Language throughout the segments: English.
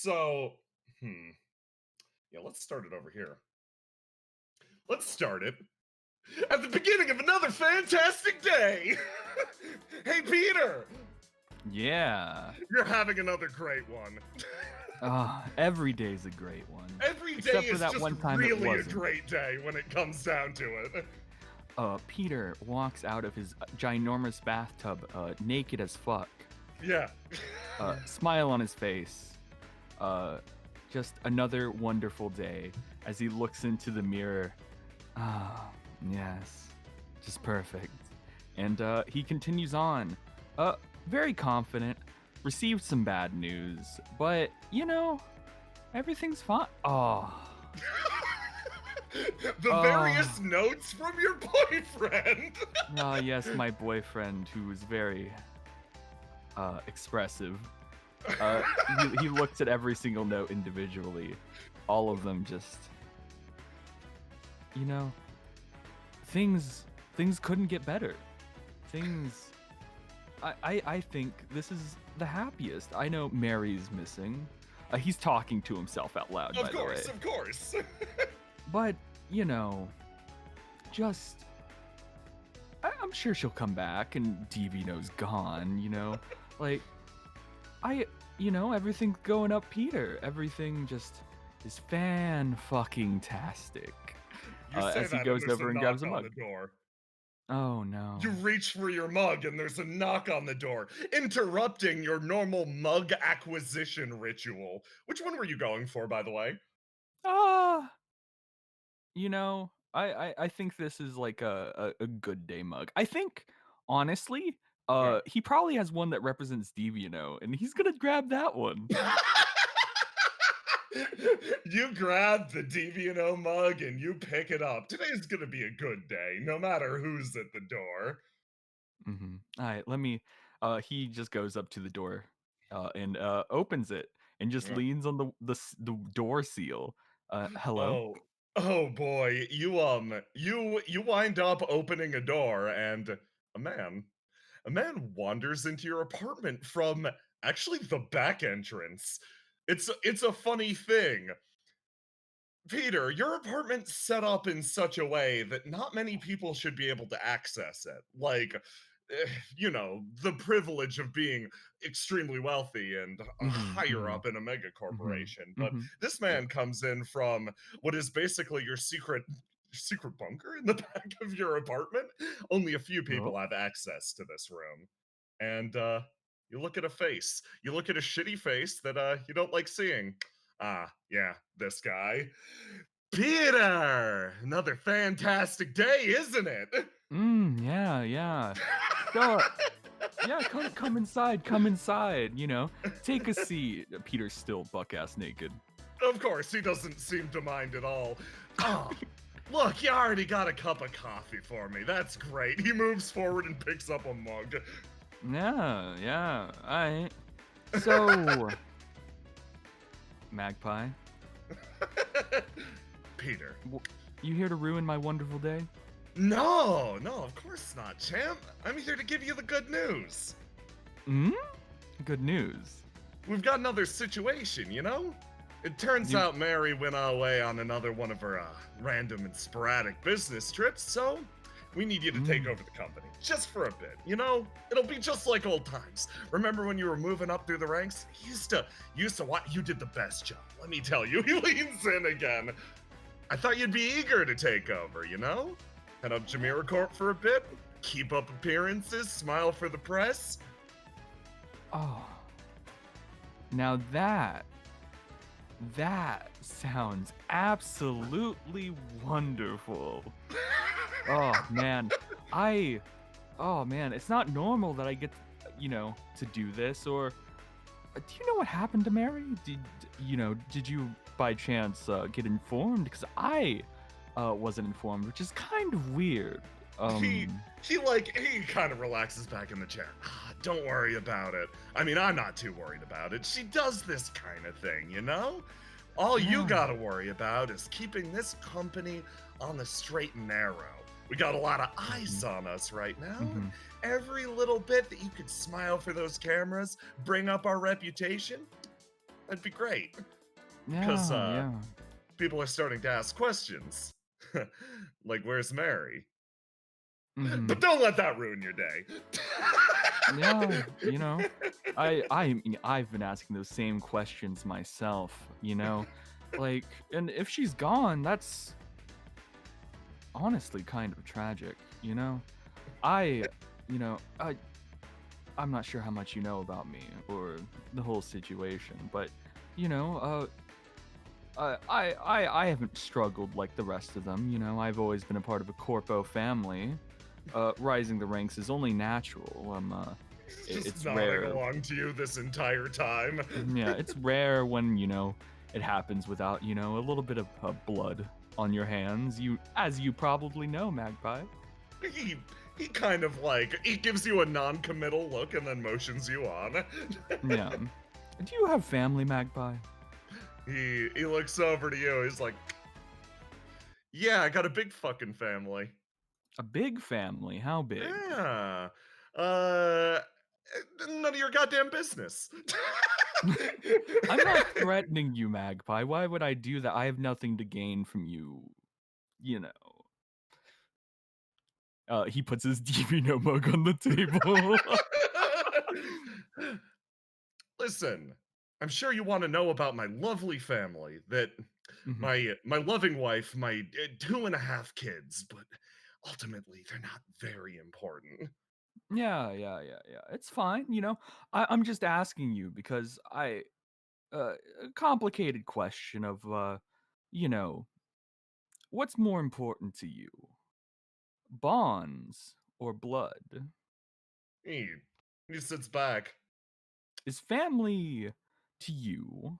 So, yeah, let's start it over here. Let's start it at the beginning of another fantastic day. Hey, Peter, Yeah. you're having another great one. Every day's a great one. Every day Except for is that just one time it really a wasn't. great day when it comes down to it. Peter walks out of his ginormous bathtub, naked as fuck. Yeah. Smile on his face. Just another wonderful day as he looks into the mirror. Ah, yes. Just perfect. And he continues on. Very confident. Received some bad news, but, everything's fine. The various notes from your boyfriend. Yes, my boyfriend, who is very expressive. He looks at every single note individually. All of them just, things couldn't get better. I think this is the happiest. I know Mary's missing. He's talking to himself out loud, by the way. Of course. But, I'm sure she'll come back and Divino's gone, Like, everything's going up Peter. Everything just is fan-fucking-tastic. As he goes over and grabs a mug. Oh, no. You reach for your mug and there's a knock on the door, interrupting your normal mug acquisition ritual. Which one were you going for, by the way? I think this is like a good day mug. I think, honestly, Yeah. he probably has one that represents Divino, and he's gonna grab that one. You grab the Deviano mug and you pick it up. Today's gonna be a good day, no matter who's at the door. All right, let me. He just goes up to the door, and opens it, and just Yeah. leans on the door seal. Hello. Oh boy. You wind up opening a door and a man wanders into your apartment from actually the back entrance. It's a funny thing. Peter, your apartment's set up in such a way that not many people should be able to access it. Like, the privilege of being extremely wealthy and higher up in a mega corporation. But this Yeah. man comes in from what is basically your secret bunker in the back of your apartment. Only a few people have access to this room. And you look at a face. You look at a shitty face that you don't like seeing. Yeah, this guy. Peter! Another fantastic day, isn't it? Yeah. So, yeah, come inside, take a seat. Peter's still buck-ass naked. Of course, he doesn't seem to mind at all. Oh, look, you already got a cup of coffee for me. That's great. He moves forward and picks up a mug. Yeah, alright. So, Magpie, Peter. you here to ruin my wonderful day? No, of course not, champ. I'm here to give you the good news. Good news. We've got another situation, It turns out Mary went away on another one of her random and sporadic business trips, so we need you to take over the company, just for a bit, It'll be just like old times. Remember when you were moving up through the ranks? You used to what? You did the best job, let me tell you. He leans in again. I thought you'd be eager to take over, Head up JamiroCorp for a bit, keep up appearances, smile for the press. Oh. Now that sounds absolutely wonderful. Oh man, it's not normal that I get, to do this. Or do you know what happened to Mary? Did you by chance get informed? Because I wasn't informed, which is kind of weird. He kind of relaxes back in the chair. Don't worry about it. I mean, I'm not too worried about it. She does this kind of thing, All you gotta worry about is keeping this company on the straight and narrow. We got a lot of eyes on us right now. Every little bit that you could smile for those cameras, bring up our reputation, That'd be great. Because Yeah, yeah. people are starting to ask questions. Like, where's Mary? Mm-hmm. But don't let that ruin your day. Yeah, I've been asking those same questions myself, like, and if she's gone, that's honestly kind of tragic, I, you know, I, I'm not sure how much you know about me or the whole situation, but, you know, I haven't struggled like the rest of them, I've always been a part of a corpo family. Rising the ranks is only natural. Just It's nodding rare. along to you this entire time. Yeah, it's rare when, it happens without, a little bit of blood on your hands. As you probably know, Magpie. he he kind of like he gives you a non-committal look and then motions you on. Yeah. Do you have family, Magpie? He looks over to you. He's like, "Yeah, I got a big fucking family." A big family? How big? Yeah. Uh, none of your goddamn business. I'm not threatening you, Magpie. Why would I do that? I have nothing to gain from you, you know. He puts his DB no mug on the table. Listen, I'm sure you want to know about my lovely family. That Mhm. my loving wife, my 2.5 kids, but ultimately they're not very important. Yeah, yeah, yeah, yeah. It's fine, I'm just asking you because a complicated question of you know, what's more important to you? Bonds or blood? He he sits back. Is family to you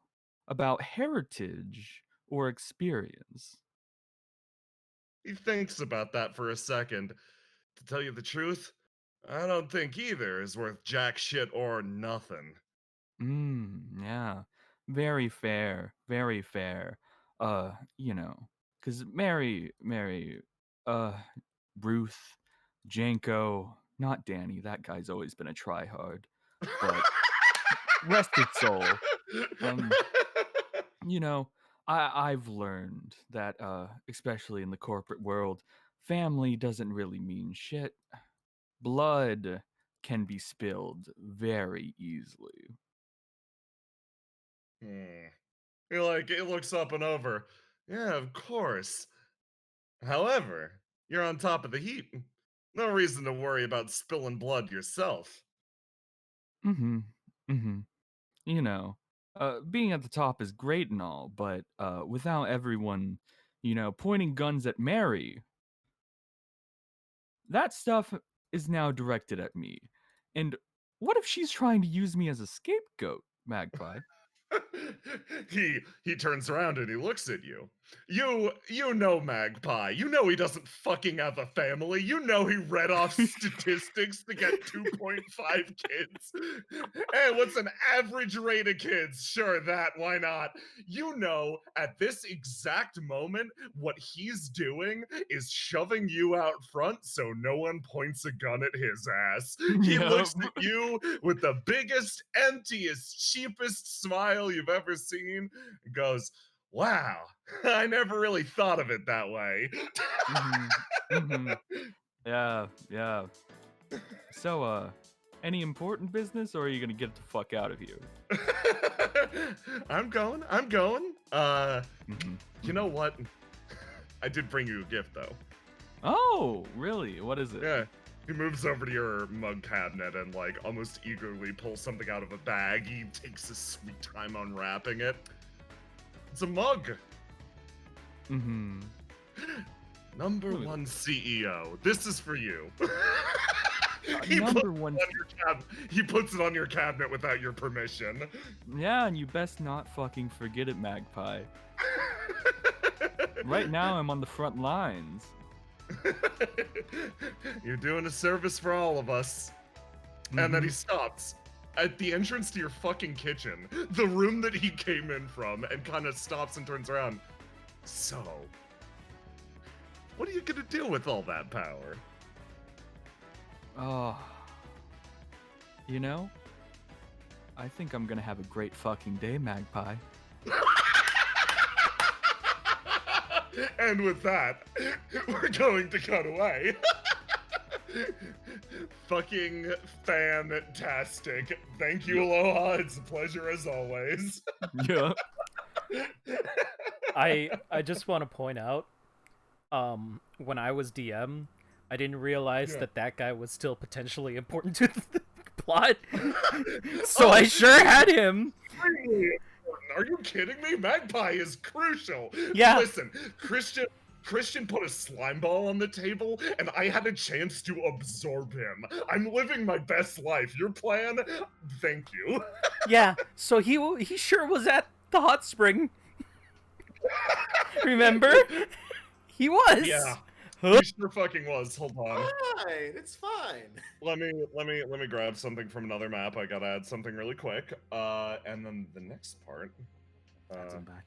about heritage or experience? He thinks about that for a second. To tell you the truth, I don't think either is worth jack shit or nothing. Yeah. Very fair. Very fair. Uh, because Mary, uh, Ruth, Janko, not Danny. That guy's always been a tryhard. But rest his soul. Um, you know, I've learned that, especially in the corporate world, family doesn't really mean shit. Blood can be spilled very easily. Hmm. He looks up and over. Yeah, of course. However, you're on top of the heap. No reason to worry about spilling blood yourself. Mm-hmm. Mm-hmm. You know, being at the top is great and all, but without everyone, pointing guns at Mary, that stuff is now directed at me. And what if she's trying to use me as a scapegoat, Magpie? He turns around and he looks at you. You know Magpie. You know he doesn't fucking have a family. You know he read off statistics to get 2.5 kids. Hey, what's an average rate of kids? Sure, that, why not? You know at this exact moment what he's doing is shoving you out front so no one points a gun at his ass. He Yep. looks at you with the biggest, emptiest, cheapest smile you've ever seen and goes, "Wow, I never really thought of it that way." Mm-hmm. Mm-hmm. Yeah, yeah. So, any important business, or are you gonna get the fuck out of here? I'm going. I'm going. Mm-hmm. You know what? I did bring you a gift though. Oh, really? What is it? Yeah. He moves over to your mug cabinet and like almost eagerly pulls something out of a bag. He takes his sweet time unwrapping it. It's a mug. Mm-hmm. Number Look at one this. CEO. This is for you. Number one. He puts it on your cabinet without your permission. Yeah, and you best not fucking forget it, Magpie. Right now, I'm on the front lines. You're doing a service for all of us. And then he stops at the entrance to your fucking kitchen, the room that he came in from, and kind of stops and turns around. So, what are you gonna do with all that power? Oh, you know, I think I'm gonna have a great fucking day, Magpie. And with that, we're going to cut away. Fucking fantastic. Thank you, Aloha. It's a pleasure as always. Yeah. I just want to point out, when I was DM, I didn't realize that guy was still potentially important to the plot. So I sure had him. Are you kidding me? Magpie is crucial. Yeah. Listen, Christian put a slime ball on the table, and I had a chance to absorb him. I'm living my best life. Your plan? Thank you. Yeah, so he sure was at the hot spring. Remember? He was. Yeah. He sure fucking was. Hold on. Fine, it's fine. Let me grab something from another map. I gotta add something really quick. And then the next part. Add some back.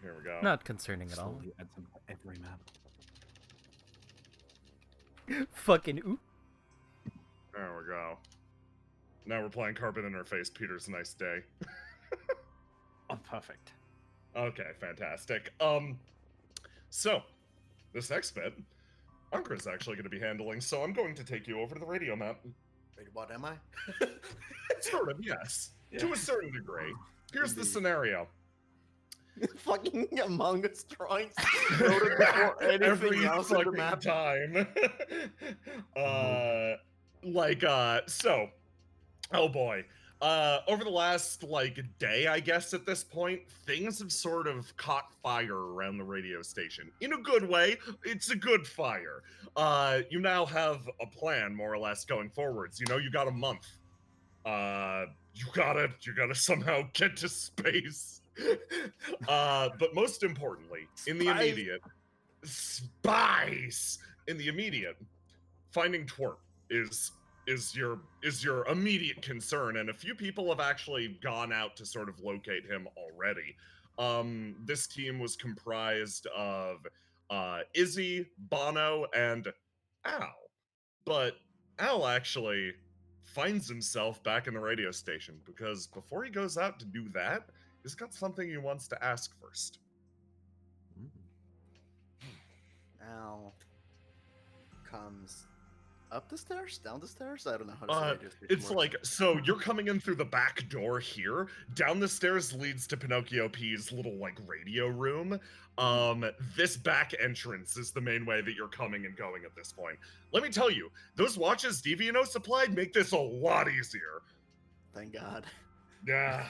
Here we go. Not concerning at all. Slowly add some to every map. Fucking oop. There we go. Now we're playing Carbon Interface. Peter's Nice Day. Oh, perfect. Okay, fantastic. So this next bit, Ankra's actually going to be handling. So I'm going to take you over to the radio map. Wait, what am I? Sort of, yes, to a certain degree. Here's the scenario. Fucking Among Us drawings loaded before anything Every else on the fucking map. time. So, oh boy. Over the last, day, I guess, at this point, things have sort of caught fire around the radio station. In a good way, it's a good fire. You now have a plan, more or less, going forwards. You know, you got a month. You gotta somehow get to space. But most importantly, in the immediate, finding twerp is your immediate concern, and a few people have actually gone out to sort of locate him already. This team was comprised of Izzy, Bono, and Al. But Al actually finds himself back in the radio station because before he goes out to do that, he's got something he wants to ask first. Al comes up the stairs, down the stairs. I don't know how to say it. It's so you're coming in through the back door here. Down the stairs leads to Pinocchio P's little radio room. This back entrance is the main way that you're coming and going at this point. Let me tell you, those watches Deviano supplied make this a lot easier. Thank God. Yeah.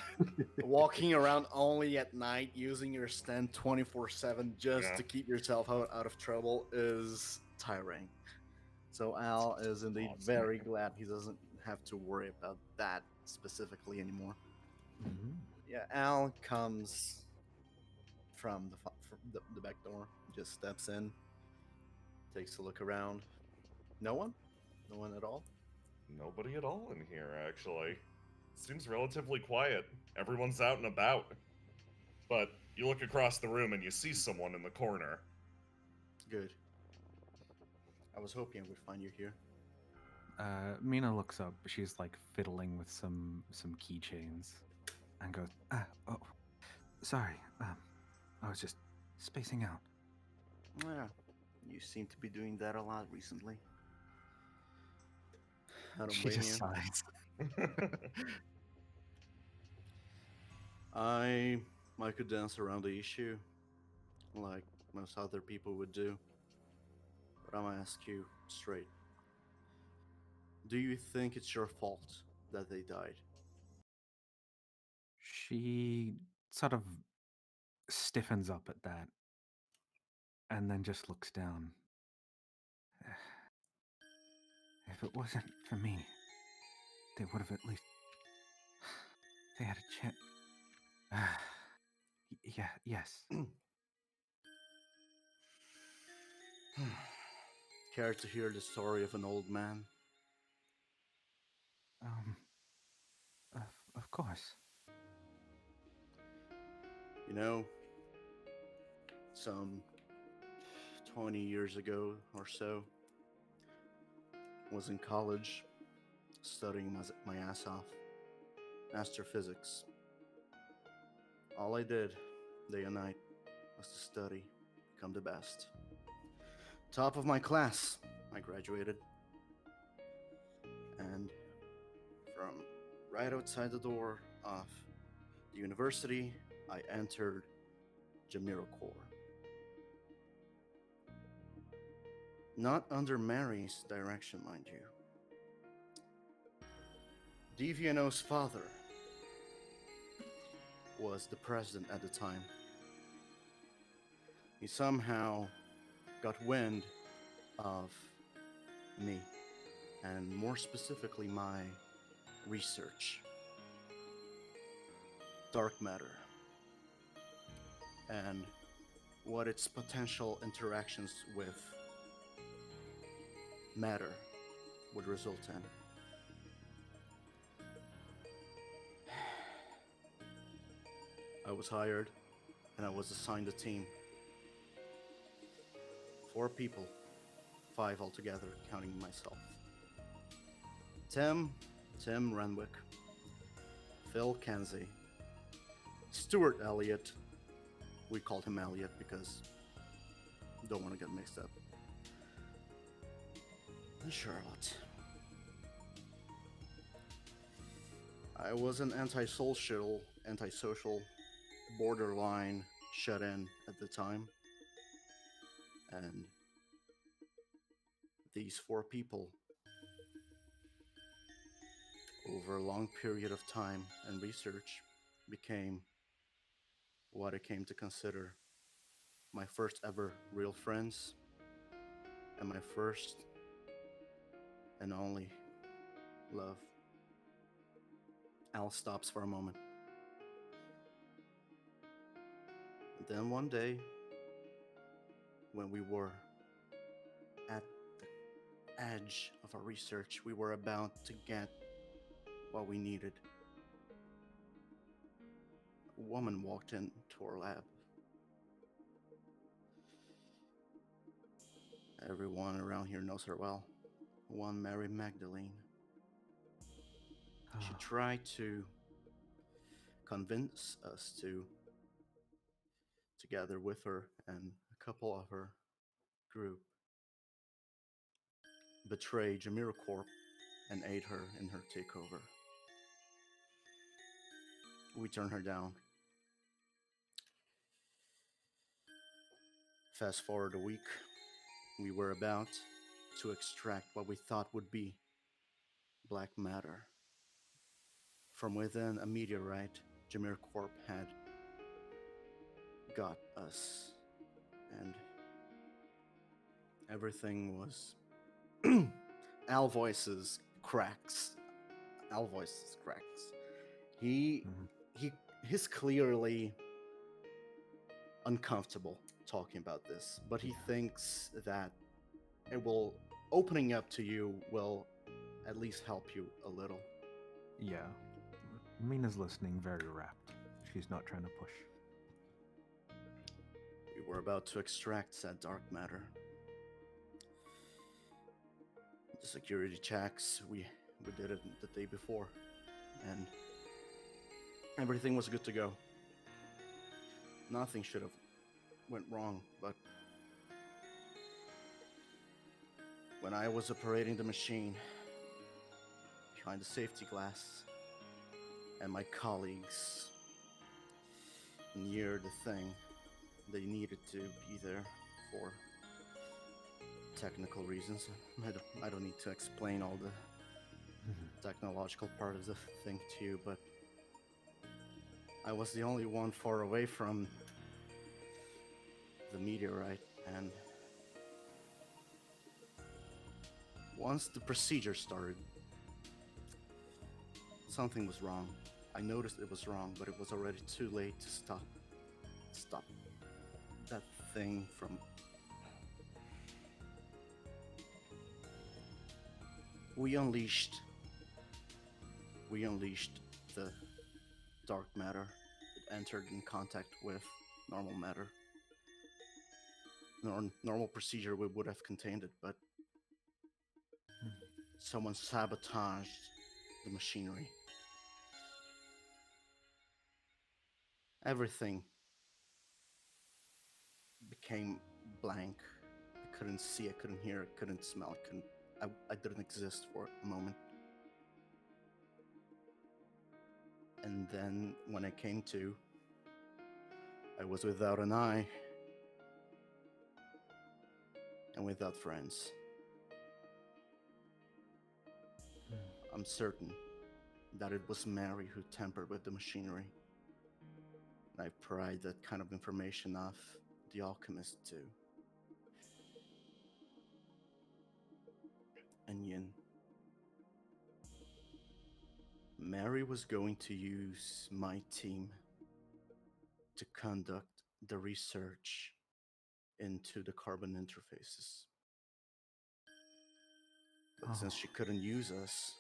Walking around only at night, using your stand 24/7 just to keep yourself out of trouble is tiring. So Al is indeed very glad he doesn't have to worry about that specifically anymore. Mm-hmm. Yeah, Al comes from the back door, just steps in, takes a look around. No one at all. Nobody at all in here, actually. Seems relatively quiet. Everyone's out and about. But you look across the room and you see someone in the corner. Good. I was hoping I would find you here. Mina looks up. She's fiddling with some keychains, and goes, "Oh, sorry. I was just spacing out." Yeah, you seem to be doing that a lot recently. I don't blame just you. sighs. I could dance around the issue, like most other people would do. But I'm gonna ask you straight. Do you think it's your fault that they died? She sort of stiffens up at that, and then just looks down. If it wasn't for me, they would have at least. They had a chance. Yeah, yes. Care to hear the story of an old man? Of course. You know, some 20 years ago or so, was in college, studying my ass off. Astrophysics. All I did, day and night, was to study, become the best. Top of my class, I graduated. And from right outside the door of the university, I entered JamiroCorp. Not under Mary's direction, mind you. DVNO's father was the president at the time. He somehow got wind of me, and more specifically my research. Dark matter. And what its potential interactions with matter would result in. I was hired, and I was assigned a team. 4 people, 5 altogether, counting myself. Tim Renwick, Phil Kenzie, Stuart Elliott. We called him Elliott because don't want to get mixed up. And Charlotte. I was an antisocial, borderline shut-in at the time. And these 4 people, over a long period of time and research, became what I came to consider my first ever real friends and my first and only love. Al stops for a moment. And then one day, when we were at the edge of our research, we were about to get what we needed. A woman walked into our lab. Everyone around here knows her well. One Mary Magdalene. She tried to convince us to gather with her and a couple of her group betray JamiroCorp and aid her in her takeover. We turned her down. Fast forward a week, we were about to extract what we thought would be black matter from within a meteorite JamiroCorp had got us, and everything was Al voices cracks. He's clearly uncomfortable talking about this, but he thinks that opening up to you will at least help you a little. Yeah. Mina's listening, very rapt. She's not trying to push. We were about to extract said dark matter. The security checks, we did it the day before, and everything was good to go. Nothing should have went wrong, but when I was operating the machine behind the safety glass, and my colleagues near the thing, they needed to be there for technical reasons. I don't need to explain all the technological part of the thing to you, but I was the only one far away from the meteorite, and once the procedure started, something was wrong. I noticed it was wrong, but it was already too late to stop that thing from... We unleashed the dark matter. It entered in contact with normal matter. Normal procedure we would have contained it, but someone sabotaged the machinery. Everything became blank. I couldn't see, I couldn't hear, I couldn't smell, I didn't exist for a moment. And then when I came to, I was without an eye and without friends. I'm certain that it was Mary who tampered with the machinery. And I pried that kind of information off the alchemist too. And Yin. Mary was going to use my team to conduct the research into the carbon interfaces. But since she couldn't use us,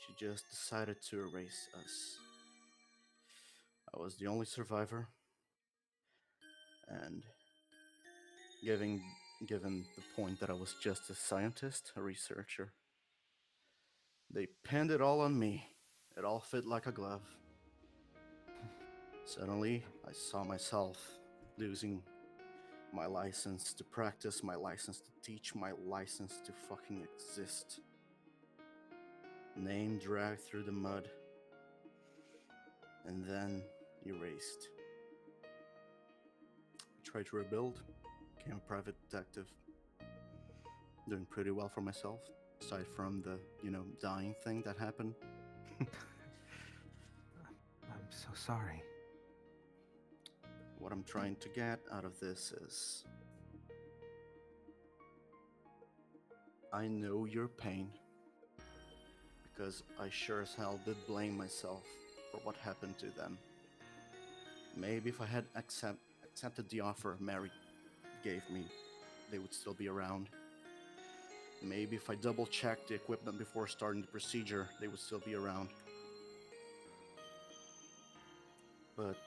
she just decided to erase us. I was the only survivor, and given the point that I was just a scientist, a researcher, they pinned it all on me. It all fit like a glove. Suddenly, I saw myself losing my license to practice, my license to teach, my license to fucking exist. Name dragged through the mud, and then erased. Tried to rebuild, became a private detective. Doing pretty well for myself, aside from the, dying thing that happened. I'm so sorry. What I'm trying to get out of this is, I know your pain, because I sure as hell did blame myself for what happened to them. Maybe if I had accepted the offer Mary gave me, they would still be around. Maybe if I double-checked the equipment before starting the procedure, they would still be around. But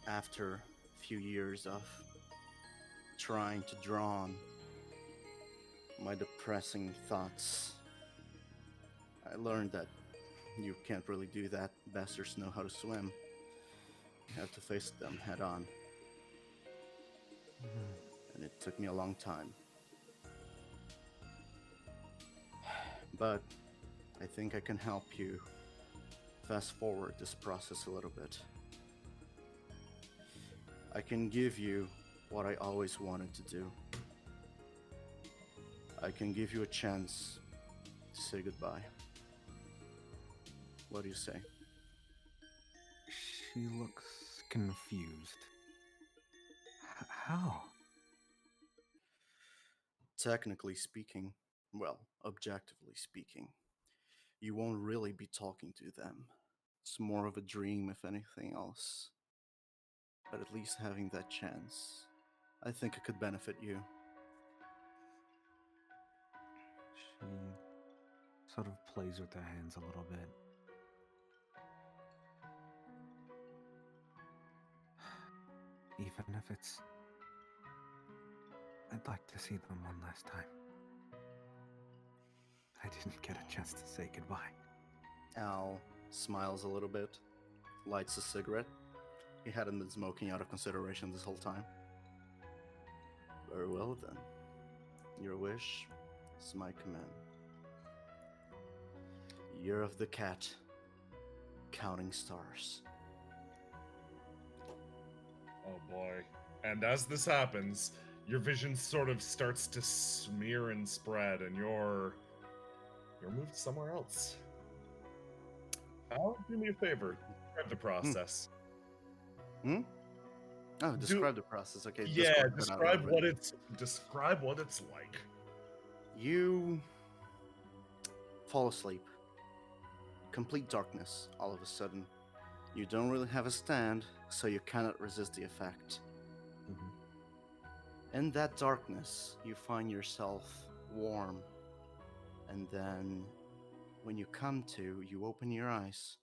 after a few years of trying to drown my depressing thoughts, I learned that you can't really do that. Bastards know how to swim. You have to face them head on. And it took me a long time. But I think I can help you fast forward this process a little bit. I can give you what I always wanted to do. I can give you a chance to say goodbye. What do you say? She looks confused. How? Technically speaking, well, objectively speaking, you won't really be talking to them. It's more of a dream, if anything else. But at least having that chance, I think it could benefit you. She sort of plays with her hands a little bit. Even if it's... I'd like to see them one last time. I didn't get a chance to say goodbye. Al smiles a little bit, lights a cigarette. He hadn't been smoking out of consideration this whole time. Very well then. Your wish is my command. Year of the Cat. Counting stars. Oh boy. And as this happens, your vision sort of starts to smear and spread, and you're moved somewhere else. Al, do me a favor. Describe the process. Oh, describe the process. Okay. Yeah, describe describe what it's like. You fall asleep. Complete darkness all of a sudden. You don't really have a stand, so you cannot resist the effect. In that darkness, you find yourself warm. And then, when you come to, you open your eyes.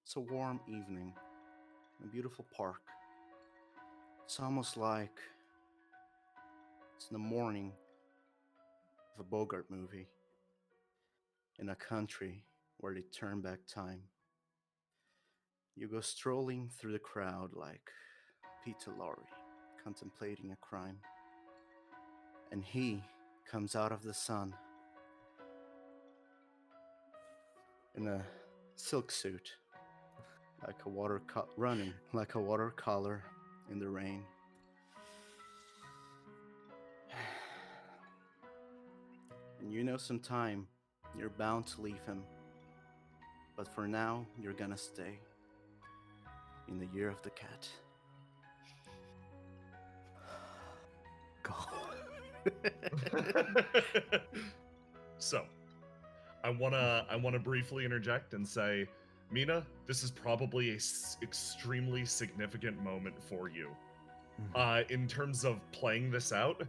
It's a warm evening. A beautiful park. It's almost like it's in the morning of a Bogart movie. In a country where they turn back time. You go strolling through the crowd like Peter Lorre, contemplating a crime. And he comes out of the sun in a silk suit, like a running like a watercolor in the rain. And you know sometime you're bound to leave him, but for now you're gonna stay in the year of the cat. So, I wanna briefly interject and say, Mina, this is probably a extremely significant moment for you. In terms of playing this out,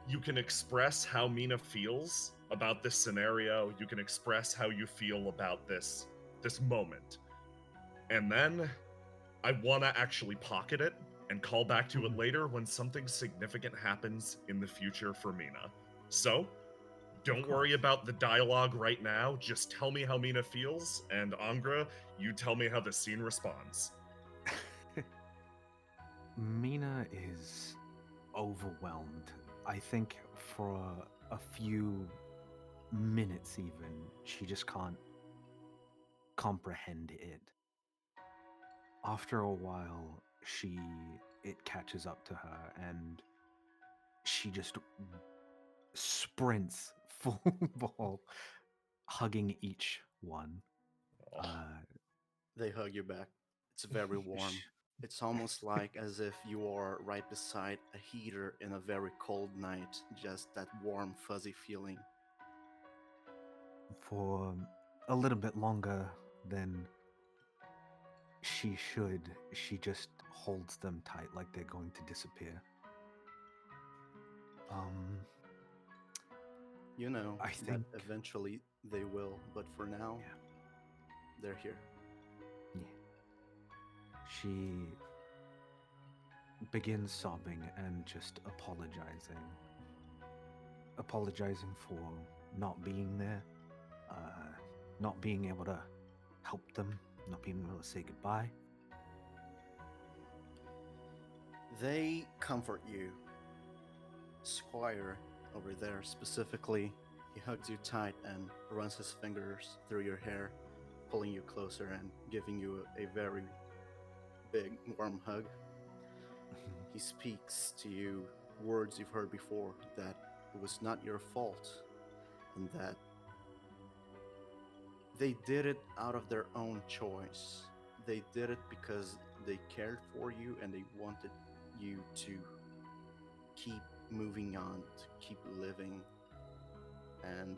you can express how Mina feels about this scenario. You can express how you feel about this moment, and then I want to actually pocket it and call back to it later when something significant happens in the future for Mina. So, don't worry about the dialogue right now. Just tell me how Mina feels, and Angra, you tell me how the scene responds. Mina is overwhelmed. I think for a few minutes even, she just can't comprehend it. After a while, it catches up to her and she just sprints full ball, hugging each one. They hug you back. It's very warm. It's almost like as if you are right beside a heater in a very cold night. Just that warm, fuzzy feeling. For a little bit longer than she should, she just holds them tight like they're going to disappear. You know I think that eventually they will, but for now, they're here. Yeah. She begins sobbing and just apologizing for not being there, not being able to help them, not being able to say goodbye. They comfort you. Squire over there specifically, he hugs you tight and runs his fingers through your hair, pulling you closer and giving you a very big, warm hug. He speaks to you words you've heard before, that it was not your fault, and that they did it out of their own choice. They did it because they cared for you and they wanted you to keep moving on, to keep living. And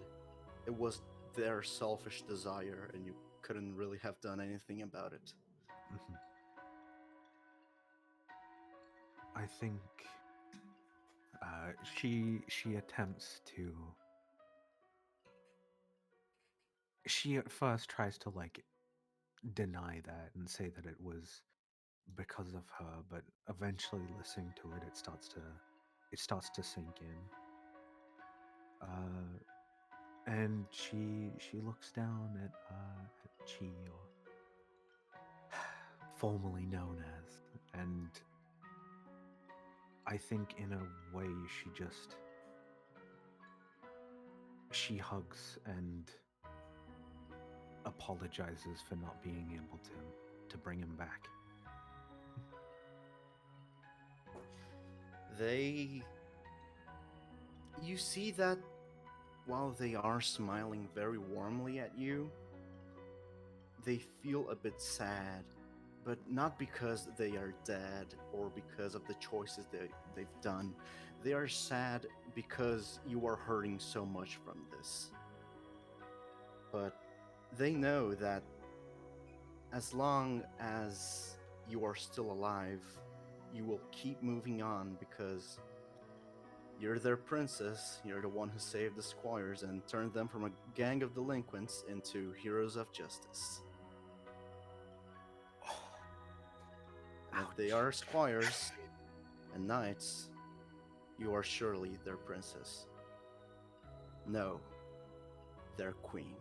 it was their selfish desire, and you couldn't really have done anything about it. I think she attempts to. She at first tries to deny that and say that it was because of her, but eventually listening to it, it starts to sink in. And she looks down at Chi, or formerly known as, and I think in a way she hugs and apologizes for not being able to bring him back. You see that while they are smiling very warmly at you, they feel a bit sad, but not because they are dead or because of the choices they've done. They are sad because you are hurting so much from this. But they know that as long as you are still alive, you will keep moving on because you're their princess. You're the one who saved the squires and turned them from a gang of delinquents into heroes of justice. And if they are squires and knights, you are surely their princess. No, their queen.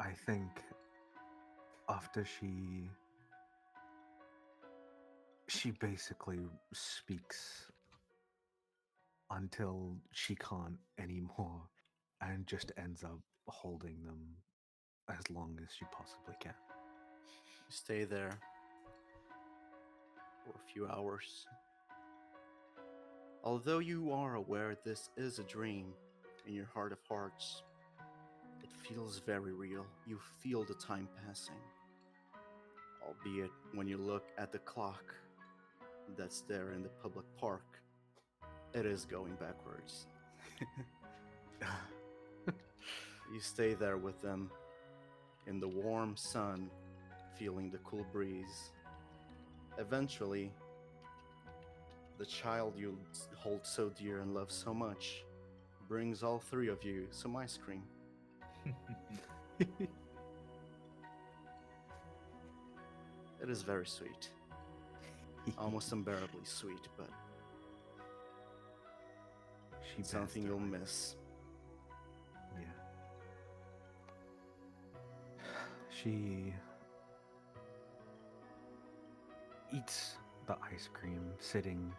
I think after she basically speaks until she can't anymore and just ends up holding them as long as she possibly can. You stay there for a few hours. Although you are aware this is a dream, in your heart of hearts, it feels very real. You feel the time passing. Albeit when you look at the clock that's there in the public park, it is going backwards. You stay there with them in the warm sun, feeling the cool breeze. Eventually, the child you hold so dear and love so much brings all three of you some ice cream. It is very sweet. Almost unbearably sweet, but She something bears you'll the- miss. Yeah. She eats the ice cream, sitting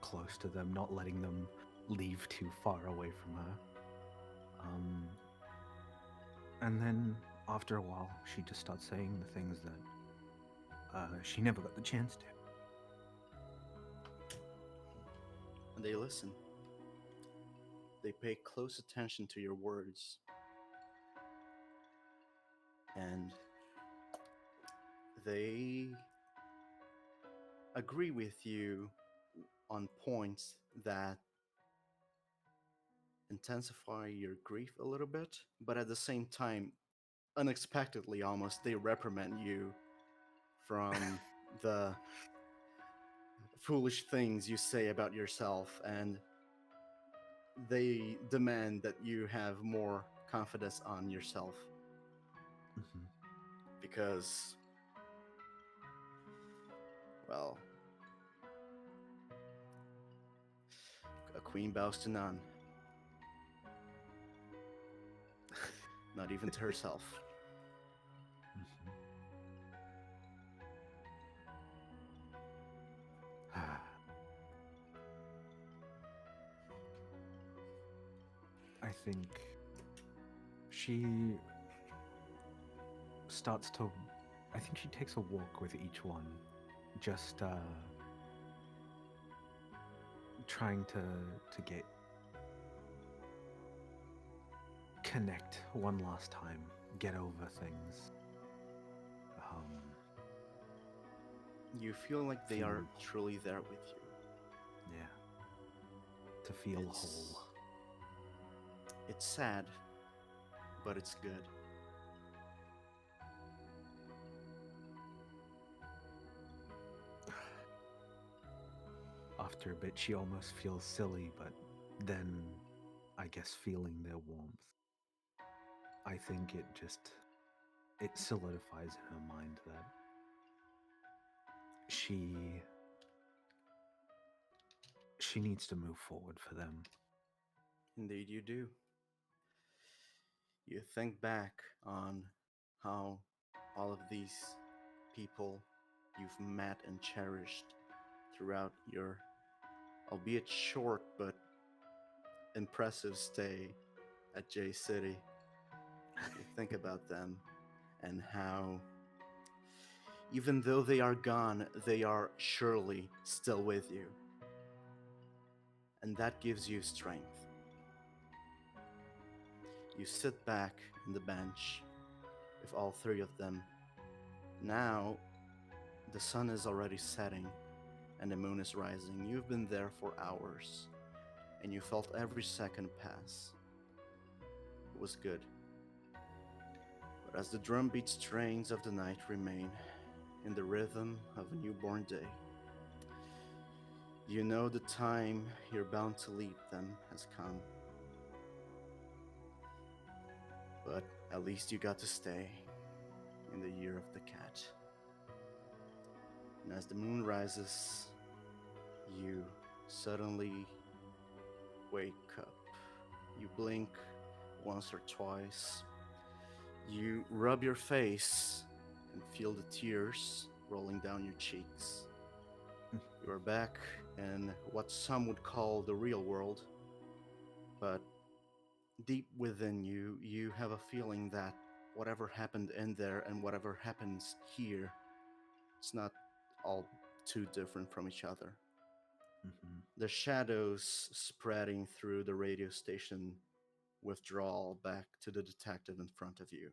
close to them, not letting them leave too far away from her. And then after a while, she just starts saying the things that she never got the chance to. And they listen. They pay close attention to your words. And they agree with you on points that intensify your grief a little bit, but at the same time, unexpectedly almost, they reprimand you from the foolish things you say about yourself, and they demand that you have more confidence on yourself Mhm. because, well, a queen bows to none. Not even to herself. Mhm. I think she starts to. I think she takes a walk with each one, just trying to get connect one last time, get over things. You feel like they are Feel- truly there with you. Yeah. To feel It's- whole. It's sad, but it's good. After a bit, she almost feels silly, but then, I guess, feeling their warmth, I think it solidifies in her mind that she needs to move forward for them. Indeed, you do. You think back on how all of these people you've met and cherished throughout your, albeit short but impressive stay at J City. You think about them and how, even though they are gone, they are surely still with you. And that gives you strength. You sit back in the bench with all three of them. Now, the sun is already setting and the moon is rising. You've been there for hours and you felt every second pass. It was good. But as the drumbeat strains of the night remain in the rhythm of a newborn day, you know the time you're bound to leave them has come. But at least you got to stay in the year of the cat. And as the moon rises, you suddenly wake up. You blink once or twice. You You rub your face and feel the tears rolling down your cheeks. You are back in what some would call the real world, but deep within you, you have a feeling that whatever happened in there and whatever happens here, it's not all too different from each other. Mhm. The shadows spreading through the radio station withdraw back to the detective in front of you.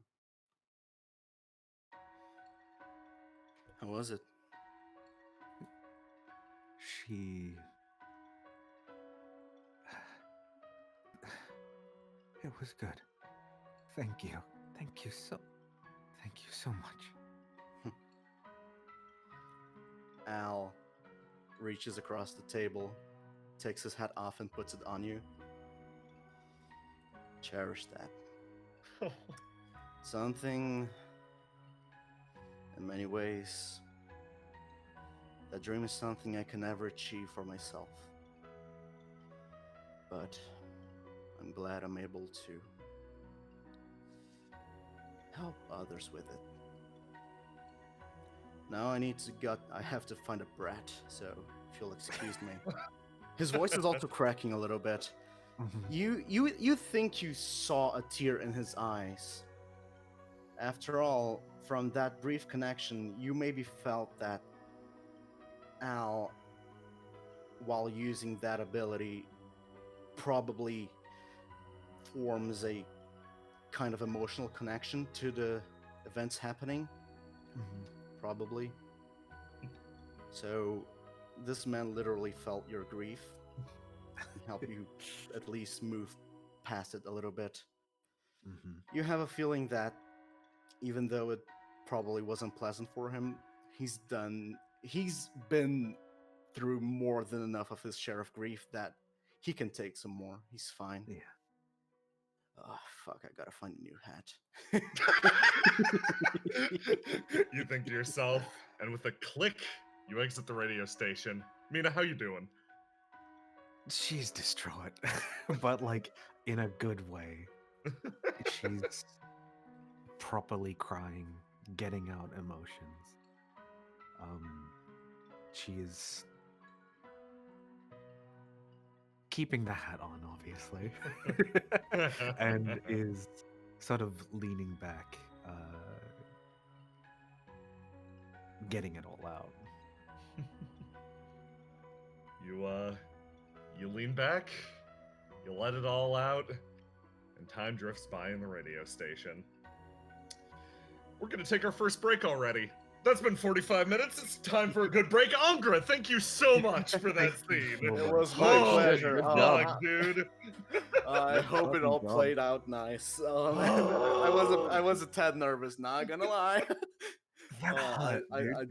How was it? She. It was good. Thank you. Thank you so much. Al reaches across the table, takes his hat off and puts it on you. Cherish that. Something, in many ways, that dream is something I can never achieve for myself. But I'm glad I'm able to help others with it. Now I have to find a brat, so if you'll excuse me. His voice is also cracking a little bit. You think you saw a tear in his eyes. After all, from that brief connection, you maybe felt that Al, while using that ability, probably forms a kind of emotional connection to the events happening. Probably. So, this man literally felt your grief and helped you at least move past it a little bit. You have a feeling that even though it probably wasn't pleasant for him, he's been through more than enough of his share of grief that he can take some more. He's fine. Yeah. Oh, fuck, I gotta find a new hat. You think to yourself, and with a click, you exit the radio station. Mina, how you doing? She's distraught, but like in a good way. She's properly crying, getting out emotions. She is keeping the hat on, obviously, and is sort of leaning back, getting it all out. You lean back, you let it all out, and time drifts by in the radio station. We're gonna take our first break already. That's been 45 minutes. It's time for a good break. Angra, thank you so much for that scene. It was my pleasure. Good luck, dude. I hope it all played out nice. I was a tad nervous, not gonna lie. I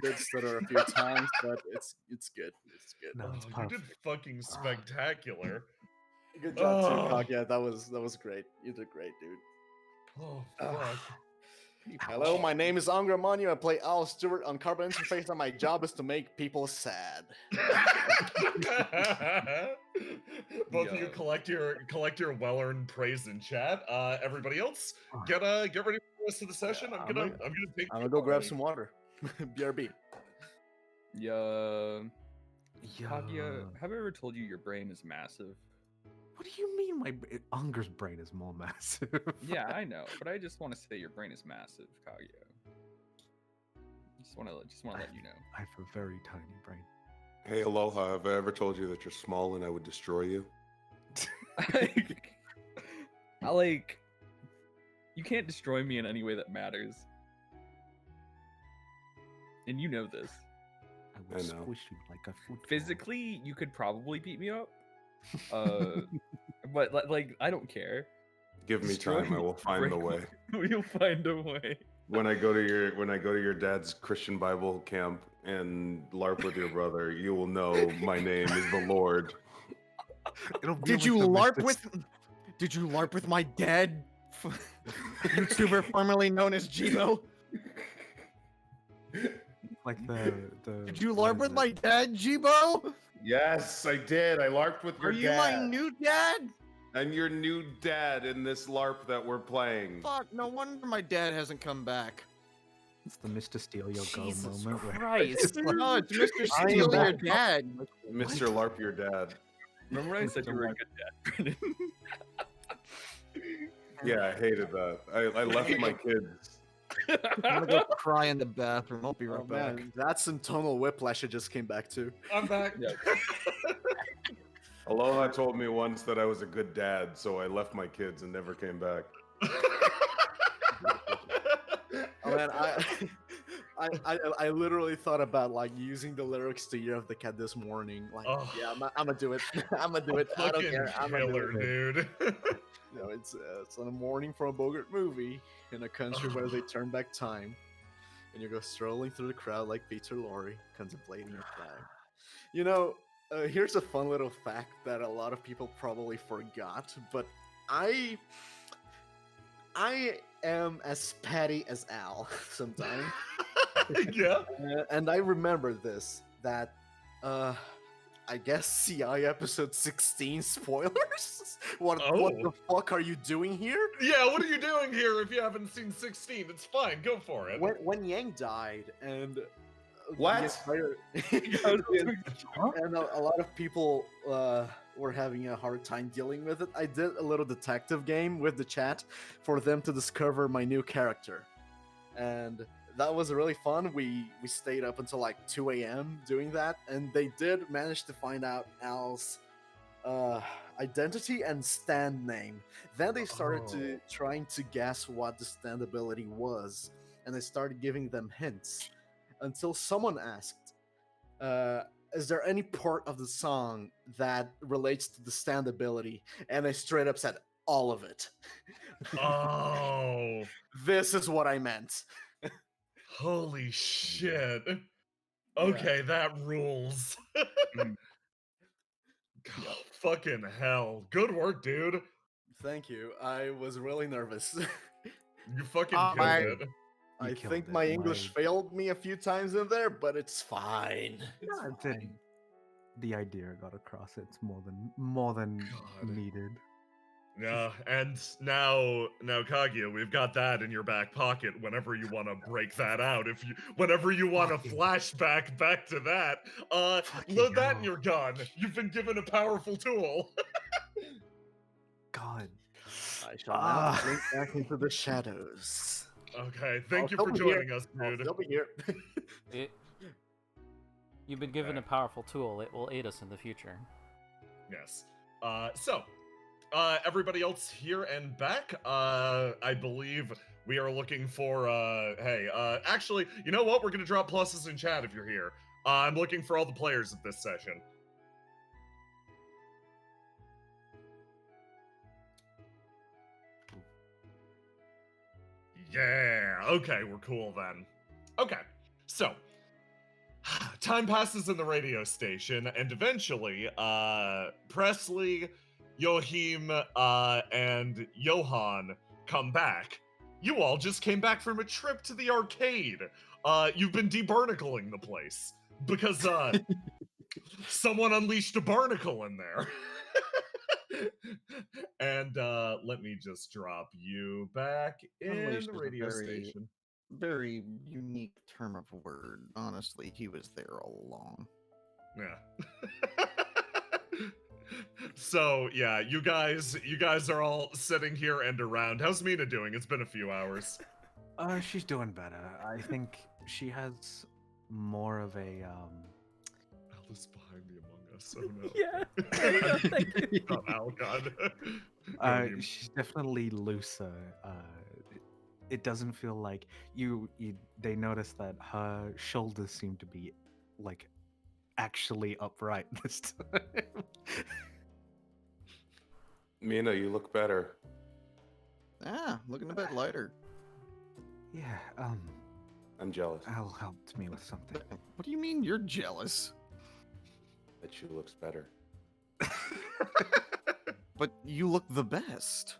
did stutter a few times, but it's good. It's good. No, it's You did perfect. fucking spectacular. Good job too, Kagya. That was great. You did great, dude. Oh, fuck. Hello, my name is Angra Manu. I play Al Stewart on Carbon Interface, and my job is to make people sad. Both of you collect your well-earned praise in chat. Everybody else, get ready for the rest of the session. I'm gonna go grab some water. BRB. Yeah. Kagya, have I ever told you your brain is massive? What do you mean Unger's brain is more massive? Yeah, I know, but I just want to say your brain is massive, Kagya. Just want to let you know. I have a very tiny brain. Hey, Aloha, have I ever told you that you're small and I would destroy you? You can't destroy me in any way that matters. And you know this. I will squish you like a football. Physically, you could probably beat me up. But I don't care. Give me time, I will find the way. You'll find a way. When I go to your dad's Christian Bible camp and LARP with your brother, you will know my name is the Lord. Did you LARP with my dad? YouTuber formerly known as Gino? Like the Did you LARP with my dad, Jibo? Yes, I did. I LARPed with your dad. Are you my new dad? and your new dad in this LARP that we're playing. Fuck, no wonder my dad hasn't come back. It's the Mr. Steal Your Go Jesus moment. where- Christ. No, it's Mr. I am Steal Your back. Dad. Mr. LARP, your dad. Remember I said you were a good dad, Brendan? Yeah, I hated that. I left my kids. I'm gonna go cry in the bathroom. I'll be right Oh back. man, that's some tonal whiplash I just came back to. I'm back. Aloha told me once that I was a good dad, so I left my kids and never came back. Oh man, I literally thought about like using the lyrics to Year of the Cat this morning. Like, Oh. yeah, I'm gonna do it. I'm gonna do it. I don't Fucking care. I'm gonna do killer, it. dude. You know, it's on a morning for a Bogart movie in a country where they turn back time, and you go strolling through the crowd like Peter Lorre, contemplating your crime. You know, here's a fun little fact that a lot of people probably forgot, but I am as petty as Al sometimes. Yeah. And I remember this, that I guess CI episode 16 spoilers? What the fuck are you doing here? Yeah, what are you doing here if you haven't seen 16? It's fine, go for it. When Yang died and What? and a lot of people were having a hard time dealing with it. I did a little detective game with the chat for them to discover my new character, and that was really fun. We stayed up until like 2 a.m. doing that, and they did manage to find out Al's identity and stand name. Then they started to trying to guess what the stand ability was, and they started giving them hints until someone asked, is there any part of the song that relates to the stand ability? And they straight up said, all of it. Oh, This is what I meant. holy shit. Okay, that rules. God, fucking hell. Good work, dude. Thank you. I was really nervous. You fucking I- killed it. I You killed think it, my English my- failed me a few times in there, but it's fine. Yeah, the idea got across. It's more than God. needed. Yeah, and now Kaguya, we've got that in your back pocket whenever you want to break that out. Whenever you want to Fucking- flashback back to that, Fucking load that in hell. your gun. You've been given a powerful tool. God. I shall now Ah. blink back into the shadows. Okay, thank you I'll for still be here. joining us, I'll dude. still be here. You've been given a Okay. powerful tool. It will aid us in the future. Yes. So, everybody else here and back, I believe we are looking for, actually, you know what? We're gonna drop pluses in chat if you're here. I'm looking for all the players at this session. Yeah, okay, we're cool then. Okay, so, time passes in the radio station, and eventually, Presley, Yohim, and Johan come back. You all just came back from a trip to the arcade. You've been debarnacling the place because someone unleashed a barnacle in there. And let me just drop you back in Unleashed the is a radio very- station. Very unique term of word. Honestly, he was there all along. Yeah. So yeah, you guys are all sitting here and around. How's Mina doing? It's been a few hours. She's doing better. I think she has more of a Alice behind me among us. Oh no. Yeah. There you go. Thank you. Oh, Al, God. Yohim. she's definitely looser. It doesn't feel like they notice that her shoulders seem to be like actually upright this time. Mina, you look better. Ah, looking a bit lighter. Yeah, I'm jealous Al helped me with something. What do you mean you're jealous? that she looks better. But you look the best.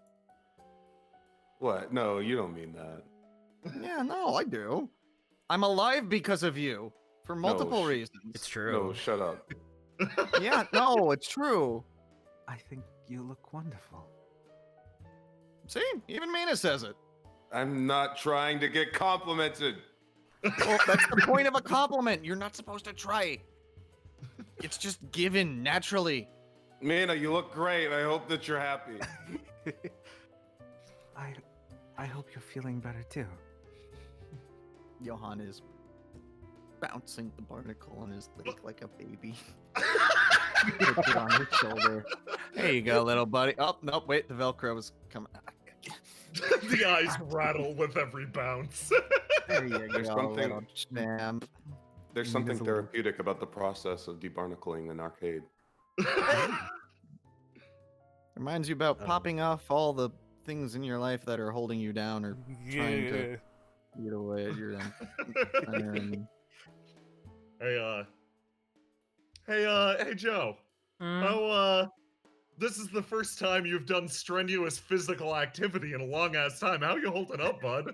What? No, you don't mean that. Yeah, no, I do. I'm alive because of you. For multiple reasons. It's true. No, shut up. Yeah, no, it's true. I think You look wonderful. See, even Mina says it. I'm not trying to get complimented. Well, that's the point of a compliment. You're not supposed to try. It's just given naturally. Mina, you look great. I hope that you're happy. I hope you're feeling better too. Johan is bouncing the barnacle on his leg like a baby. Puts it on his shoulder. There you go, little buddy. Oh, nope, wait, the Velcro was coming. The eyes rattle with every bounce. There you There's go, something- little champ. There's Mina's something a little- therapeutic about the process of debarnacling an arcade. Reminds you about Oh. popping off all the things in your life that are holding you down or trying to get away at your own. Hey, Joe. How, this is the first time you've done strenuous physical activity in a long ass time. How you holding up, bud?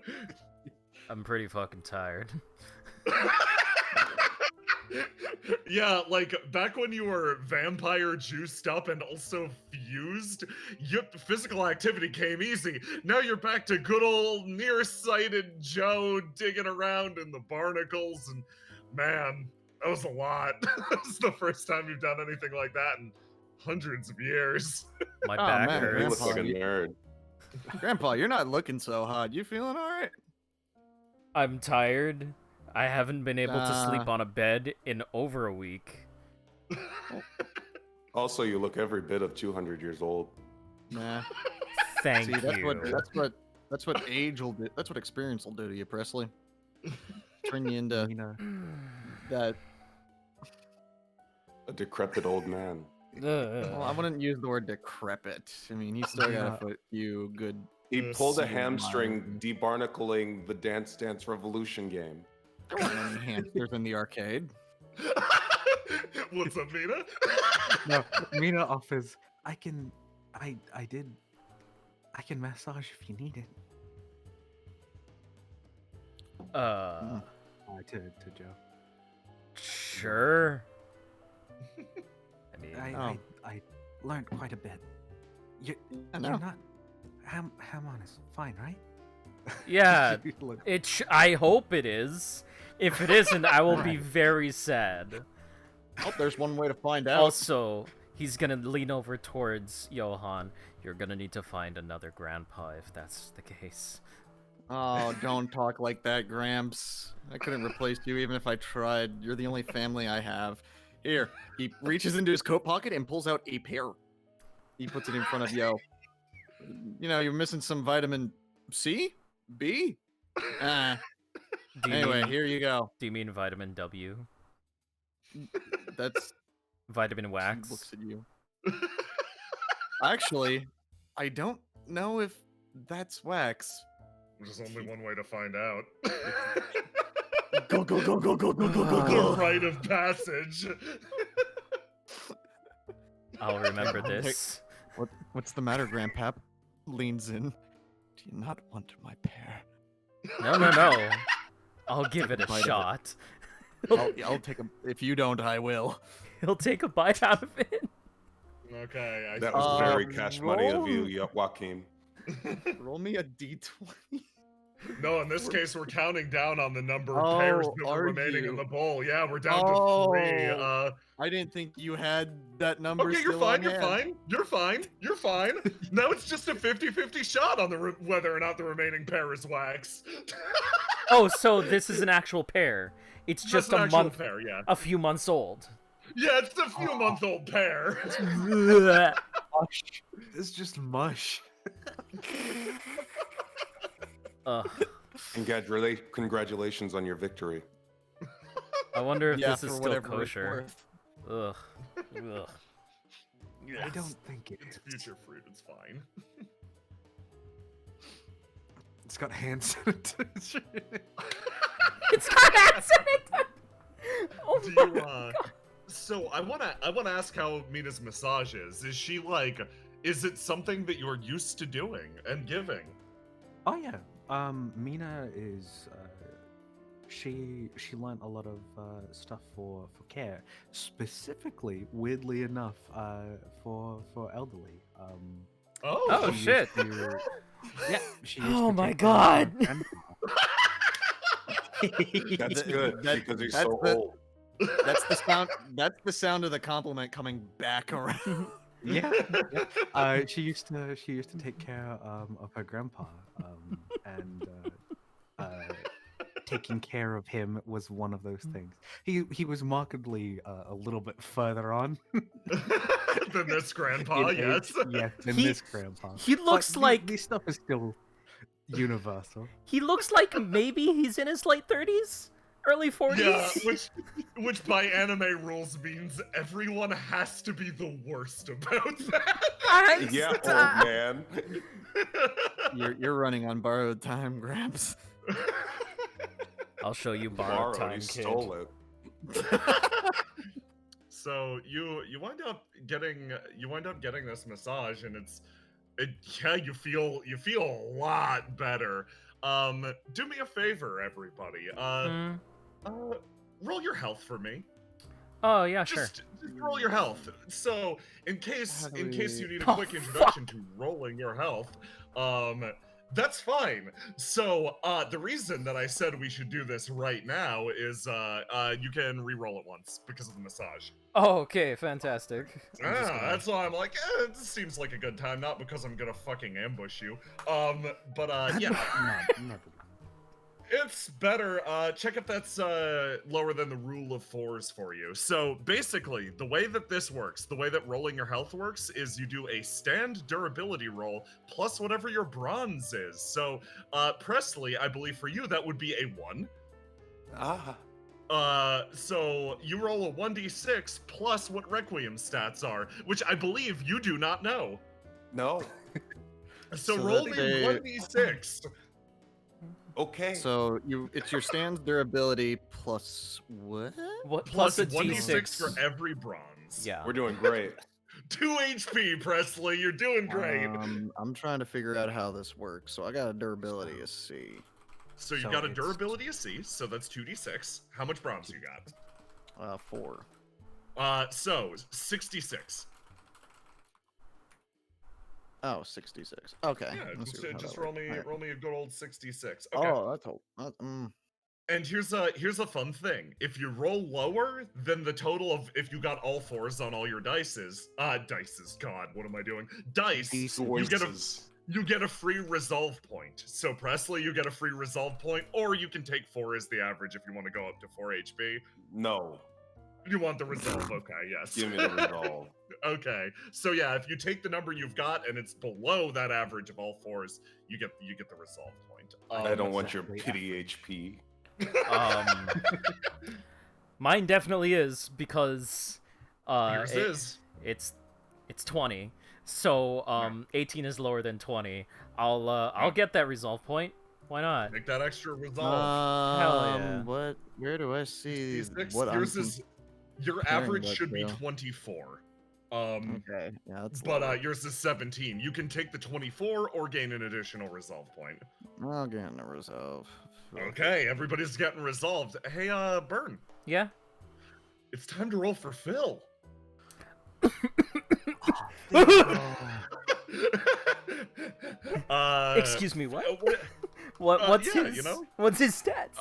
I'm pretty fucking tired. Yeah, like back when you were vampire juiced up and also fused, physical activity came easy. Now you're back to good old nearsighted Joe digging around in the barnacles, and man, that was a lot. This is the first time you've done anything like that in hundreds of years. My Oh, back man, You hurts. look like a Grandpa, nerd. Grandpa, you're not looking so hot. You feeling all right? I'm tired. I haven't been able to sleep Nah. on a bed in over a week. Also, you look every bit of 200 years old. Nah. Thank See, you. that's what age will do. That's what experience will do to you, Presley. Turn you into Mina, that. A decrepit old man. Well, I wouldn't use the word decrepit. I mean, he's still got a few good. He pulled a Single hamstring mind. debarnacling the Dance Dance Revolution game. There weren't any hamsters in the arcade. What's up, Mina? no, Mina offers. I can massage if you need it. To Joe. Sure. I mean, I learned quite a bit. I You're know. not. Hamon is fine, right? yeah. You look- I hope it is. If it isn't, I will be Right. very sad. Oh, there's one way to find out. Also, he's gonna lean over towards Johan. You're gonna need to find another grandpa if that's the case. Oh, don't talk like that, Gramps. I couldn't replace you even if I tried. You're the only family I have. Here, he reaches into his coat pocket and pulls out a pear. He puts it in front of Yo. You know, you're missing some vitamin C? B? Do you Anyway, mean, here you go. do you mean vitamin W? That's Vitamin he wax? looks at you. Actually, I don't know if that's wax. There's only one way to find out. Go, go, go, go, go, go, go, go, The go. rite of passage. I'll remember Hey, this. What's the matter, Grandpap? Leans in. Do you not want my pear? No. I'll give it a Bite of it. shot. I'll take a. If you don't, I will. He'll take a bite out of it. Okay, I That see. was very cash money of roll. you, Joaquin. Roll me a d20. No, in this case, we're counting down on the number Oh, of pairs that were are remaining in you? the bowl. Yeah, we're down to 3. Oh. I didn't think you had that number. Okay, you're still fine, on you're hand. fine. You're fine. Now it's just a 50-50 shot on whether or not the remaining pair is wax. Oh, so this is an actual pear. It's That's just an a actual month, pair, yeah. a few months old. Yeah, it's a few month old pair. It's just mush. Ugh. Congratulations on your victory. I wonder if Yeah, this is for still whatever it's kosher. worth. Ugh. I don't think it. It's future fruit, it's fine. It's got hand sanitizer. It's got accident. Oh Do my you, so I wanna ask how Mina's massage is. Is she like, is it something that you're used to doing and giving? Oh yeah. Mina is she learnt a lot of stuff for care, specifically, weirdly enough, for elderly. Oh, she shit. used to- yeah, she used Oh to my take care of her God. grandpa. That's good because he's that's so the- old. That's the sound. That's the sound of the compliment coming back around. Yeah, she used to take care of her grandpa, and taking care of him was one of those things. He was markedly a little bit further on Than this grandpa, in age, yes. yes, than He- this grandpa. he looks like- this stuff is still universal. He looks like maybe he's in his late 30s, early 40s. Yeah, which by anime rules means everyone has to be the worst about that. Yeah, old man. You're running on borrowed time, Gramps. I'll show you borrowed Tomorrow time, he kid. stole it. So you wind up getting this massage, and you feel a lot better. Do me a favor, everybody. Mm. Roll your health for me. Oh yeah, sure. Just roll your health. So in case How do you we- need a quick introduction to rolling your health, that's fine. So the reason that I said we should do this right now is you can re-roll it once because of the massage. Oh, okay, fantastic. I'm just gonna- That's why I'm like, this seems like a good time, not because I'm gonna fucking ambush you. But yeah. Not It's better. Check if that's lower than the rule of 4s for you. So basically, the way that this works, the way that rolling your health works, is you do a stand durability roll plus whatever your bronze is. So, Presley, I believe for you that would be a 1. So you roll a 1d6 plus what Requiem stats are, which I believe you do not know. No. So, So roll that's me a- 1d6. Okay. So it's your stand durability plus what? What Plus a 1d6 D6 for every bronze. Yeah. We're doing great. 2 HP, Presley. You're doing great. I'm trying to figure out how this works. So I got a durability of C. So you've So got a it's- durability of C, so that's 2d6. How much bronze you got? 4. So 66. Oh, 66. Okay. Yeah, let's see how just that roll works. me Alright. roll me a good old 66. Okay. Oh, that's all. And here's a fun thing. If you roll lower than the total of if you got all 4s on all your dices, God, what am I doing? Dice. You get a free resolve point. So Presley, you get a free resolve point, or you can take 4 as the average if you want to go up to 4 HP. No. You want the resolve? Okay, yes. Give me the resolve. Okay, so yeah, if you take the number you've got and it's below that average of all 4s, you get the resolve point. I don't want your exactly pity HP. Mine definitely is because Yours is. it's 20. So 18 is lower than 20. I'll get that resolve point. Why not? Make that extra resolve. Hell yeah. What? Where do I see 66, what yours I'm is your comparing average that should be to? 24. Okay, yeah, that's. But lower. yours is 17. You can take the 24 or gain an additional resolve point. I'll get a resolve. Okay, everybody's getting resolved. Hey, Burn, Yeah. it's time to roll for Phil. Excuse me, what? what- What's yeah, his you know? What's his stats?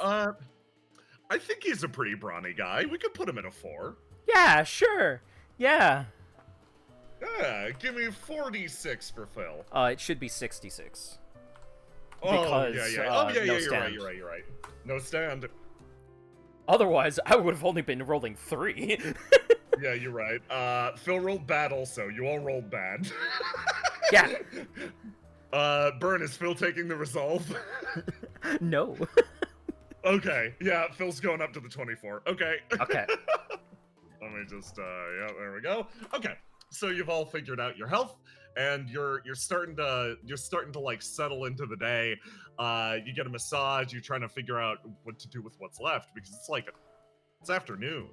I think he's a pretty brawny guy. We could put him at a 4. Yeah, sure. Yeah. Yeah, give me 46 for Phil. It should be 66. Oh, Because, yeah. no You're stand. right. No stand. Otherwise, I would have only been rolling 3. Yeah, you're right. Phil rolled bad also. You all rolled bad. Yeah. Burn, is Phil taking the resolve? No. Okay, yeah, Phil's going up to the 24. Okay. Okay. Let me just, yeah, there we go. Okay, so you've all figured out your health, and you're starting to like settle into the day. You get a massage. You're trying to figure out what to do with what's left because it's afternoon,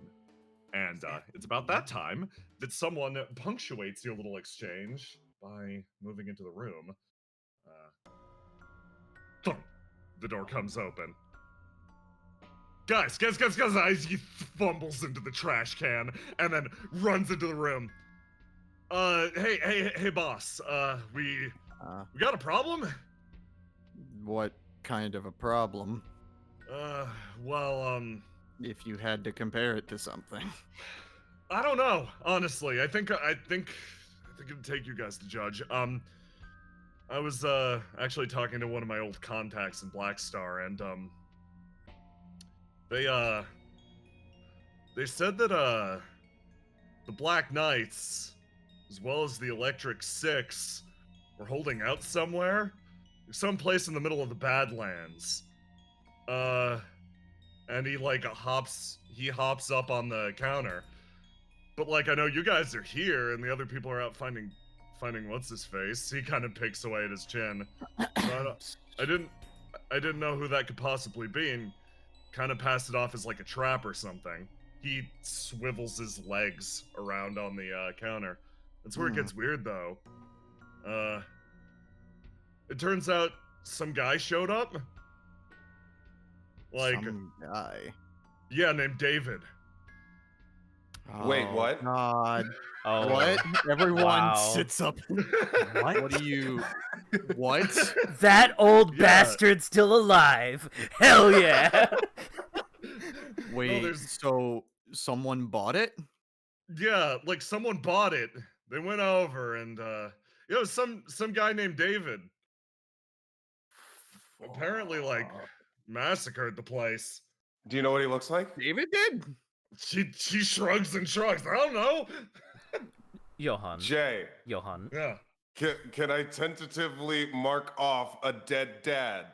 and it's about that time that someone punctuates your little exchange by moving into the room. Thump. The door comes open. guys! He fumbles into the trash can and then runs into the room. Hey, boss. We got a problem? What kind of a problem? Well, If you had to compare it to something. I don't know, honestly. I think it'd take you guys to judge. I was actually talking to one of my old contacts in Black Star, and they said that the Black Knights, as well as the Electric Six, were holding out somewhere, someplace in the middle of the Badlands. And he like hops up on the counter. But like, I know you guys are here, and the other people are out finding what's his face. He kind of picks away at his chin. So I didn't know who that could possibly be, and kind of passed it off as like a trap or something. He swivels his legs around on the counter. That's where it gets weird, though. It turns out some guy showed up. Like, Some guy. yeah, named David. Wait, Oh, what? God. Oh, What? Everyone Wow. sits up. What do you... What? That old Yeah. bastard's still alive. Hell yeah. Wait, there's- so someone bought it? Yeah, like someone bought it. They went over and some guy named David apparently like massacred the place. Do you know what he looks like? David did? She shrugs and shrugs. I don't know. Johan. Jay, Johan. Yeah. can I tentatively mark off a dead dad?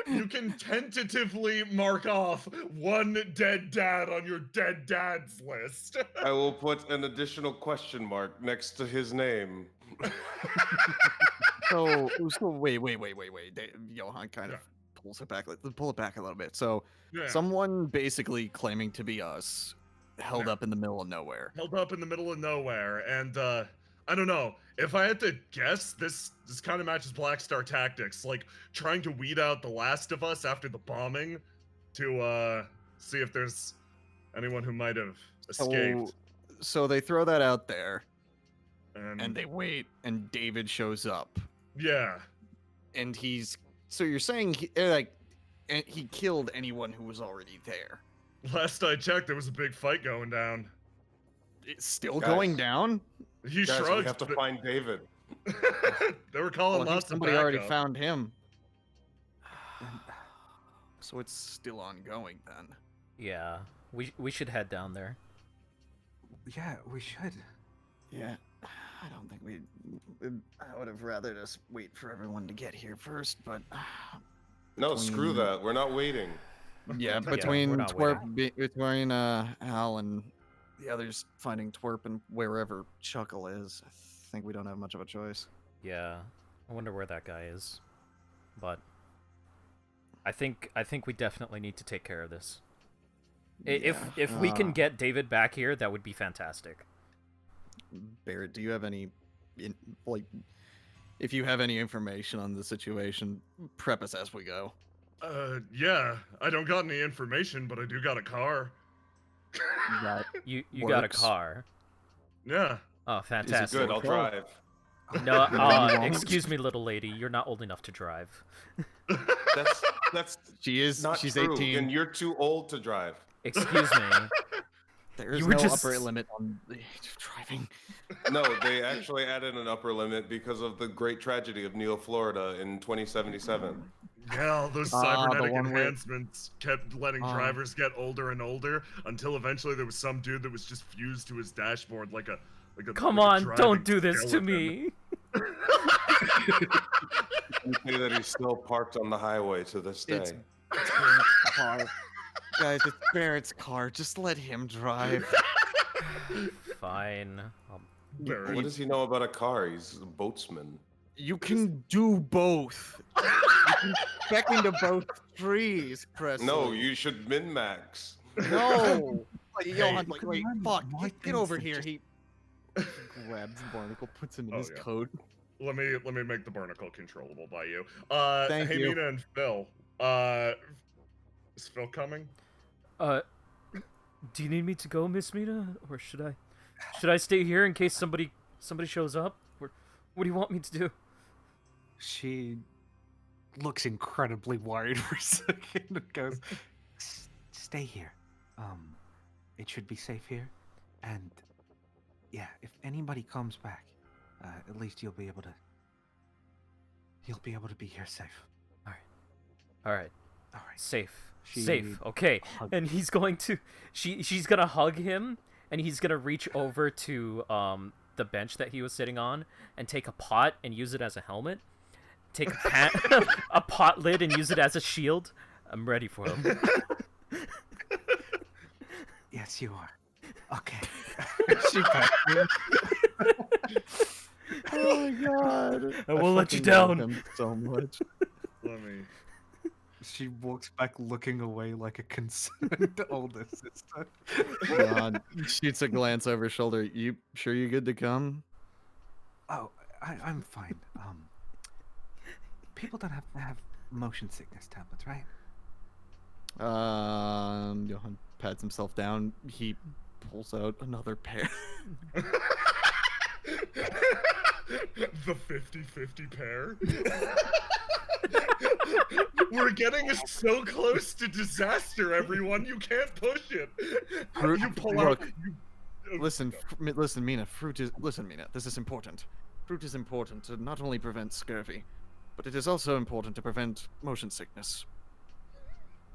You can tentatively mark off one dead dad on your dead dads list. I will put an additional question mark next to his name. So wait. Johan kind of pull it back a little bit. So Yeah. someone basically claiming to be us held Yeah. up in the middle of nowhere. Held up in the middle of nowhere, and I don't know. If I had to guess, this kind of matches Black Star tactics, like trying to weed out the last of us after the bombing to see if there's anyone who might have escaped. So they throw that out there And and they wait and David shows up yeah, and so you're saying he killed anyone who was already there. last I checked, there was a big fight going down. It's still Guys. going down? He Guys, shrugged. we have to but- find David. they were calling Well, I think lots of somebody already backup. found him. So it's still ongoing then. Yeah. We should head down there. Yeah, we should. Yeah, I don't think I would have rather just wait for everyone to get here first, but No, screw that. We're not waiting. yeah, we're between not between Al and the others finding Twerp and wherever Chuckle is, I think we don't have much of a choice. Yeah. I wonder where that guy is. But I think we definitely need to take care of this. If we can get David back here, that would be fantastic. Barrett, do you have any if you have any information on the situation, prep us as we go. Yeah, I don't got any information, but I do got a car. That You got a works. car. Yeah. Oh, Is it fantastic. good? I'll drive. No, You won't. excuse me, little lady. You're not old enough to drive. That's she's not true, 18. and you're too old to drive. Excuse me. There's You were no just- upper limit on the age of driving. No, they actually added an upper limit because of the great tragedy of Neil, Florida in 2077. Yeah, all those the cybernetic one where- enhancements kept letting drivers get older and older until eventually there was some dude that was just fused to his dashboard like a Come like a on, driving don't do this to skeleton. me. You say that he's still parked on the highway to this day. It's Barrett's car. Guys, it's Barrett's car. Just let him drive. Fine. Barrett. What does he know about a car? He's a boatsman. You can do both. You can spec into both trees, Presley. No, you should min-max. No. Johan, wait, Come on, fuck. my Get over things here. are He grabs Barnacle, puts him in Oh, his yeah. coat. let me make the barnacle controllable by you. Thank hey you. Mina and Phil. Is Phil coming? Do you need me to go, Miss Mina, or should I stay here in case somebody shows up? Or what do you want me to do? She looks incredibly worried for a second and goes, "Stay here. It should be safe here, and yeah, if anybody comes back, at least you'll be able to be here safe." All right. Safe. She Safe. Okay. hugged- And he's going to she's going to hug him, and he's going to reach over to the bench that he was sitting on and take a pot and use it as a helmet. Take a pot lid and use it as a shield. I'm ready for him. Yes, you are. Okay. She pats him. Oh my god! I won't let you fucking love down. him so much. Let me. She walks back looking away like a concerned older sister. God, shoots a glance over her shoulder. You sure you're good to come? Oh, I'm fine. People don't have to have motion sickness tablets, right? Johan pats himself down. He pulls out another pair. The 50-50 pair. We're getting so close to disaster, everyone. You can't push it. You pull out. Look, listen, Mina. Listen, Mina. This is important. Fruit is important to not only prevent scurvy, but it is also important to prevent motion sickness.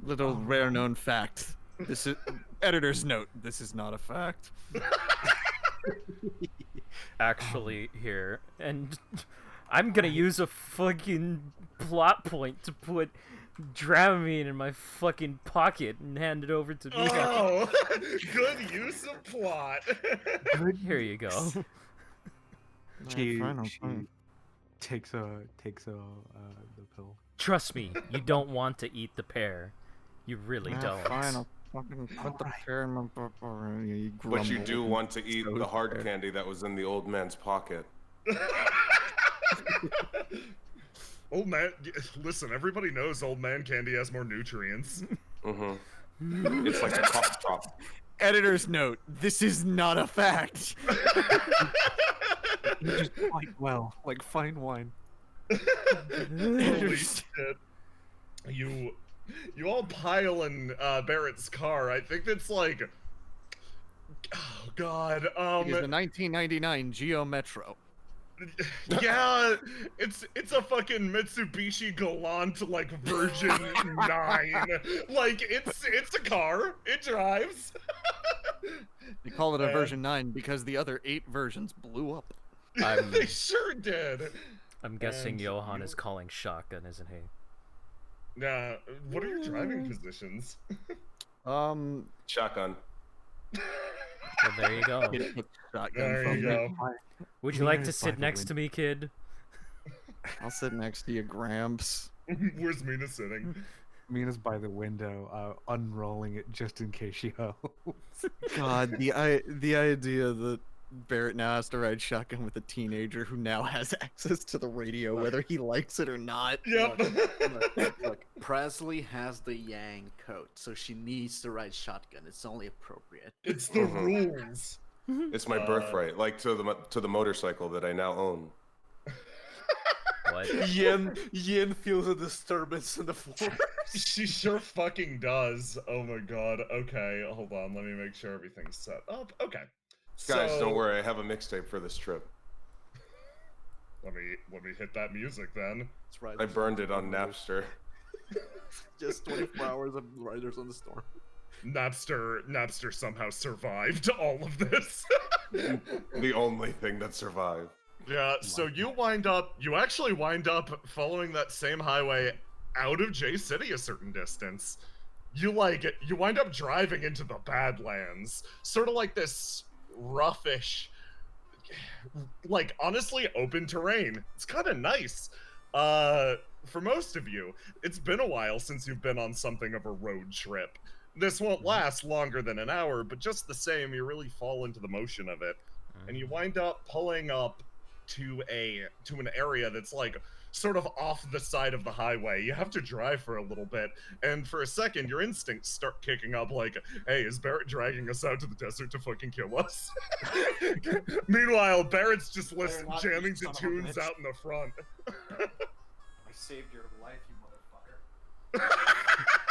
Little rare known fact. This is editor's note. This is not a fact. Actually, here, and I'm gonna use a fucking plot point to put Dramamine in my fucking pocket and hand it over to Mika. Oh, good use of plot. Here you go. She Fine. takes the pill. Trust me, you don't want to eat the pear. You really don't. Fine, I'll fucking put the Alright. pear in my. You But you grumble. do want to eat So the hard fair. candy that was in the old man's pocket. Old man, listen. Everybody knows old man candy has more nutrients. Mm-hmm. It's like a cough drop. Editor's note. This is not a fact. You just quite well, like fine wine. Holy shit! You all pile in Barrett's car. I think it's like, oh god, It is the 1999 Geo Metro. yeah, it's a fucking Mitsubishi Galant like version 9. Like it's a car. It drives. They call it a Man. version 9 because the other 8 versions blew up. They sure did. I'm guessing And Johan you- is calling shotgun, isn't he? Nah, what are your driving positions? Shotgun. Well, there you go. He took shotgun There from you me. go. Would you like Mina to is by sit the next to me, kid? I'll sit next to you, Gramps. Where's Mina sitting? Mina's by the window, unrolling it just in case she hopes. God, the idea that Barrett now has to ride shotgun with a teenager who now has access to the radio, whether he likes it or not. Yep. Look, Presley has the Yang coat, so she needs to ride shotgun. It's only appropriate. It's the rules. It's my birthright, like to the motorcycle that I now own. What? Yen feels a disturbance in the floor. She sure fucking does. Oh my god. Okay, hold on. Let me make sure everything's set up. Okay. Guys, So, don't worry, I have a mixtape for this trip. Let me hit that music then. It's right. I burned it on Napster. Just 24 hours of Riders on the Storm. Napster somehow survived all of this. The only thing that survived. Yeah, so you actually wind up following that same highway out of J City a certain distance. You wind up driving into the Badlands, sort of like this roughish, like honestly open terrain. It's kind of nice. For most of you, it's been a while since you've been on something of a road trip. This won't last longer than an hour, but just the same, you really fall into the motion of it. And you wind up pulling up to an area that's like sort of off the side of the highway. You have to drive for a little bit, and for a second, your instincts start kicking up like, hey, is Barrett dragging us out to the desert to fucking kill us? Meanwhile, Barrett's just not, you jamming to son of a tunes bitch. out in the front. I saved your life, you motherfucker.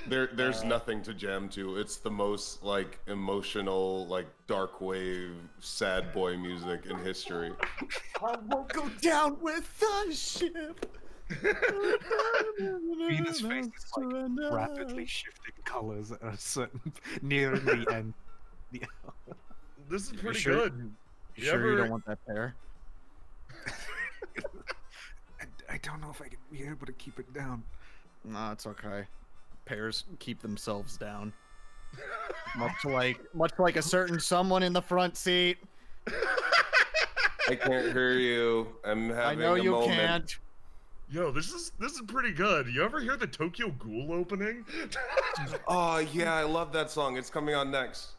There's nothing to jam to. It's the most like emotional, like dark wave, sad boy music in history. I won't go down with the ship. Venus' face is like rapidly shifting colors at a certain near the end. This is pretty sure? good. You You sure you ever- don't want that pair? I don't know if I can be able to keep it down. No, it's okay. Pairs keep themselves down. much like a certain someone in the front seat. I can't hear you. I'm I having know a you moment. can't. Yo, this is pretty good. You ever hear the Tokyo Ghoul opening? Oh yeah, I love that song. It's coming on next.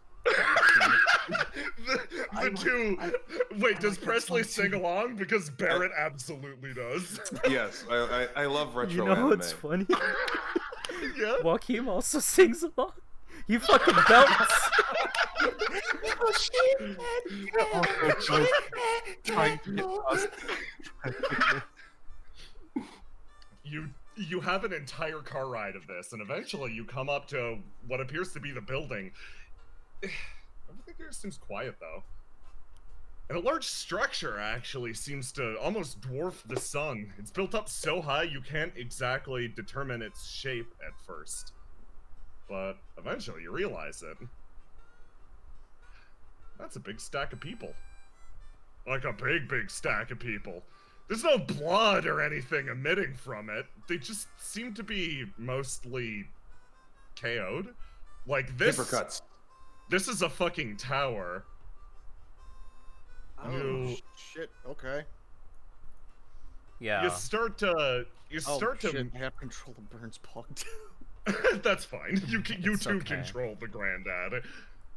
Wait, does Presley sing along? Because Barrett absolutely does. Yes, I love retro You know anime. what's funny? Yeah. Joaquin also sings along. He fucking belts. Trying to get us. You have an entire car ride of this, and eventually you come up to what appears to be the building. Everything here seems quiet, though. And a large structure actually seems to almost dwarf the sun. It's built up so high you can't exactly determine its shape at first. But eventually you realize it. That's a big stack of people. Like a big, big stack of people. There's no blood or anything emitting from it. They just seem to be mostly KO'd. Like this. Paper-cuts. This is a fucking tower. Oh shit. Okay. Yeah. You start to. Shit, I have control of Burns Pog. That's fine. You It's two okay. control the granddad.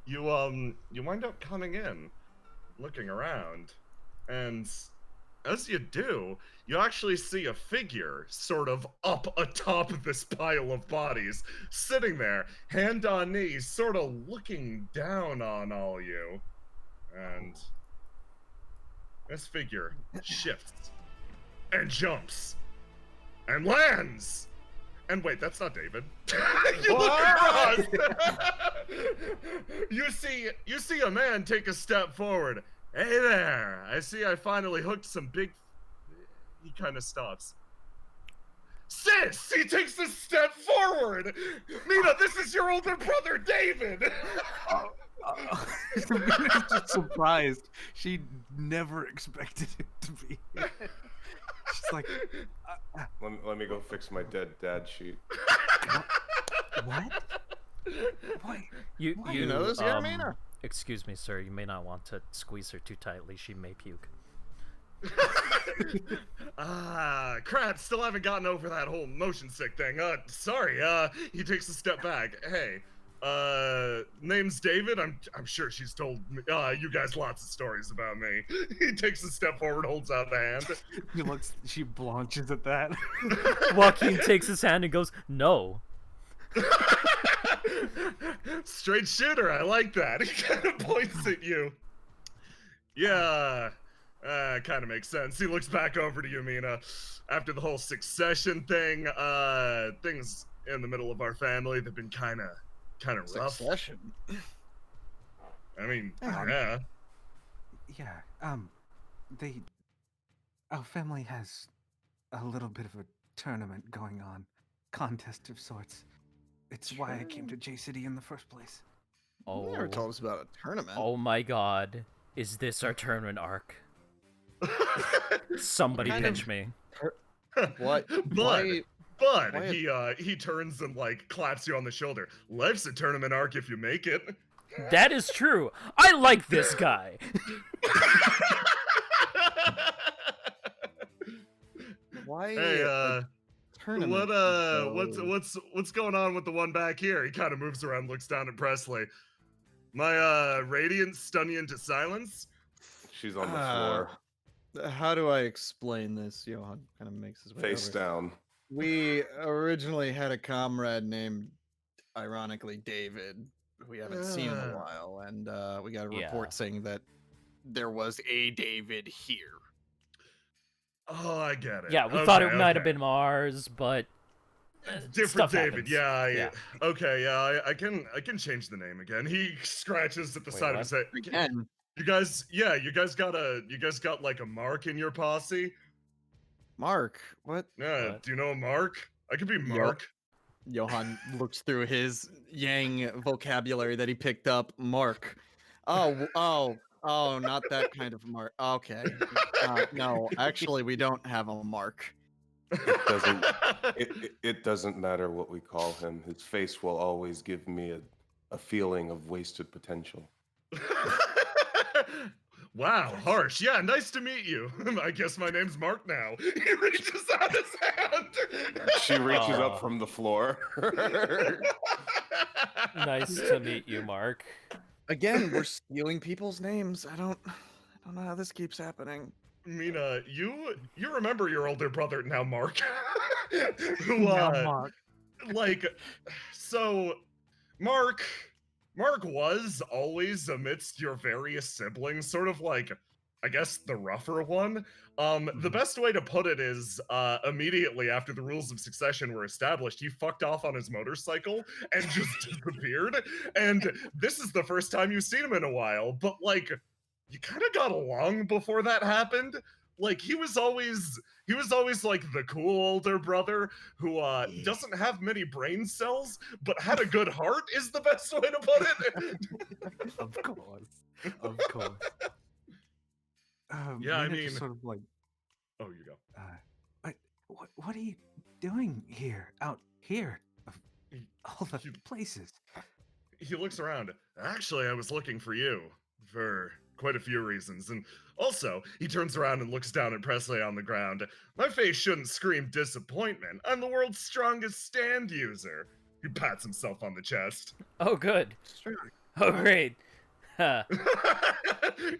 You wind up coming in, looking around, and as you do, you actually see a figure sort of up atop of this pile of bodies, sitting there, hand on knees, sort of looking down on all you. And this figure shifts and jumps and lands. And wait, that's not David. You look across. You see a man take a step forward. Hey there! I see I finally hooked some big... He kind of stops. Sis! He takes a step forward! Mina, this is your older brother, David! Sabrina's just surprised. She never expected it to be. She's like, Let me go fix my dead dad sheet. what? What? You know this, Mina? Excuse me, sir. You may not want to squeeze her too tightly. She may puke. Crap, still haven't gotten over that whole motion sick thing. Sorry, he takes a step back. Hey, name's David. I'm sure she's told you guys lots of stories about me. He takes a step forward, holds out the hand. She blanches at that. Joaquin takes his hand and goes, "No." Straight shooter, I like that. He kind of points at you. Yeah, kind of makes sense. He looks back over to you, Mina. After the whole succession thing, things in the middle of our family, they've been kind of rough. Succession. I mean, Yeah. yeah. Our family has a little bit of a tournament going on, contest of sorts. It's why I came to J City in the first place. You never told us about a tournament. Oh my god. Is this our tournament arc? Somebody Kind pinch of- me. What? But Why- he turns and like claps you on the shoulder. Life's a tournament arc if you make it. That is true. I like this guy. Why? Hey, a tournament? what's going on with the one back here? He kind of moves around, looks down at Presley. My radiant stun you into silence. She's on the floor, How do I explain this? Johan kind of makes his way face over. down. We originally had a comrade named, ironically, David, who we haven't seen in a while, and we got a report saying that there was a David here. Oh, I get it. Yeah, we thought it Okay, might have okay. been Mars, but Different stuff David. happens. Yeah, Yeah. okay, yeah, I can change the name again. He scratches at the Wait, side of what? his head. Again, You guys got like a Mark in your posse? Mark, what? Yeah, What? do you know a Mark? I could be Yup. Mark. Johan looks through his Yang vocabulary that he picked up. Mark. Oh, not that kind of Mark. Okay. No, actually, we don't have a Mark. It doesn't matter what we call him. His face will always give me a feeling of wasted potential. Wow, harsh. Yeah, nice to meet you. I guess my name's Mark now. He reaches out his hand. She reaches Aw. up from the floor. Nice to meet you, Mark. Again, we're stealing people's names. I don't know how this keeps happening. Mina, you remember your older brother now, Mark? Who Now, Mark. like, so Mark was always amidst your various siblings, sort of like, I guess, the rougher one. The best way to put it is, immediately after the rules of succession were established, he fucked off on his motorcycle and just disappeared. And this is the first time you've seen him in a while, but like, you kind of got along before that happened. Like he was always like the cool older brother who doesn't have many brain cells but had a good heart is the best way to put it. Of course. Yeah, I Mina mean- just sort of like, Oh, you go. what are you doing here? Out here of all the You- places. He looks around. Actually, I was looking for you for quite a few reasons. And also, he turns around and looks down at Presley on the ground. My face shouldn't scream disappointment. I'm the world's strongest stand user. He pats himself on the chest. Oh, good. Oh, great. Huh.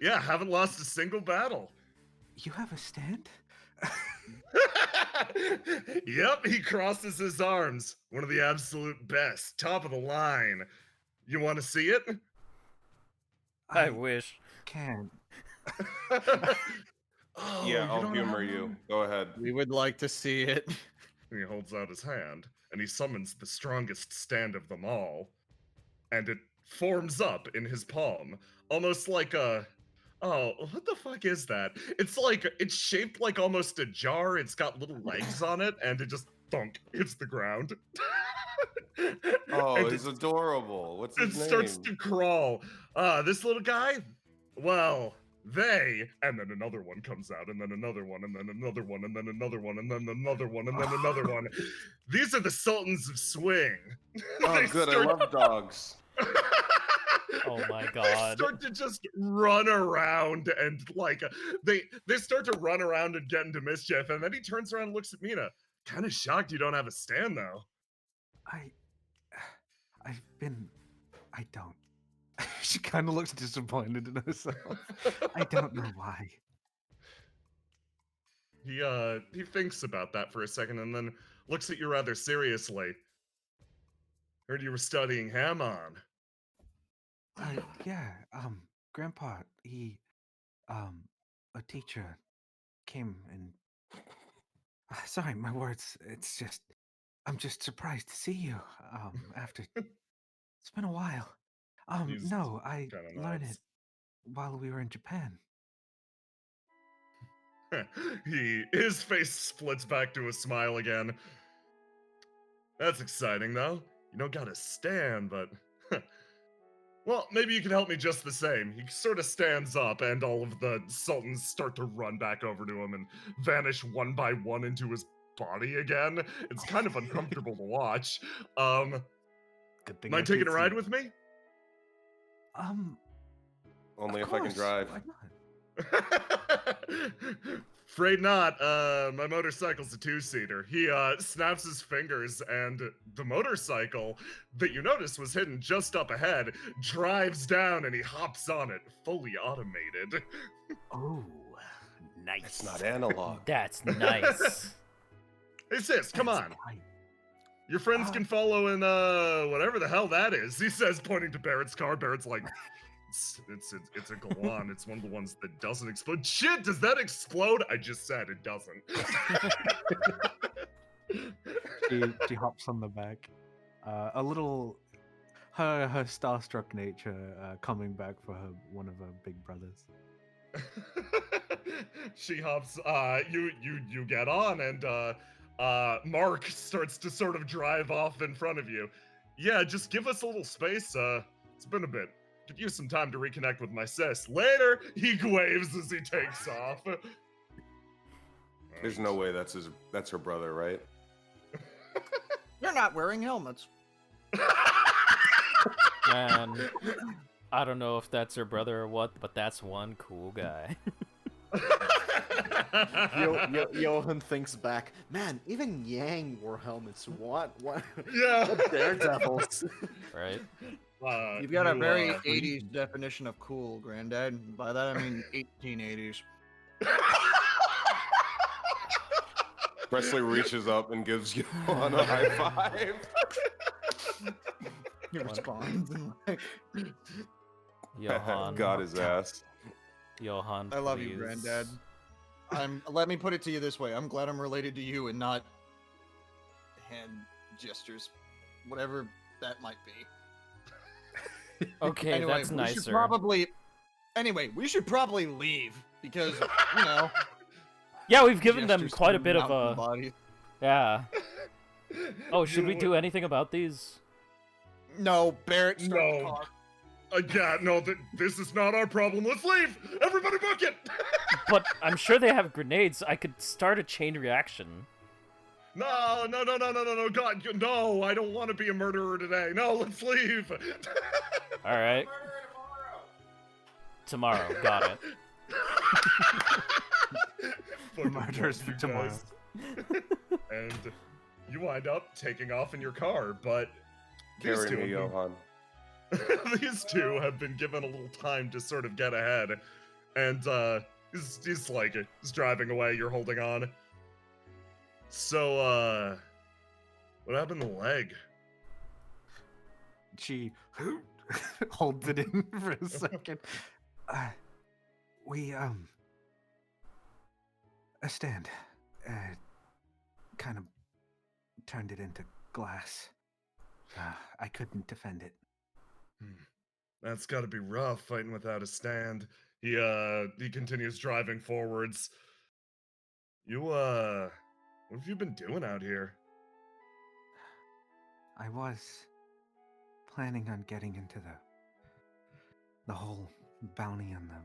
Yeah, haven't lost a single battle. You have a stand? Yep, he crosses his arms. One of the absolute best. Top of the line. You want to see it? I wish. Can. Oh, Yeah, you I'll don't humor have you. one? Go ahead. We would like to see it. And he holds out his hand, and he summons the strongest stand of them all. And it forms up in his palm, almost like a... Oh, what the fuck is that? It's shaped like almost a jar. It's got little legs on it, and it just thunk hits the ground. Oh, And it's adorable. What's his it name? starts to crawl. This little guy? Well, and then another one comes out, and then another one, and then another one, and then another one, and then another one, and then another one. These are the Sultans of Swing. Oh, They good. I start- love dogs. Oh my They god. start to just run around and like they start to run around and get into mischief, and then he turns around and looks at Mina. Kind of shocked you don't have a stand though. I don't. She kind of looks disappointed in herself. I don't know why. He thinks about that for a second and then looks at you rather seriously. Heard you were studying Hammon. Yeah, Grandpa, he, a teacher came and... sorry, my words, it's just... I'm just surprised to see you, after... It's been a while. He's No, I kinda learned nods. it while we were in Japan. His face splits back to a smile again. That's exciting though. You don't got a stand, but well, maybe you can help me just the same. He sort of stands up, and all of the sultans start to run back over to him and vanish one by one into his body again. It's kind of uncomfortable to watch. Good thing Mind taking a ride with me? Only of if I can course, drive. why not? Afraid not. My motorcycle's a two-seater. He snaps his fingers, and the motorcycle that you noticed was hidden just up ahead drives down, and he hops on it, fully automated. Oh, nice. It's not analog. That's nice. Hey sis, come That's on. tight. Your friends can follow in whatever the hell that is. He says, pointing to Barrett's car. Barrett's like, it's a Golan. It's one of the ones that doesn't explode. Shit, does that explode? I just said it doesn't. She hops on the back. A little, her starstruck nature coming back for one of her big brothers. She hops. You get on, and Mark starts to sort of drive off in front of you. Yeah, just give us a little space. It's been a bit. Could use some time to reconnect with my sis. Later, he waves as he takes off. There's no way that's her brother, right? You're not wearing helmets. Man, I don't know if that's her brother or what, but that's one cool guy. Johan thinks back. Man, even Yang wore helmets. What? Yeah. What daredevils? Right? You've got a very you, 80s definition of cool, Granddad. By that I mean 1880s. Presley reaches up and gives Johan a high five. He responds and like, Johan. Got his ass. Johan, I love you, please. Granddad. Let me put it to you this way. I'm glad I'm related to you and not hand gestures. Whatever that might be. Okay, Anyway, that's we nicer. should we should probably leave because, Yeah, we've given them gestures quite a come bit out of from a... the body. Yeah. Oh, should we You- do anything about these? No, Barrett, start the No. car. Yeah, no, this is not our problem. Let's leave. Everybody book it. But I'm sure they have grenades. I could start a chain reaction. No, God, no, I don't want to be a murderer today. No, let's leave. All right. Tomorrow. Got it. Fucking Murders fuck for you tomorrow. guys. And you wind up taking off in your car, but these Carry two me, have Johan. these two have been given a little time to sort of get ahead, and he's driving away. You're holding on. So what happened to the leg? She holds it in for a second. We a stand kind of turned it into glass. I couldn't defend it. That's got to be rough fighting without a stand. He continues driving forwards. You what have you been doing out here? I was planning on getting into the whole bounty on the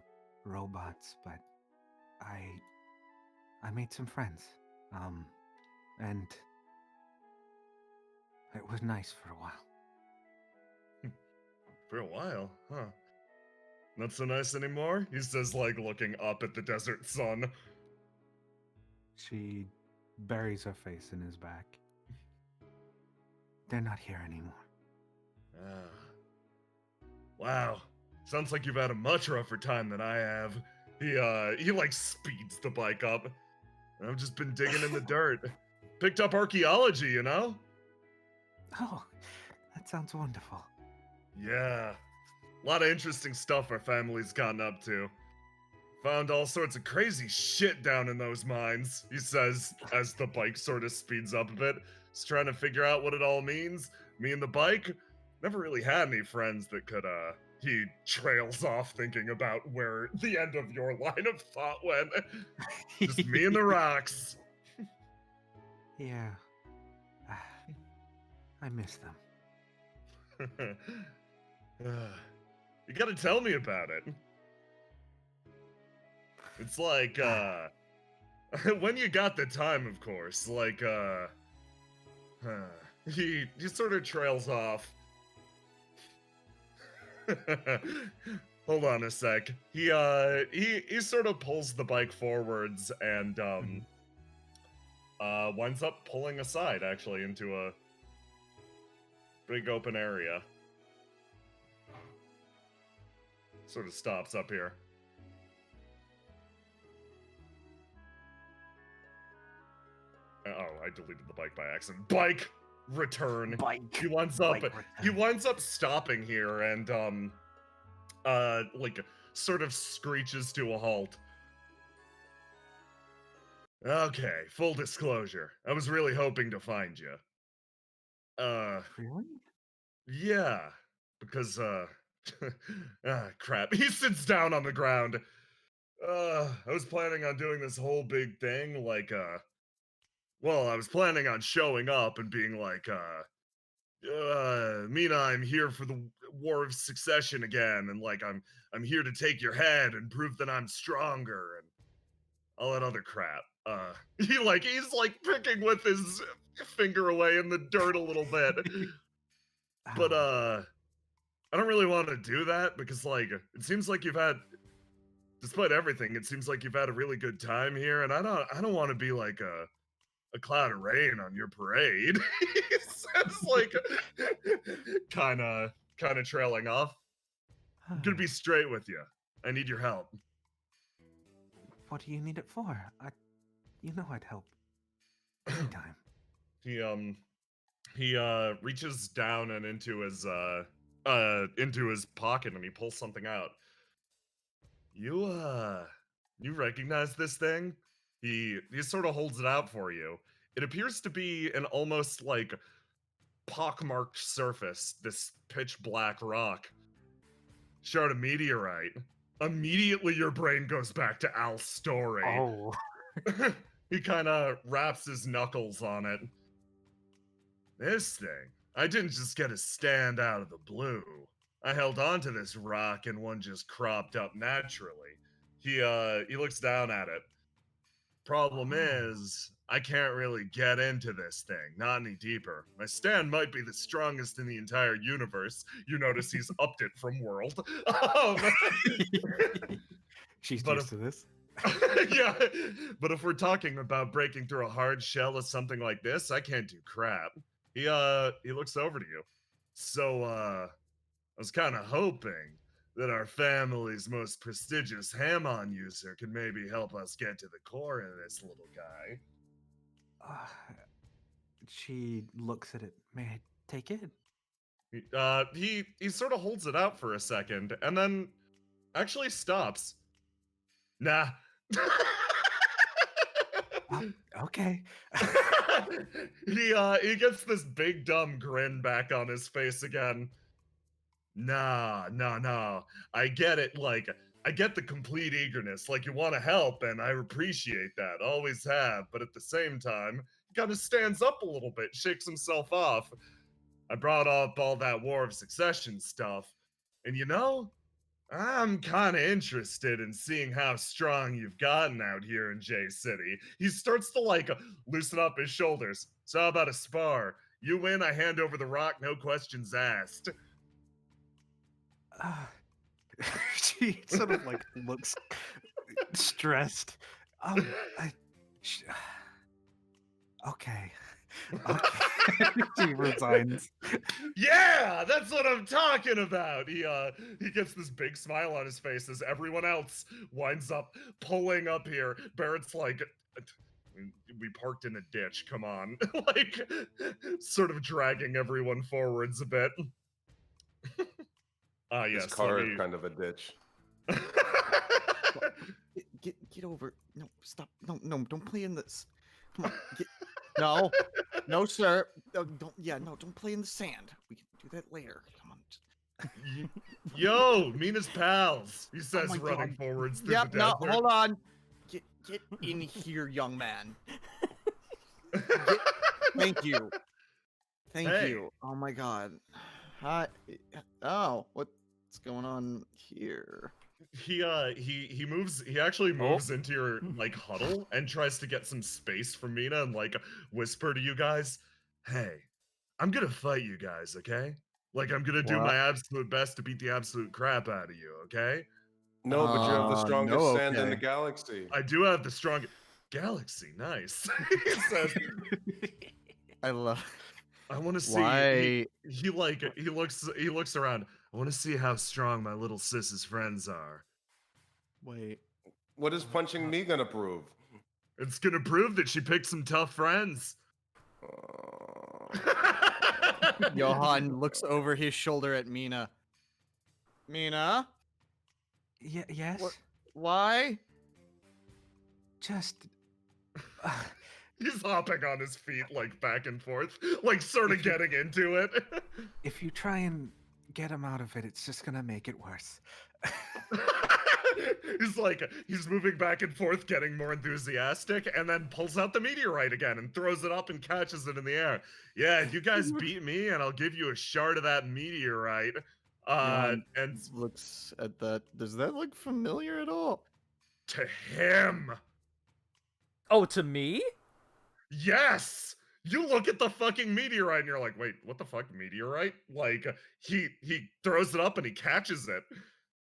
robots, but I made some friends. And it was nice for a while. For a while, huh? Not so nice anymore? He says, like, looking up at the desert sun. She buries her face in his back. They're not here anymore. Wow. Sounds like you've had a much rougher time than I have. He like speeds the bike up. I've just been digging in the dirt. Picked up archaeology, you know? Oh, that sounds wonderful. Yeah. A lot of interesting stuff our family's gotten up to. Found all sorts of crazy shit down in those mines, he says, as the bike sort of speeds up a bit. He's trying to figure out what it all means. Me and the bike never really had any friends that could, he trails off thinking about where the end of your line of thought went. Just me and the rocks. Yeah. I miss them. You gotta tell me about it. It's like, when you got the time, of course. Like, he sort of trails off. Hold on a sec. He sort of pulls the bike forwards and winds up pulling aside actually into a big open area. Sort of stops up here. Oh, I deleted the bike by accident. Bike return. Bike. He winds up Bike he return. winds up stopping here and like sort of screeches to a halt. Okay, full disclosure. I was really hoping to find you. Really? Yeah, because crap. He sits down on the ground. I was planning on doing this whole big thing like well, I was planning on showing up and being like Mina, I'm here for the War of Succession again, and like I'm here to take your head and prove that I'm stronger and all that other crap. He's like picking with his finger away in the dirt a little bit. But I don't really want to do that because like it seems like you've had, despite everything, it seems like you've had a really good time here, and I don't want to be like a cloud of rain on your parade. He says like kind of trailing off. I'm gonna be straight with you. I need your help. What do you need it for? You know I'd help anytime. He reaches down and into his pocket and he pulls something out. You recognize this thing? He sort of holds it out for you. It appears to be an almost like pockmarked surface, this pitch black rock. Shard of meteorite. Immediately your brain goes back to Al's story. Oh. He kind of wraps his knuckles on it. This thing, I didn't just get a stand out of the blue. I held on to this rock and one just cropped up naturally. He looks down at it. Problem is, I can't really get into this thing, not any deeper. My stand might be the strongest in the entire universe. You notice he's upped it from world. She's But used to this. Yeah, but if we're talking about breaking through a hard shell of something like this, I can't do crap. He looks over to you. So, I was kind of hoping that our family's most prestigious ham-on user could maybe help us get to the core of this little guy. She looks at it. May I take it? He sort of holds it out for a second, and then actually stops. Nah. Okay. He gets this big dumb grin back on his face again. Nah. I get it, like, I get the complete eagerness, like you want to help, and I appreciate that, always have, but at the same time, he kind of stands up a little bit, shakes himself off. I brought up all that War of Succession stuff, and you know, I'm kind of interested in seeing how strong you've gotten out here in J City. He starts to like loosen up his shoulders. So how about a spar? You win, I hand over the rock, no questions asked. She sort of like looks stressed. Okay. She resigns. Yeah, that's what I'm talking about. He gets this big smile on his face as everyone else winds up pulling up here. Barrett's like, we parked in a ditch, come on. Like, sort of dragging everyone forwards a bit. This Yes, car is kind of a ditch. Get over. No, stop. No, don't play in this. Come on. No, sir. Don't. Yeah, no, don't play in the sand. We can do that later. Come on. Yo, Mina's pals. He says, my running God. forwards through Yep. the No, desert. hold on. Get in here, young man. Thank you. Thank Hey. you. Oh my God. Hi. Oh, what's going on here? He actually moves into your like huddle and tries to get some space from Mina and like whisper to you guys, hey, I'm gonna fight you guys, okay? Like, I'm gonna do What? my absolute best to beat the absolute crap out of you, okay? No, but you have the strongest no, sand in the okay. galaxy. I do have the strong galaxy. Nice. He says, I love. I want to see. Why? He looks around. I want to see how strong my little sis's friends are. Wait. What is punching me gonna prove? It's gonna prove that she picked some tough friends. Johan looks over his shoulder at Mina. Mina, Yes. why? Just. He's hopping on his feet, like back and forth, like sort of getting into it. If you try and get him out of it, it's just gonna make it worse. He's moving back and forth, getting more enthusiastic, and then pulls out the meteorite again and throws it up and catches it in the air. Yeah, you guys beat me, and I'll give you a shard of that meteorite. Johan And looks at that. Does that look familiar at all? to him, Oh, to me? yes. You look at the fucking meteorite, and you're like, wait, what the fuck, meteorite? Like, he throws it up and he catches it.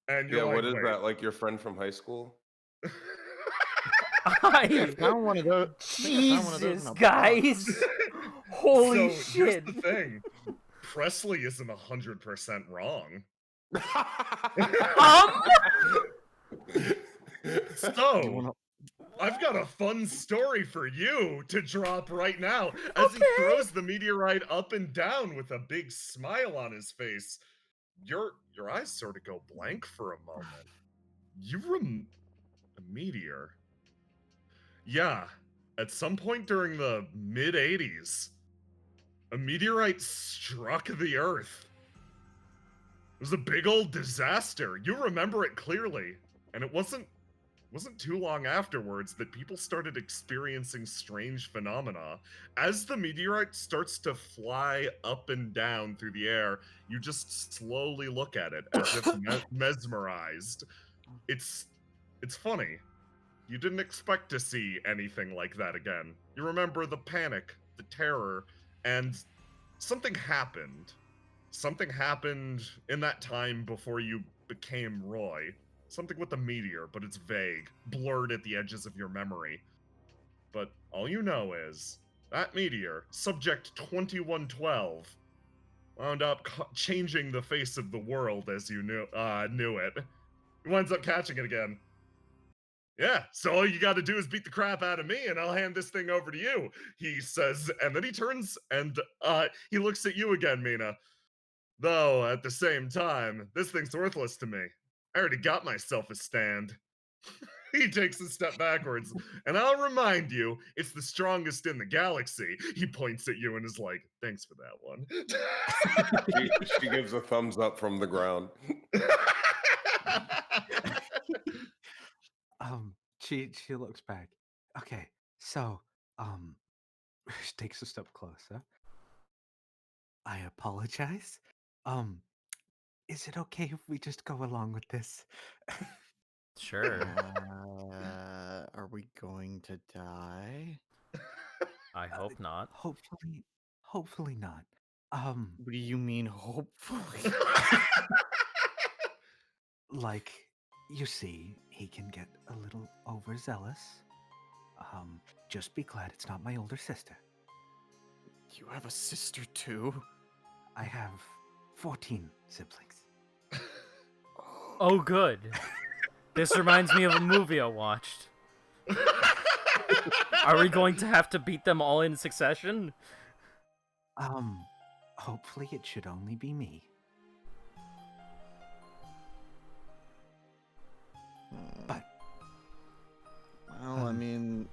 And you're Yeah, like, what is wait. that? Like your friend from high school? I found one of those. Jesus, guys! Holy So, shit! Here's the thing. Presley isn't 100% wrong. So, I've got a fun story for you to drop right now as he throws the meteorite up and down with a big smile on his face. Your eyes sort of go blank for a moment. A meteor? Yeah, at some point during the mid-'80s, a meteorite struck the Earth. It was a big old disaster. You remember it clearly, and it wasn't too long afterwards that people started experiencing strange phenomena. As the meteorite starts to fly up and down through the air, you just slowly look at it as if mesmerized. It's funny. You didn't expect to see anything like that again. You remember the panic, the terror, and something happened. Something happened in that time before you became Roy. Something with the meteor, but it's vague, blurred at the edges of your memory. But all you know is, that meteor, Subject 2112, wound up changing the face of the world as you knew it. He winds up catching it again. Yeah, so all you gotta do is beat the crap out of me and I'll hand this thing over to you, he says, and then he turns and he looks at you again, Mina. Though, at the same time, this thing's worthless to me. I already got myself a stand. He takes a step backwards, and I'll remind you, it's the strongest in the galaxy. He points at you and is like, thanks for that one. She gives a thumbs up from the ground. She looks back. Okay, so, she takes a step closer. I apologize. Is it okay if we just go along with this? Sure. Are we going to die? I hope not. Hopefully not. What do you mean, hopefully? Like, you see, he can get a little overzealous. Just be glad it's not my older sister. You have a sister too? I have 14 siblings. Oh, good. This reminds me of a movie I watched. Are we going to have to beat them all in succession? Hopefully it should only be me. But Well, I mean,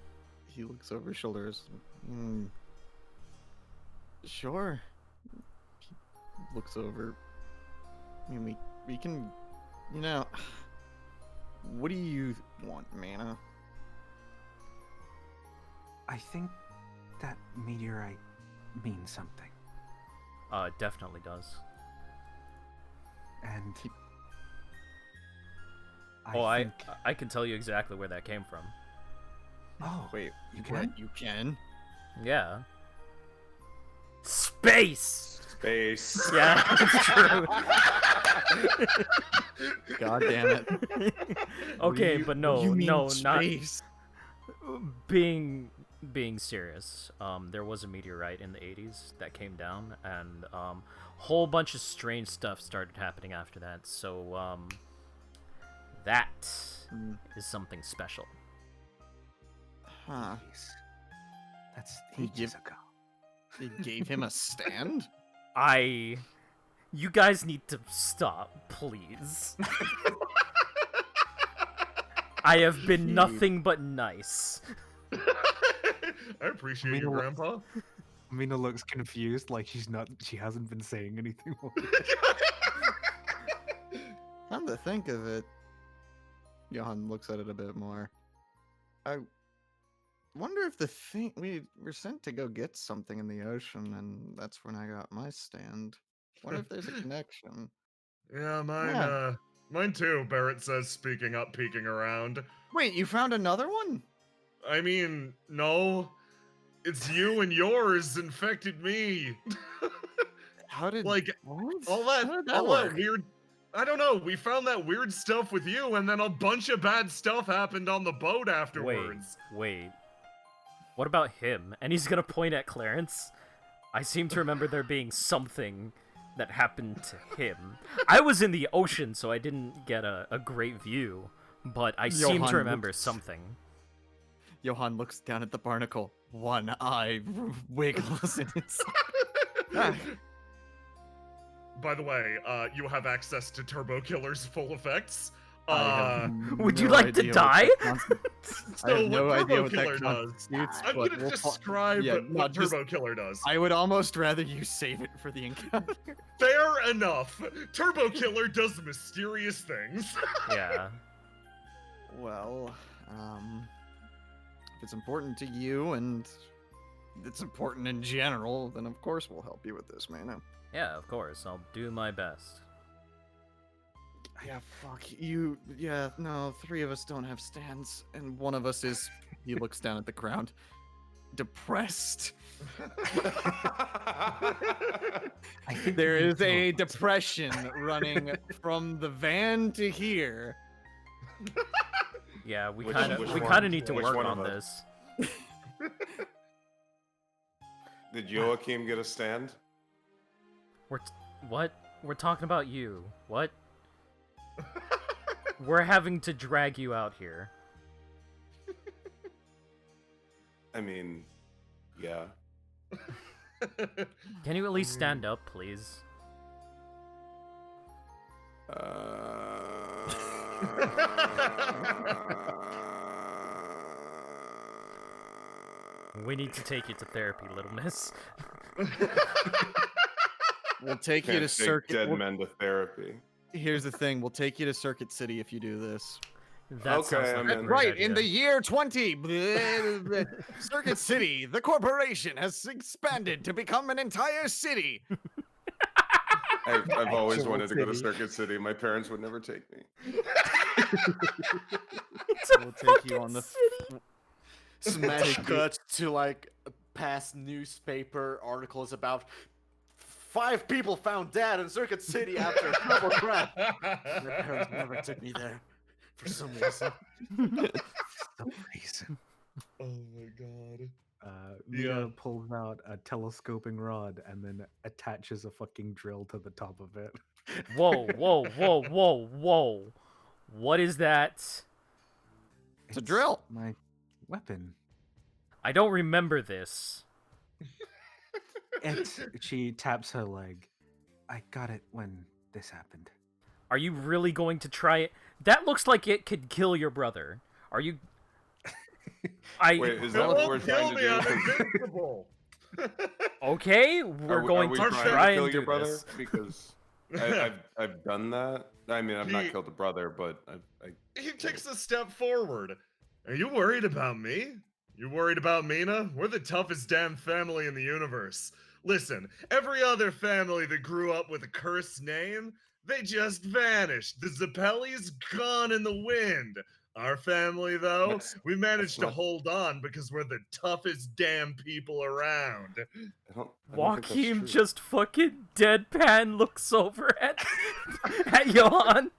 he looks over his shoulders. Sure. He looks over. I mean, we can, you know. What do you want, Mana? I think that meteorite means something. It definitely does. And I can tell you exactly where that came from. Oh, Wait, you what? can? You can? Yeah. Space! Space. Yeah, it's true. God damn it. Okay, You- but no, you mean not space. being serious. There was a meteorite in the 80s that came down, and whole bunch of strange stuff started happening after that. So that is something special. Huh. Jeez. That's He ages give- ago. They gave him a stand? You guys need to stop, please. I have been Jeez. nothing but nice. I appreciate you, Mina Grandpa. Mina looks confused, like she hasn't been saying anything. Come to think of it, Johan looks at it a bit more. I wonder if the thing we were sent to go get something in the ocean, and that's when I got my stand. Wonder if there's a connection. Yeah, mine, Yeah. mine too, Barrett says, speaking up, peeking around. Wait, you found another one? I mean, no. It's you and yours infected me. How did Like, what? all that, How did that all work? that weird. I don't know. We found that weird stuff with you, and then a bunch of bad stuff happened on the boat afterwards. Wait. What about him? And he's gonna point at Clarence. I seem to remember there being something that happened to him. I was in the ocean, so I didn't get a great view, but I seem Johan to remember looks- something. Johan looks down at the barnacle. One eye wiggles in its. By the way, you have access to Turbo Killer's full effects. I have Would you no like to idea what die? that constitutes. I So have no what idea Turbo what Killer that does? constitutes. I'm but gonna we'll describe yeah, what no, just- Turbo Killer does. I would almost rather you save it for the encounter. Fair enough. Turbo Killer does mysterious things. Yeah. Well, if it's important to you and it's important in general, then of course we'll help you with this, man. Yeah, of course. I'll do my best. Yeah, fuck you. Yeah, no, 3 of us don't have stands, and one of us is. He looks down at the ground, depressed. I think There we is a need to- depression running from the van to here. Yeah, we Which- kind of which we one? kind of need to Which work one on of us? this. Did Joachim get a stand? What? We're talking about you. What? We're having to drag you out here. I mean, yeah. Can you at least stand up, please? We need to take you to therapy, little miss. We'll take you to Can't take Circuit. dead we'll- men to therapy. Here's the thing: we'll take you to Circuit City if you do this. That Okay, sounds like I'm a in. great Right, idea. in the year 20, Circuit City, the corporation has expanded to become an entire city. I've always Actual wanted to go to city. Circuit City. My parents would never take me. It's a We'll take you fucking on the city. Smash cuts to like past newspaper articles about 5 people found dead in Circuit City after a triple crash. My parents never took me there for some reason. The reason. Oh my god. Mia Yeah. pulls out a telescoping rod and then attaches a fucking drill to the top of it. Whoa, whoa, whoa, whoa, whoa. What is that? It's a drill. My weapon. I don't remember this. She taps her leg. I got it when this happened. Are you really going to try it? That looks like it could kill your brother. Are you? Wait, is It that what won't we're kill trying to me, do? I'm invincible. Okay, we're going to trying try to kill and do your brother? this. Because I've done that. I mean, I've not He- killed a brother, but He takes a step forward. Are you worried about me? You worried about Mina? We're the toughest damn family in the universe. Listen, every other family that grew up with a cursed name, they just vanished. The Zappelli's gone in the wind. Our family, though, That's- we managed to not- hold on because we're the toughest damn people around. I don't think that's Joachim true. just fucking deadpan looks over at Johan.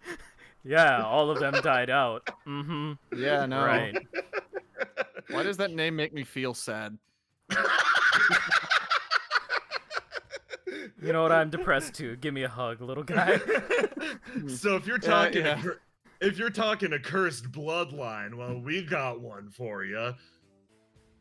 Yeah, all of them died out. Mm-hmm. Yeah, no. Right. Why does that name make me feel sad? You know what? I'm depressed too. Give me a hug, little guy. So if you're talking, yeah. if you're talking a cursed bloodline, well, we got one for you.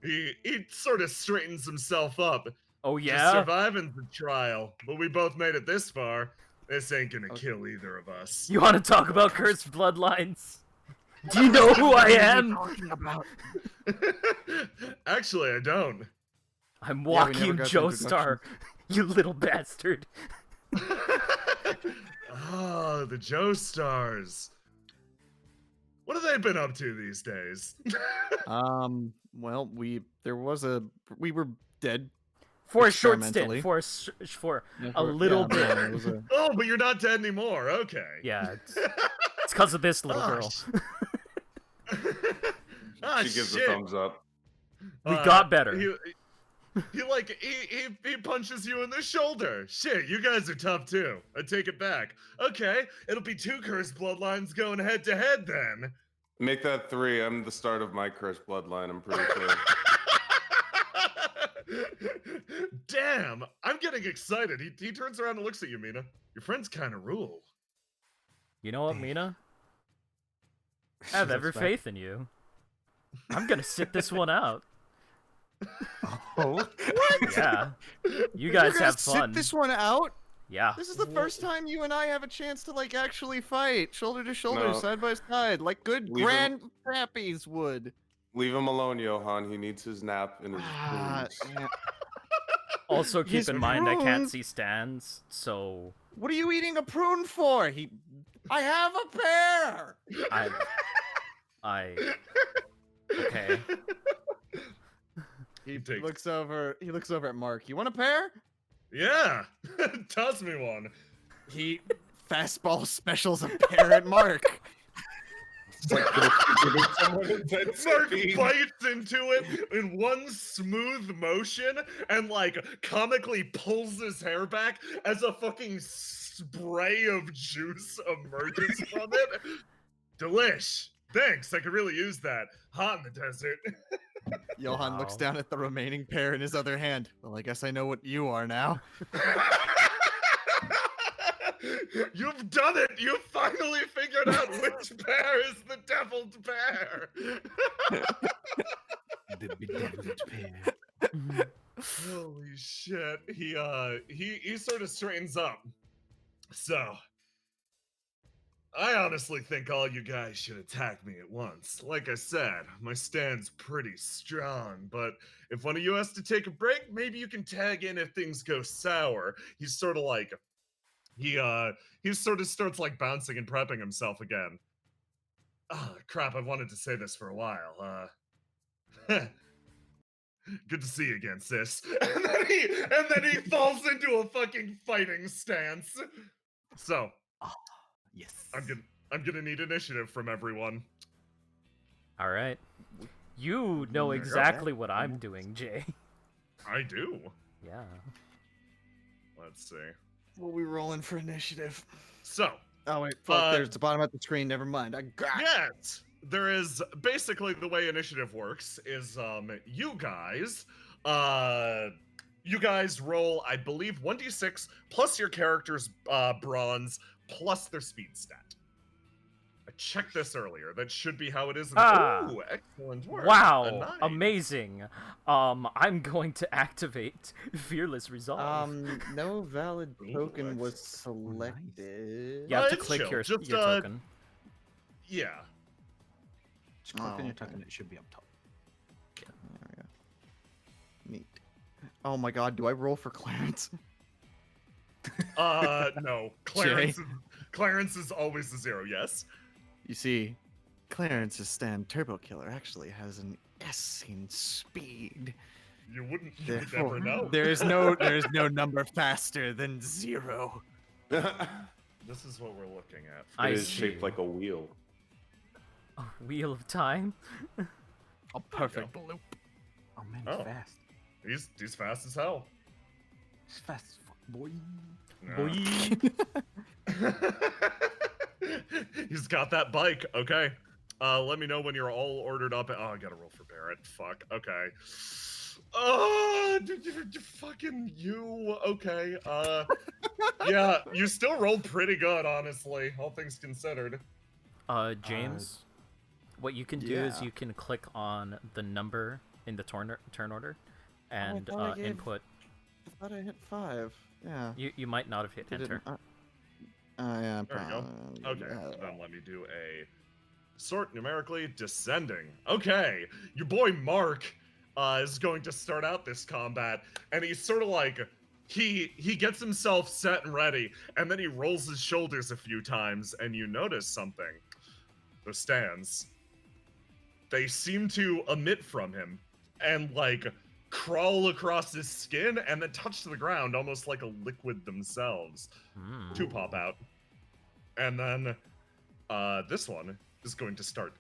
He sort of straightens himself up. Oh Just yeah. surviving the trial, but we both made it this far. This ain't gonna kill either of us. You want to talk about cursed bloodlines? Do you know who I am? Talking about? Actually, I don't. I'm Yeah, we never Joachim got the Joestar. You little bastard. Oh, the Joestars. What have they been up to these days? Well, we were dead. For a short stint. Experimentally. For Yeah, a little yeah, bit. no, it was a- Oh, but you're not dead anymore. Okay. Yeah, it's because of this little Oh, girl. Ah, She gives shit. a thumbs up. We got better. He punches you in the shoulder. Shit, you guys are tough too. I take it back. Okay, it'll be 2 cursed bloodlines going head to head then. Make that 3. I'm the start of my cursed bloodline, I'm pretty sure. Damn, I'm getting excited. He turns around and looks at you, Mina. Your friends kind of rule. You know what, Mina? I have every faith in you. I'm gonna sit this one out. Oh, Yeah. You You're guys gonna have fun. Sit this one out. Yeah. This is the first time you and I have a chance to like actually fight, shoulder to shoulder, No. side by side, like good Leave him- grandpappies would. Leave him alone, Johan. He needs his nap and his Ah, prunes. yeah. Also, keep His in mind I can't prunes. see stands, so What are you eating a prune for? I have a pear. I. Okay. He takes- looks over. He looks over at Mark. You want a pear? Yeah, toss me one. He fastball specials a pear at Mark. It's like giving someone a dead Mark speed. bites into it in one smooth motion and like comically pulls his hair back as a fucking spray of juice emerges from it. Delish. Thanks, I could really use that. Hot in the desert. Johan looks Wow. down at the remaining pear in his other hand. Well, I guess I know what you are now. You've done it! You finally figured out which bear is the deviled bear! the bedeviled pear. Holy shit. He sort of straightens up. So, I honestly think all you guys should attack me at once. Like I said, my stand's pretty strong, but if one of you has to take a break, maybe you can tag in if things go sour. He's sort of like, he sort of starts like bouncing and prepping himself again. Oh, crap, I've wanted to say this for a while. Good to see you again, sis. And then he falls into a fucking fighting stance. So, Yes. I'm gonna need initiative from everyone. All right. You know exactly what I'm doing, Jay. I do. Yeah. Let's see. What are we rolling for initiative? So, Oh wait, fuck, Uh, there's the bottom at the screen. Never mind. I got. yes, there is basically the way initiative works is you guys roll, I believe, 1d6 plus your character's bronze plus their speed stat. I checked this earlier. That should be how it is. Ooh, excellent work. A Wow. 9. Amazing. I'm going to activate Fearless Resolve. No valid Ooh, token was nice. selected. You have to it's click chill. your Just, token. Yeah. Just click on your okay. token, it should be up top. There we go. Neat. Oh my god, do I roll for Clarence? No. Clarence is always a 0, yes. You see, Clarence's stand Turbo Killer actually has an S in speed. You would Therefore, never know. there is no number faster than 0. This is what we're looking at. I It is see. shaped like a wheel. Wheel of Time. A perfect loop. Oh man, he's Oh. fast. He's fast as hell. He's fast as fuck, boy. He's got that bike. Okay. Let me know when you're all ordered up. Oh, I gotta roll for Barrett. Fuck. Okay. Oh, fucking you. Okay. Yeah, you still rolled pretty good, honestly, all things considered. James, what you can do is yeah. you can click on the number in the turn order, and thought I gave- input. I thought I hit 5. Yeah. You might not have hit I enter. didn't. Yeah, There we go. probably. Okay, then let me do a sort numerically descending. Okay, your boy Mark is going to start out this combat, and he's sort of like he gets himself set and ready, and then he rolls his shoulders a few times, and you notice something. Those stands, they seem to emit from him and like crawl across his skin and then touch the ground almost like a liquid themselves. Two pop out. And then this one is going to start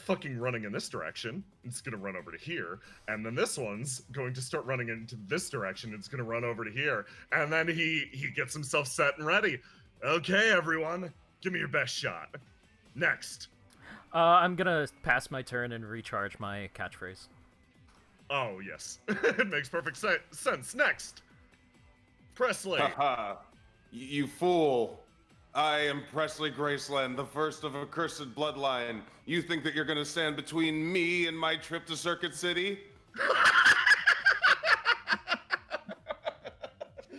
fucking running in this direction. It's gonna run over to here. And then this one's going to start running into this direction. It's gonna run over to here. And then he gets himself set and ready. Okay, everyone, give me your best shot. Next. I'm gonna pass my turn and recharge my catchphrase. Oh, yes. It makes perfect sense. Next. Presley. Haha. You fool. I am Presley Graceland, the first of a cursed bloodline. You think that you're gonna stand between me and my trip to Circuit City?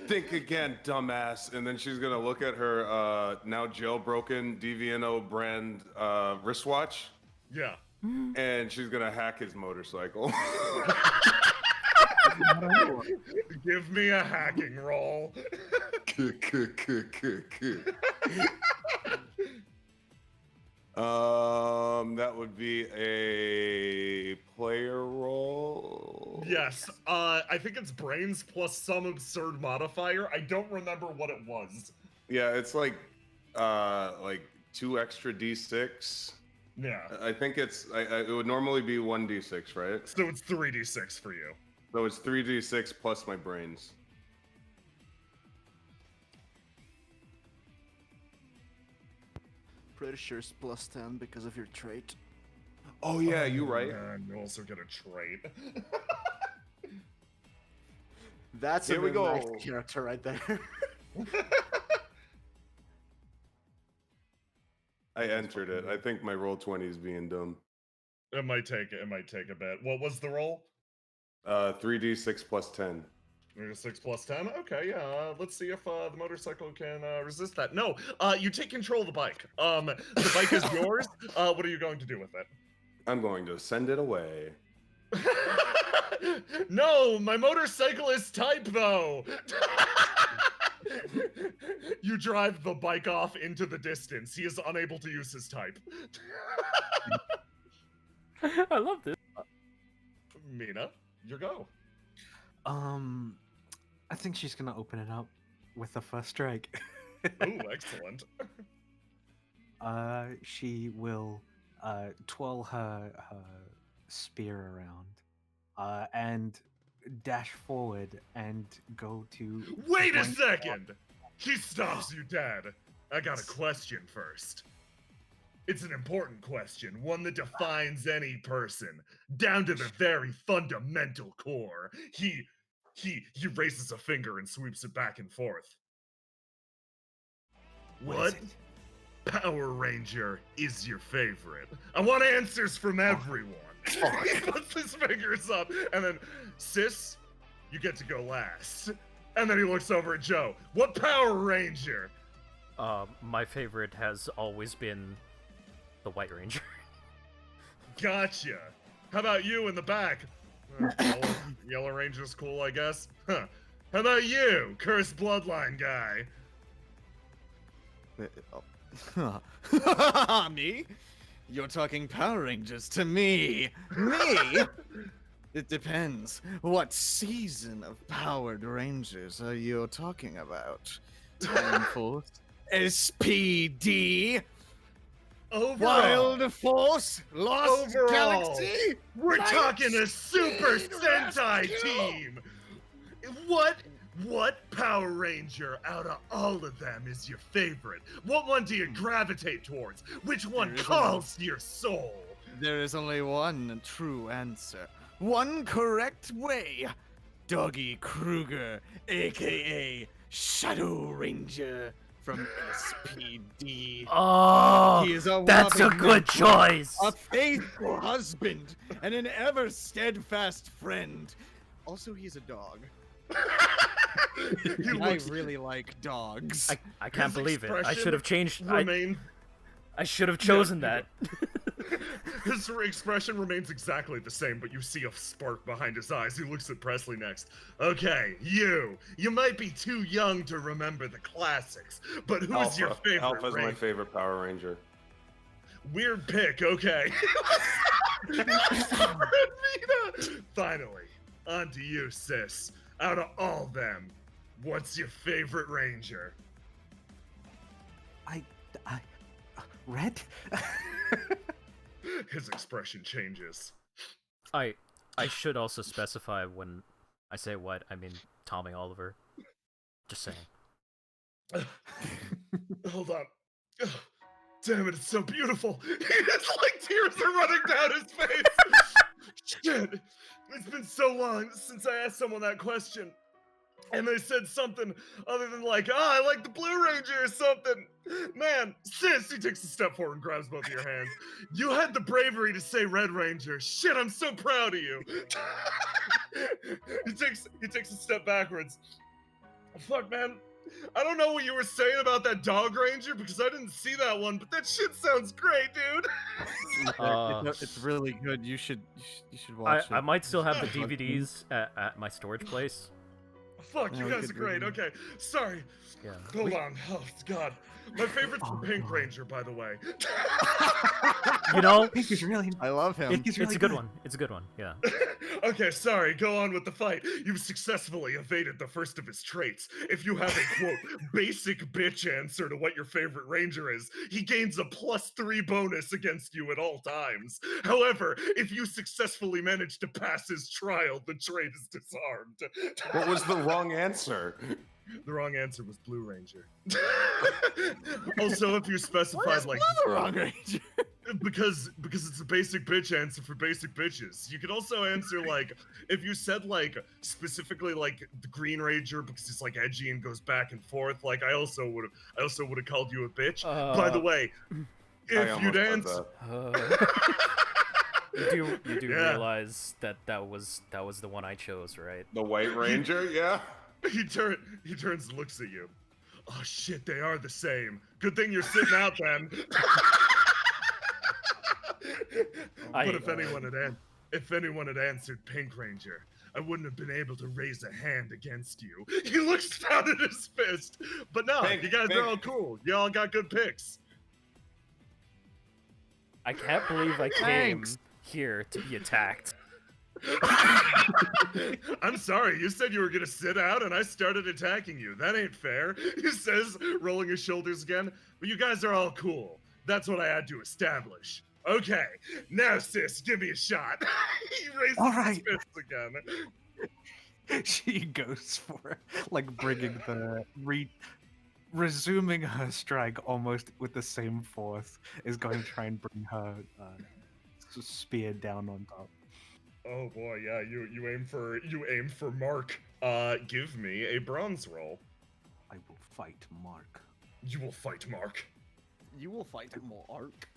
Think again, dumbass. And then she's gonna look at her now jailbroken DVNO brand wristwatch, Yeah. and she's gonna hack his motorcycle. Give me a hacking roll. That would be a player roll. Yes. I think it's brains plus some absurd modifier. I don't remember what it was. Yeah, it's like 2 extra d6. Yeah. I think it would normally be 1d6, right? So it's 3d6 for you. So it's 3d6 plus my brains. Pretty sure it's plus 10 because of your trait. Oh yeah, you right. And you also get a trait. That's Here a we really nice go. character right there. I entered it. I think my roll 20 is being dumb. It might take a bit. What was the roll? 3d6 plus 10. 6 plus 10? Okay, yeah. Let's see if the motorcycle can resist that. No, you take control of the bike. The bike is yours. What are you going to do with it? I'm going to send it away. No, my motorcycle is type though. You drive the bike off into the distance. He is unable to use his type. I love this. Mina, your go. I think she's gonna open it up with the first strike. Ooh, excellent. She will twirl her spear around, and dash forward and go to. Wait a blank- second! He stops you dead. I got a question first. It's an important question, one that defines any person, down to the very fundamental core. He raises a finger and sweeps it back and forth. What is What Power Ranger is your favorite? I want answers from everyone. He puts his fingers up, and then, sis, you get to go last. And then he looks over at Joe. What Power Ranger? My favorite has always been the White Ranger. Gotcha. How about you in the back? Yellow Ranger's cool, I guess. Huh. How about you, cursed bloodline guy? Me? You're talking Power Rangers to me. Me? It depends. What season of Powered Rangers are you talking about? Time Force? SPD? Overall, Wild Force, Lost Overall, Galaxy. we're Lights, talking a Super Speed, Sentai Rescue. team. What Power Ranger out of all of them is your favorite? What one do you gravitate towards? Which one There isn't calls to your soul? There is only one true answer, one correct way. Doggy Kruger, aka Shadow Ranger from SPD. Oh, He is a that's a loving good mentor, choice. a faithful husband, and an ever steadfast friend. Also, he's a dog. He I looks really like dogs. I can't His believe it. I expression should have changed. remain. I should have chosen Yeah, that. His expression remains exactly the same, but you see a spark behind his eyes. He looks at Presley next. Okay, you might be too young to remember the classics, but who's your favorite Alpha's my Ranger? favorite Power Ranger. Weird pick, okay. Finally, on to you, sis. Out of all them, what's your favorite Ranger? Red? His expression changes. I should also specify when I say what I mean. Tommy Oliver. Just saying. Hold on. Ugh, damn it, it's so beautiful. It's like tears are running down his face. Shit. It's been so long since I asked someone that question. And they said something other than like, I like the Blue Ranger or something. Man, sis, he takes a step forward and grabs both of your hands. You had the bravery to say Red Ranger. Shit, I'm so proud of you. He takes a step backwards. Fuck, man. I don't know what you were saying about that Dog Ranger because I didn't see that one, but that shit sounds great, dude. It's really good. You should watch it. I might still have the DVDs at my storage place. Fuck, you Yeah, guys are good great. reading. Okay, sorry. Yeah. Hold on. Oh, God. My favorite's the Pink Ranger, by the way. You know, Pink is really. I love him. Pink is really it's a good one. It's a good one. Yeah. Okay, sorry, go on with the fight. You've successfully evaded the first of his traits. If you have a, quote, basic bitch answer to what your favorite ranger is, he gains a +3 bonus against you at all times. However, if you successfully manage to pass his trial, the trait is disarmed. What was the wrong answer? The wrong answer was Blue Ranger. Also, if you specified, like, The wrong Ranger. because it's a basic bitch answer for basic bitches. You could also answer like if you said like specifically like the Green Ranger because he's like edgy and goes back and forth. Like I also would have called you a bitch. By the way, if you'd answer, You do Yeah. realize that was the one I chose, right? The White Ranger, yeah. he turns and looks at you. Oh shit, they are the same. Good thing you're sitting out then. But if anyone had answered Pink Ranger, I wouldn't have been able to raise a hand against you. He looks down at his fist. But no, Pink, you guys Pink. are all cool. You all got good picks. I can't believe I came Thanks. here to be attacked. I'm sorry, you said you were gonna sit out and I started attacking you. That ain't fair, he says, rolling his shoulders again. But you guys are all cool. That's what I had to establish. Okay, now sis, give me a shot. He raises All his right. fist again. She goes for like bringing the resuming her strike almost with the same force is going to try and bring her spear down on top. Oh boy, yeah, you aim for Mark. Give me a bronze roll. I will fight Mark. You will fight Mark. You will fight Mark.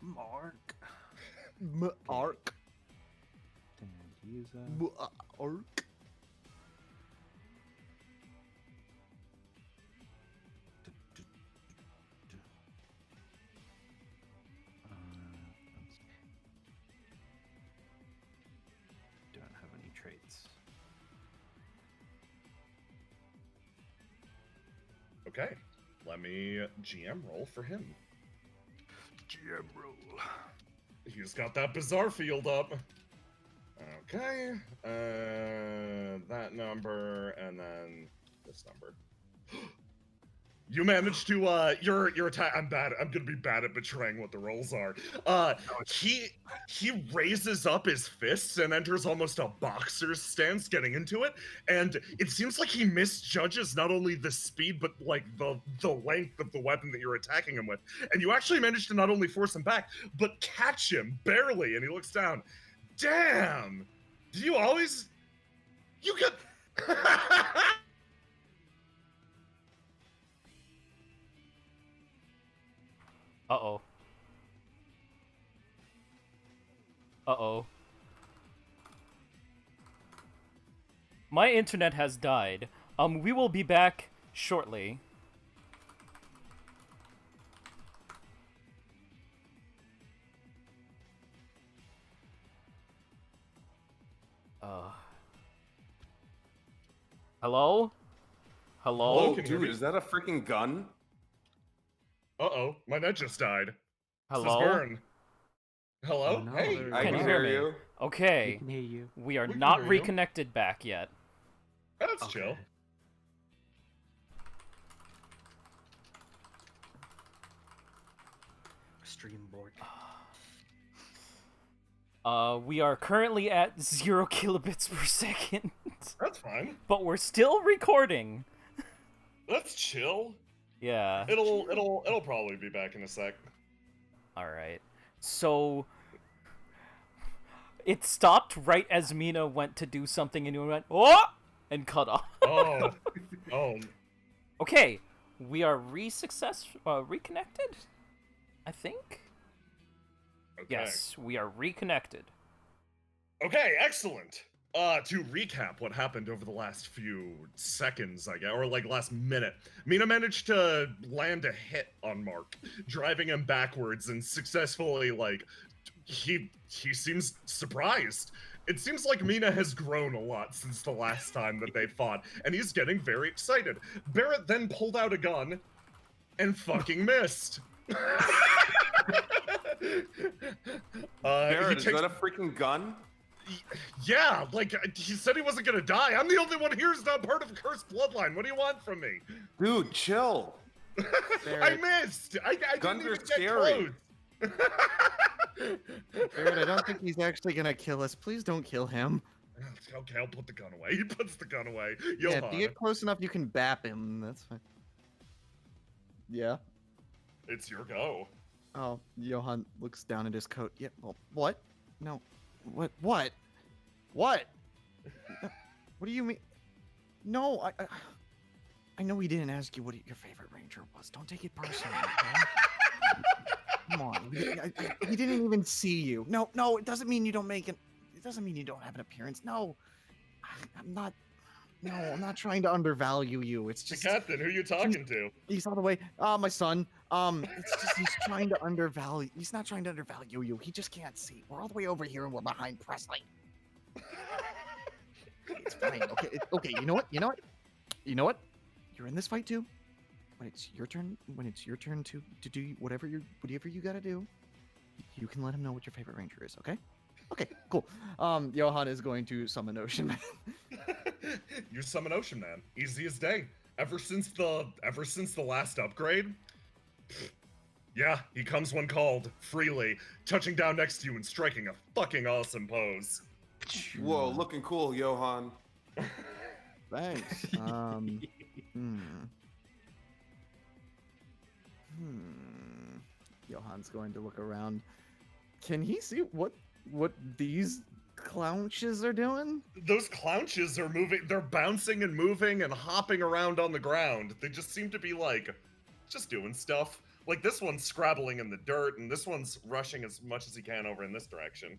Mark. Mark. And he is Mark. don't have any traits. Okay, let me GM roll for him. GM roll. He's got that bizarre field up. Okay, that number and then this number. You managed to your attack. I'm gonna be bad at betraying what the rolls are. He raises up his fists and enters almost a boxer's stance, getting into it. And it seems like he misjudges not only the speed but like the length of the weapon that you're attacking him with. And you actually manage to not only force him back but catch him barely. And he looks down. Damn! Do you always? You could. Uh-oh. Uh-oh. My internet has died. We will be back shortly. Hello? Hello? Oh, can you hear dude, me? is that a freaking gun? Uh-oh, my net just died. This is Hello? Vern. Hello? Oh, no. Hey. I Can can you hear hear me? you. Okay. We can hear you. We are We can not hear you. reconnected back yet. That's Okay. chill. Stream board. We are currently at 0 kilobits per second. That's fine. But we're still recording. That's chill. Yeah. It'll probably be back in a sec. Alright. So it stopped right as Mina went to do something and you went, "Oh!" and cut off. Oh. Oh. Okay. We are reconnected? I think? Okay. Yes, we are reconnected. Okay, excellent. To recap what happened over the last few seconds, I guess, or like last minute, Mina managed to land a hit on Mark, driving him backwards and successfully, like, he seems surprised. It seems like Mina has grown a lot since the last time that they fought, and he's getting very excited. Barrett then pulled out a gun and fucking missed. Barrett, he is takes- that a freaking gun? Yeah, like he said he wasn't gonna die. I'm the only one here who's not part of Cursed Bloodline. What do you want from me? Dude, chill. I missed. I Guns didn't are even scary. get close. Barrett, I don't think he's actually gonna kill us. Please don't kill him. Okay, I'll put the gun away. He puts the gun away. Yeah, Johan, if you get close enough, you can bap him. That's fine. Yeah. it's your go. Oh, Johan looks down at his coat. Yeah. Well, what? No. What? What? What? What do you mean? No, I know we didn't ask you what your favorite ranger was. Don't take it personally. Okay? Come on. We didn't even see you. No, it doesn't mean you don't make it. It doesn't mean you don't have an appearance. No, I'm not. No, I'm not trying to undervalue you. It's The just captain, who you talking to? he's all the way. My son. It's just he's trying to undervalue. He's not trying to undervalue you. He just can't see. We're all the way over here, and we're behind Presley. It's fine. Okay. Okay. You know what? You know what? You're in this fight too. When it's your turn to do whatever you gotta do, you can let him know what your favorite ranger is. Okay. Okay. Cool. Johan is going to summon Ocean Man. You summon Ocean Man. Easy as day. Ever since the last upgrade. Yeah, he comes when called, freely, touching down next to you and striking a fucking awesome pose. Whoa, looking cool, Johan. Thanks. Johan's going to look around. Can he see what these clownches are doing? Those clownches are moving, they're bouncing and moving and hopping around on the ground. They just seem to be like, just doing stuff. Like this one's scrabbling in the dirt and this one's rushing as much as he can over in this direction.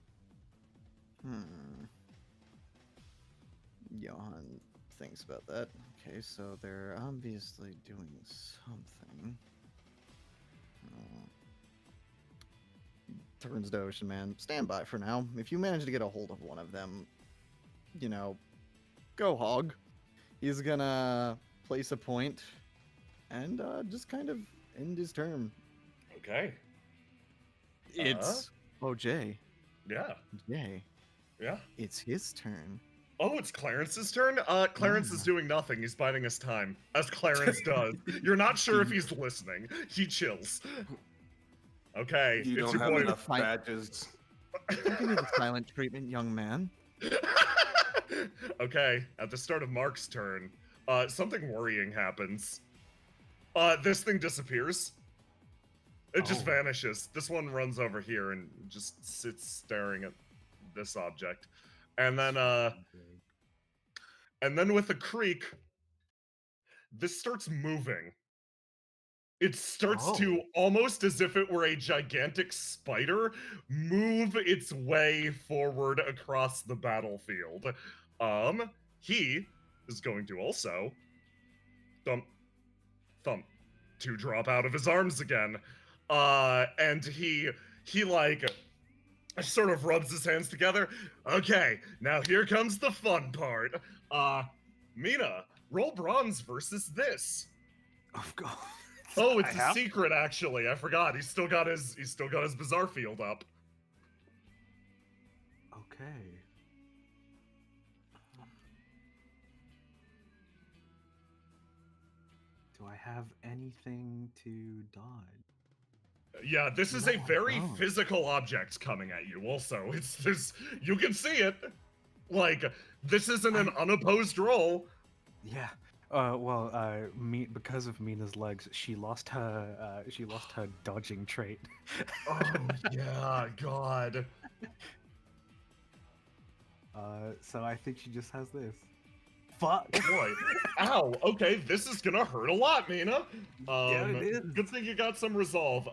Johan thinks about that. Okay, so they're obviously doing something. Turns to Ocean Man. Stand by for now. If you manage to get a hold of one of them, you know, go hog. He's gonna place a point and just kind of end his turn. Okay. It's OJ. Yeah. Jay. Yeah. It's his turn. Oh, it's Clarence's turn? Clarence is doing nothing. He's biding his time, as Clarence does. You're not sure if he's listening. He chills. Okay, You it's don't your have boy. enough badges. Don't give me the silent treatment, young man. Okay, at the start of Mark's turn, something worrying happens. This thing disappears. It just Oh. vanishes. This one runs over here and just sits staring at this object. And then with a creak, this starts moving. It starts to, almost as if it were a gigantic spider, move its way forward across the battlefield. He is going to also thump, to drop out of his arms again. And he like sort of rubs his hands together. Okay, now here comes the fun part. Mina, roll bronze versus this. Of course. Oh, it's a secret actually. I forgot. He's still got his bizarre field up. Okay. Do I have anything to dodge? Yeah, this is a very don't. physical object coming at you. Also, it's this. You can see it. Like, this isn't an unopposed roll. Yeah. Because of Mina's legs, she lost her dodging trait. Oh yeah, God. So I think she just has this. Fuck. Boy. Ow. Okay, this is gonna hurt a lot, Mina. Yeah, it is. Good thing you got some resolve.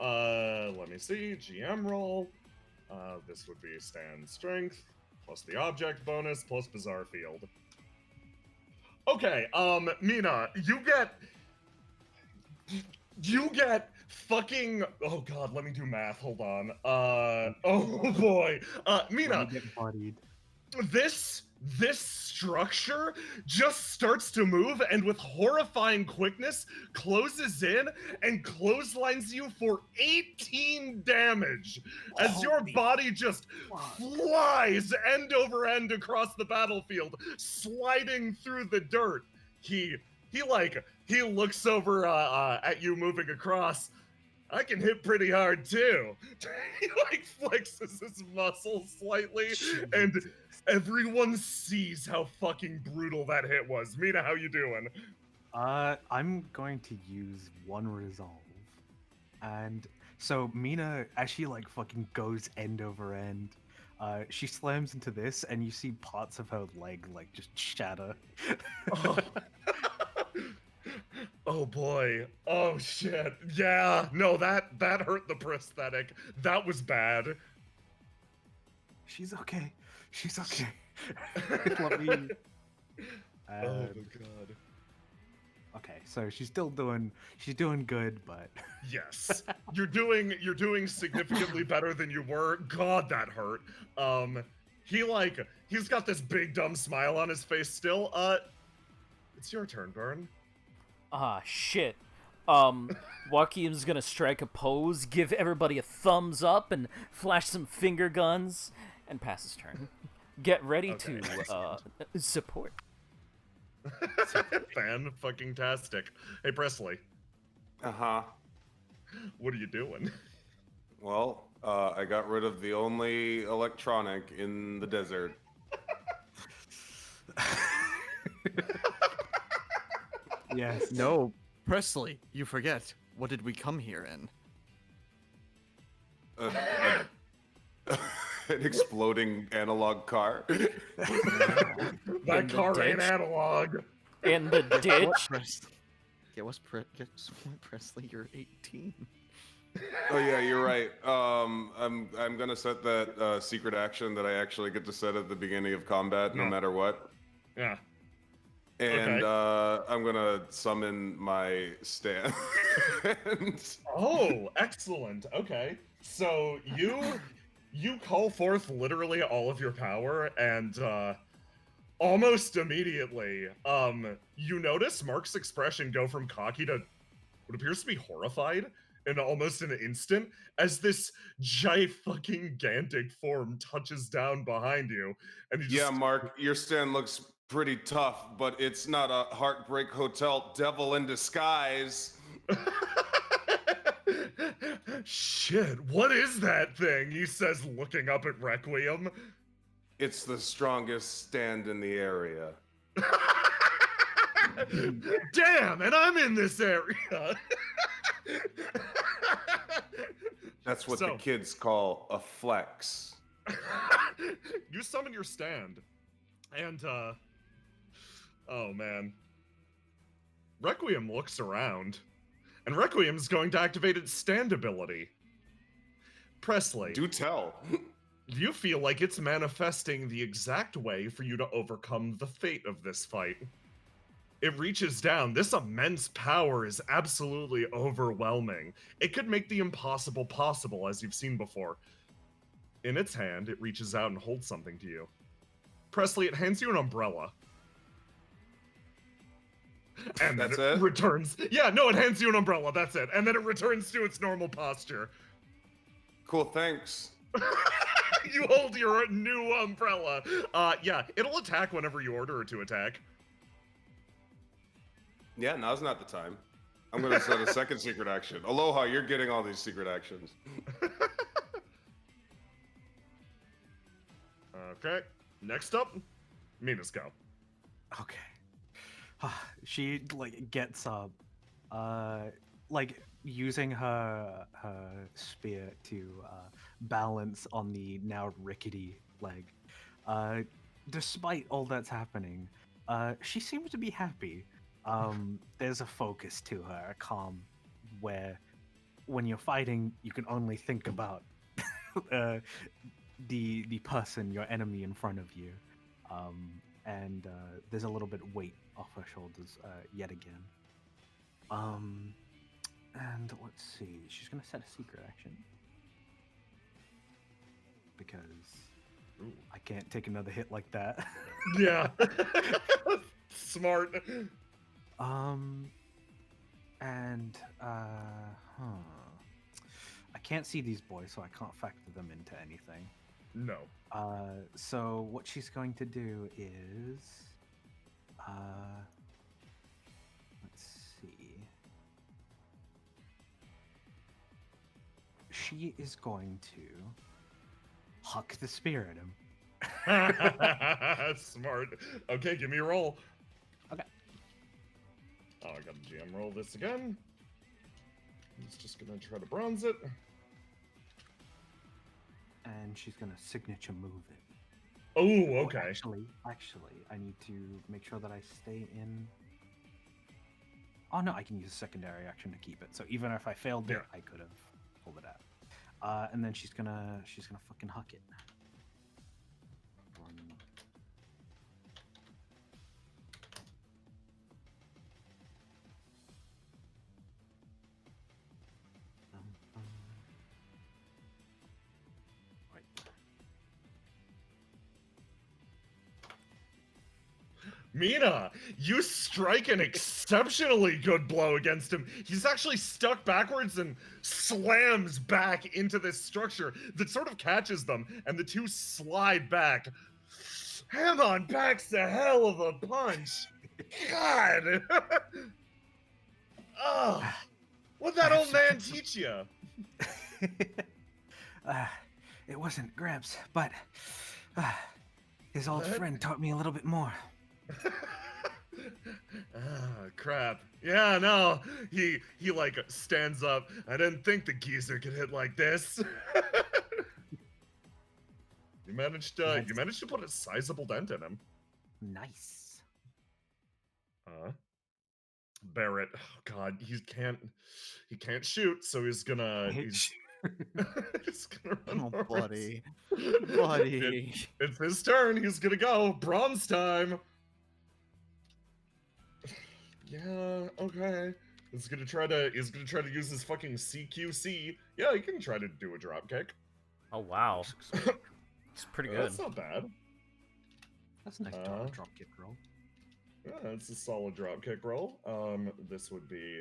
Let me see. GM roll. This would be stand strength plus the object bonus plus bizarre field. Okay, Mina, you get fucking, oh god, let me do math, hold on. Oh boy. Mina, Get bodied. this structure just starts to move and with horrifying quickness closes in and clotheslines you for 18 damage as your body just flies end over end across the battlefield, sliding through the dirt. He looks over at you moving across. I can hit pretty hard too. He like flexes his muscles slightly, and everyone sees how fucking brutal that hit was. Mina, how you doing? I'm going to use one resolve, and so Mina, as she like fucking goes end over end, she slams into this, and you see parts of her leg like just shatter. Oh. Oh boy. Oh shit. Yeah. No, that hurt the prosthetic. That was bad. She's okay. She's okay. Let me. Oh my god. Okay, so she's doing good, but Yes. You're doing significantly better than you were. God, that hurt. He's got this big dumb smile on his face still. It's your turn, Burn. Ah, shit. Joaquin's gonna strike a pose, give everybody a thumbs up, and flash some finger guns, and pass his turn. Get ready to support. Fan-fucking-tastic. Hey, Presley. Uh-huh. What are you doing? Well, I got rid of the only electronic in the desert. yes. No, Presley, you forget. What did we come here in? An exploding analog car. That car ain't analog. In the ditch. Presley, you're 18. Oh yeah, you're right. I'm gonna set that secret action that I actually get to set at the beginning of combat, no matter what. Yeah. And Okay. I'm gonna summon my stand. Oh, excellent. Okay. So you call forth literally all of your power, and almost immediately, you notice Mark's expression go from cocky to what appears to be horrified, in almost an instant as this gigantic form touches down behind you, and you just Yeah, Mark, your stand looks pretty tough, but it's not a Heartbreak Hotel devil in disguise. Shit, what is that thing? He says, looking up at Requiem. It's the strongest stand in the area. Damn, and I'm in this area. That's what So- the kids call a flex. You summon your stand, and oh man, Requiem looks around, and Requiem is going to activate its stand ability. Presley, Do tell. you feel like it's manifesting the exact way for you to overcome the fate of this fight. It reaches down. This immense power is absolutely overwhelming. It could make the impossible possible, as you've seen before. In its hand, it reaches out and holds something to you. Presley, it hands you an umbrella. And then That's it it? returns. Yeah, no, it hands you an umbrella. That's it. And then it returns to its normal posture. Cool, thanks. You hold your new umbrella. Yeah, it'll attack whenever you order it to attack. Yeah, now's not the time. I'm gonna set a second secret action. Aloha, you're getting all these secret actions. Okay, next up, Mina's go. Okay. She like gets up, like using her spear to balance on the now rickety leg. Despite all that's happening, she seems to be happy. There's a focus to her, a calm, where when you're fighting, you can only think about the person, your enemy in front of you. And there's a little bit of weight off her shoulders yet again. And let's see, she's gonna set a secret action because I can't take another hit like that. Yeah. Smart. And I can't see these boys, so I can't factor them into anything. No. So what she's going to do is, let's see. She is going to huck the spear at him. Smart. Okay, give me a roll. Okay. Oh, I gotta GM roll this again. He's just gonna try to bronze it. And she's gonna signature move it. Oh, Oh, okay. Actually, I need to make sure that I stay in. Oh no, I can use a secondary action to keep it. So even if I failed it, Yeah. I could have pulled it out. And then she's gonna fucking huck it. Right. Mina, you strike an exceptionally good blow against him. He's actually stuck backwards and slams back into this structure that sort of catches them, and the two slide back. Hamon packs a hell of a punch. God. Oh, what'd that old man teach you? It wasn't Gramps, but his old What? friend taught me a little bit more. Ah, crap. Yeah, no. He like stands up. I didn't think the geezer could hit like this. You managed to put a sizable dent in him. Nice. Barrett, oh god, he can't shoot, so he's gonna he's gonna run Oh, forward. buddy. Buddy. It's his turn. He's gonna go. Bronze time. Yeah, okay. He's gonna try to use his fucking CQC. Yeah, he can try to do a drop kick. Oh wow, it's pretty good. That's not bad. That's a nice drop kick roll. Yeah, it's a solid drop kick roll. This would be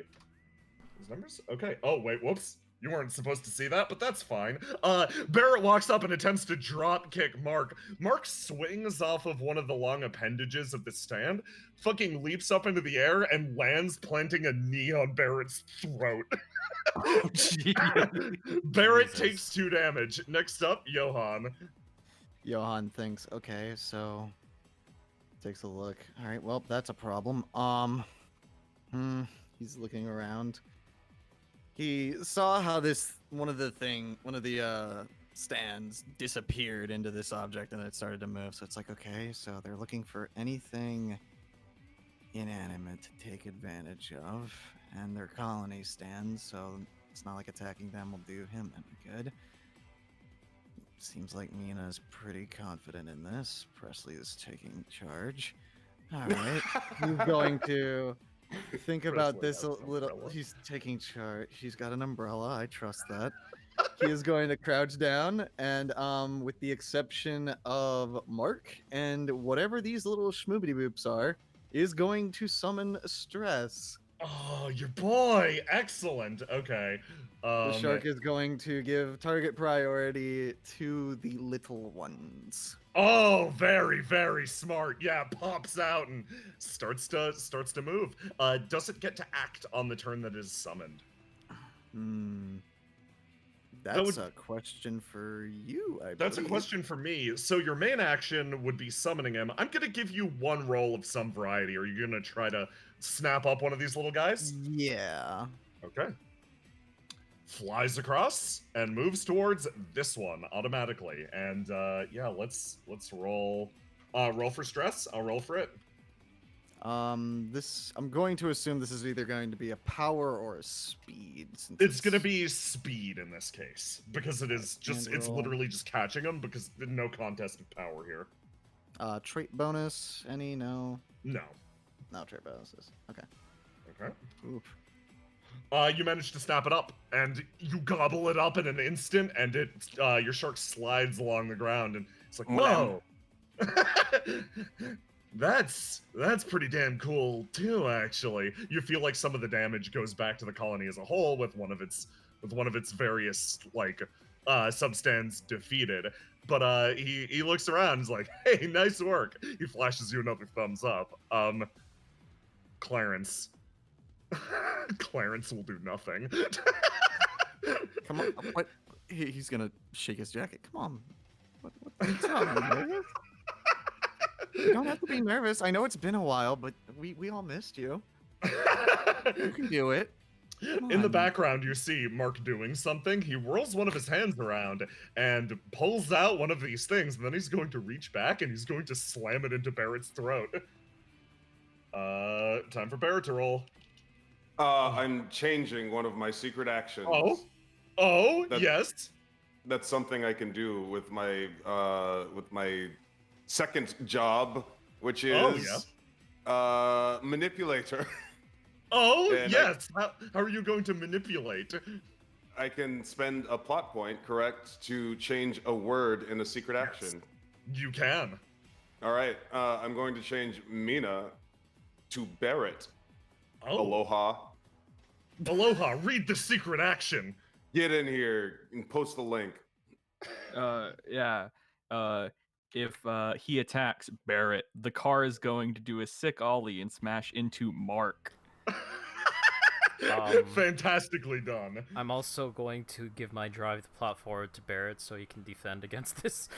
Those numbers? Okay. Oh, wait, whoops. You weren't supposed to see that, but that's fine. Barrett walks up and attempts to drop kick Mark. Mark swings off of one of the long appendages of the stand, fucking leaps up into the air, and lands planting a knee on Barrett's throat. Barrett takes 2 damage. Next up, Johan. Johan thinks, okay, so takes a look. All right, well, that's a problem. He's looking around. He saw how one of the stands disappeared into this object and it started to move. So it's like, okay, so they're looking for anything inanimate to take advantage of, and their colony stands, so it's not like attacking them will do him any good. Seems like Mina's pretty confident in this. Presley is taking charge. All right, he's going to think about this a little. He's taking charge. She's got an umbrella. I trust that. He is going to crouch down, and with the exception of Mark and whatever these little schmoobity boops are, is going to summon stress. Oh, your boy! Excellent. Okay. The shark is going to give target priority to the little ones. Oh, very, very smart. Yeah, pops out and starts to move. Does it get to act on the turn that is summoned? That's a question for you, I That's believe. a question for me. So your main action would be summoning him. I'm gonna give you one roll of some variety. Are you gonna try to snap up one of these little guys? Yeah. Okay. Flies across and moves towards this one automatically. And yeah, let's roll. Roll for stress. I'll roll for it. I'm going to assume this is either going to be a power or a speed. It's gonna be speed in this case because it is just it's literally just catching them because no contest of power here. Trait bonus? Any? No. No. No trait bonuses. Okay. Okay. Oof. You manage to snap it up, and you gobble it up in an instant, and your shark slides along the ground, and it's like, whoa! That's pretty damn cool too, actually. You feel like some of the damage goes back to the colony as a whole with one of its various like substands defeated. But he looks around and is like, hey, nice work. He flashes you another thumbs up. Clarence. Clarence will do nothing. Come on, what? He's gonna shake his jacket. Come on. What's wrong? You don't have to be nervous. I know it's been a while, but we all missed you. You can do it. In the background, you see Mark doing something. He whirls one of his hands around and pulls out one of these things, and then he's going to reach back and he's going to slam it into Barrett's throat. Time for Barrett to roll. I'm changing one of my secret actions. Oh, yes. That's something I can do with my second job, which is manipulator. Oh, and yes. How are you going to manipulate? I can spend a plot point, correct, to change a word in a secret action. You can. All right. I'm going to change Mina to Barrett. Oh. Aloha. Aloha, read the secret action. Get in here and post the link. Yeah. If he attacks Barrett, the car is going to do a sick ollie and smash into Mark. Fantastically done. I'm also going to give my drive the plot forward to Barrett so he can defend against this.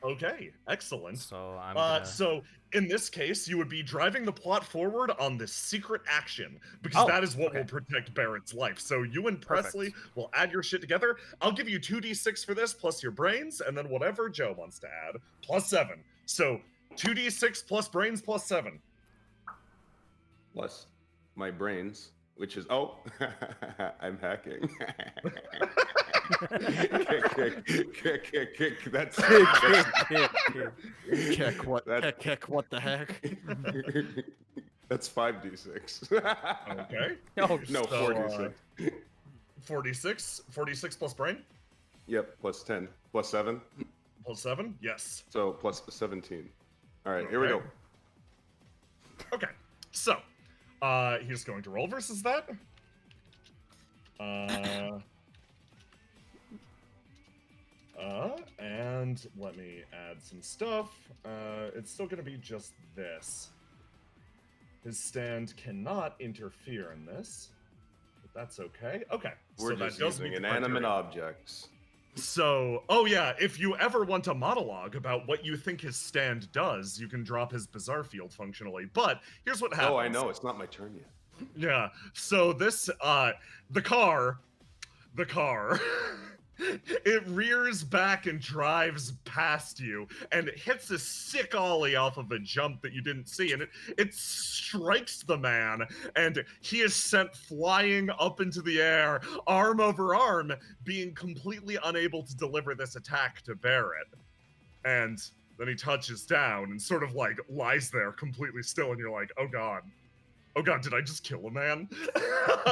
Okay, excellent. So I'm so in this case, you would be driving the plot forward on the secret action because that is what will protect Barrett's life. So you and Presley will add your shit together. I'll give you 2d6 for this plus your brains, and then whatever Joe wants to add plus 7. So 2d6 plus brains plus 7. Plus my brains, which is I'm hacking. Kick. That's kick. What the heck? That's 5d6. Okay. No, 4d6. 46 plus brain. Yep, plus 10, plus 7. Plus 7. Yes. So plus 17. All right, here we go. Okay, so he's going to roll versus that. And let me add some stuff. It's still gonna be just this. His stand cannot interfere in this, but that's okay. Okay, We're so that just does using meet the inanimate criteria. objects. So, oh yeah, if you ever want a monologue about what you think his stand does, you can drop his bizarre field functionally. But here's what happens. Oh, I know. It's not my turn yet. Yeah. So this, the car, it rears back and drives past you and hits a sick ollie off of a jump that you didn't see, and it strikes the man, and he is sent flying up into the air, arm over arm, being completely unable to deliver this attack to Barrett. And then he touches down and sort of like lies there completely still, and you're like, oh god, did I just kill a man?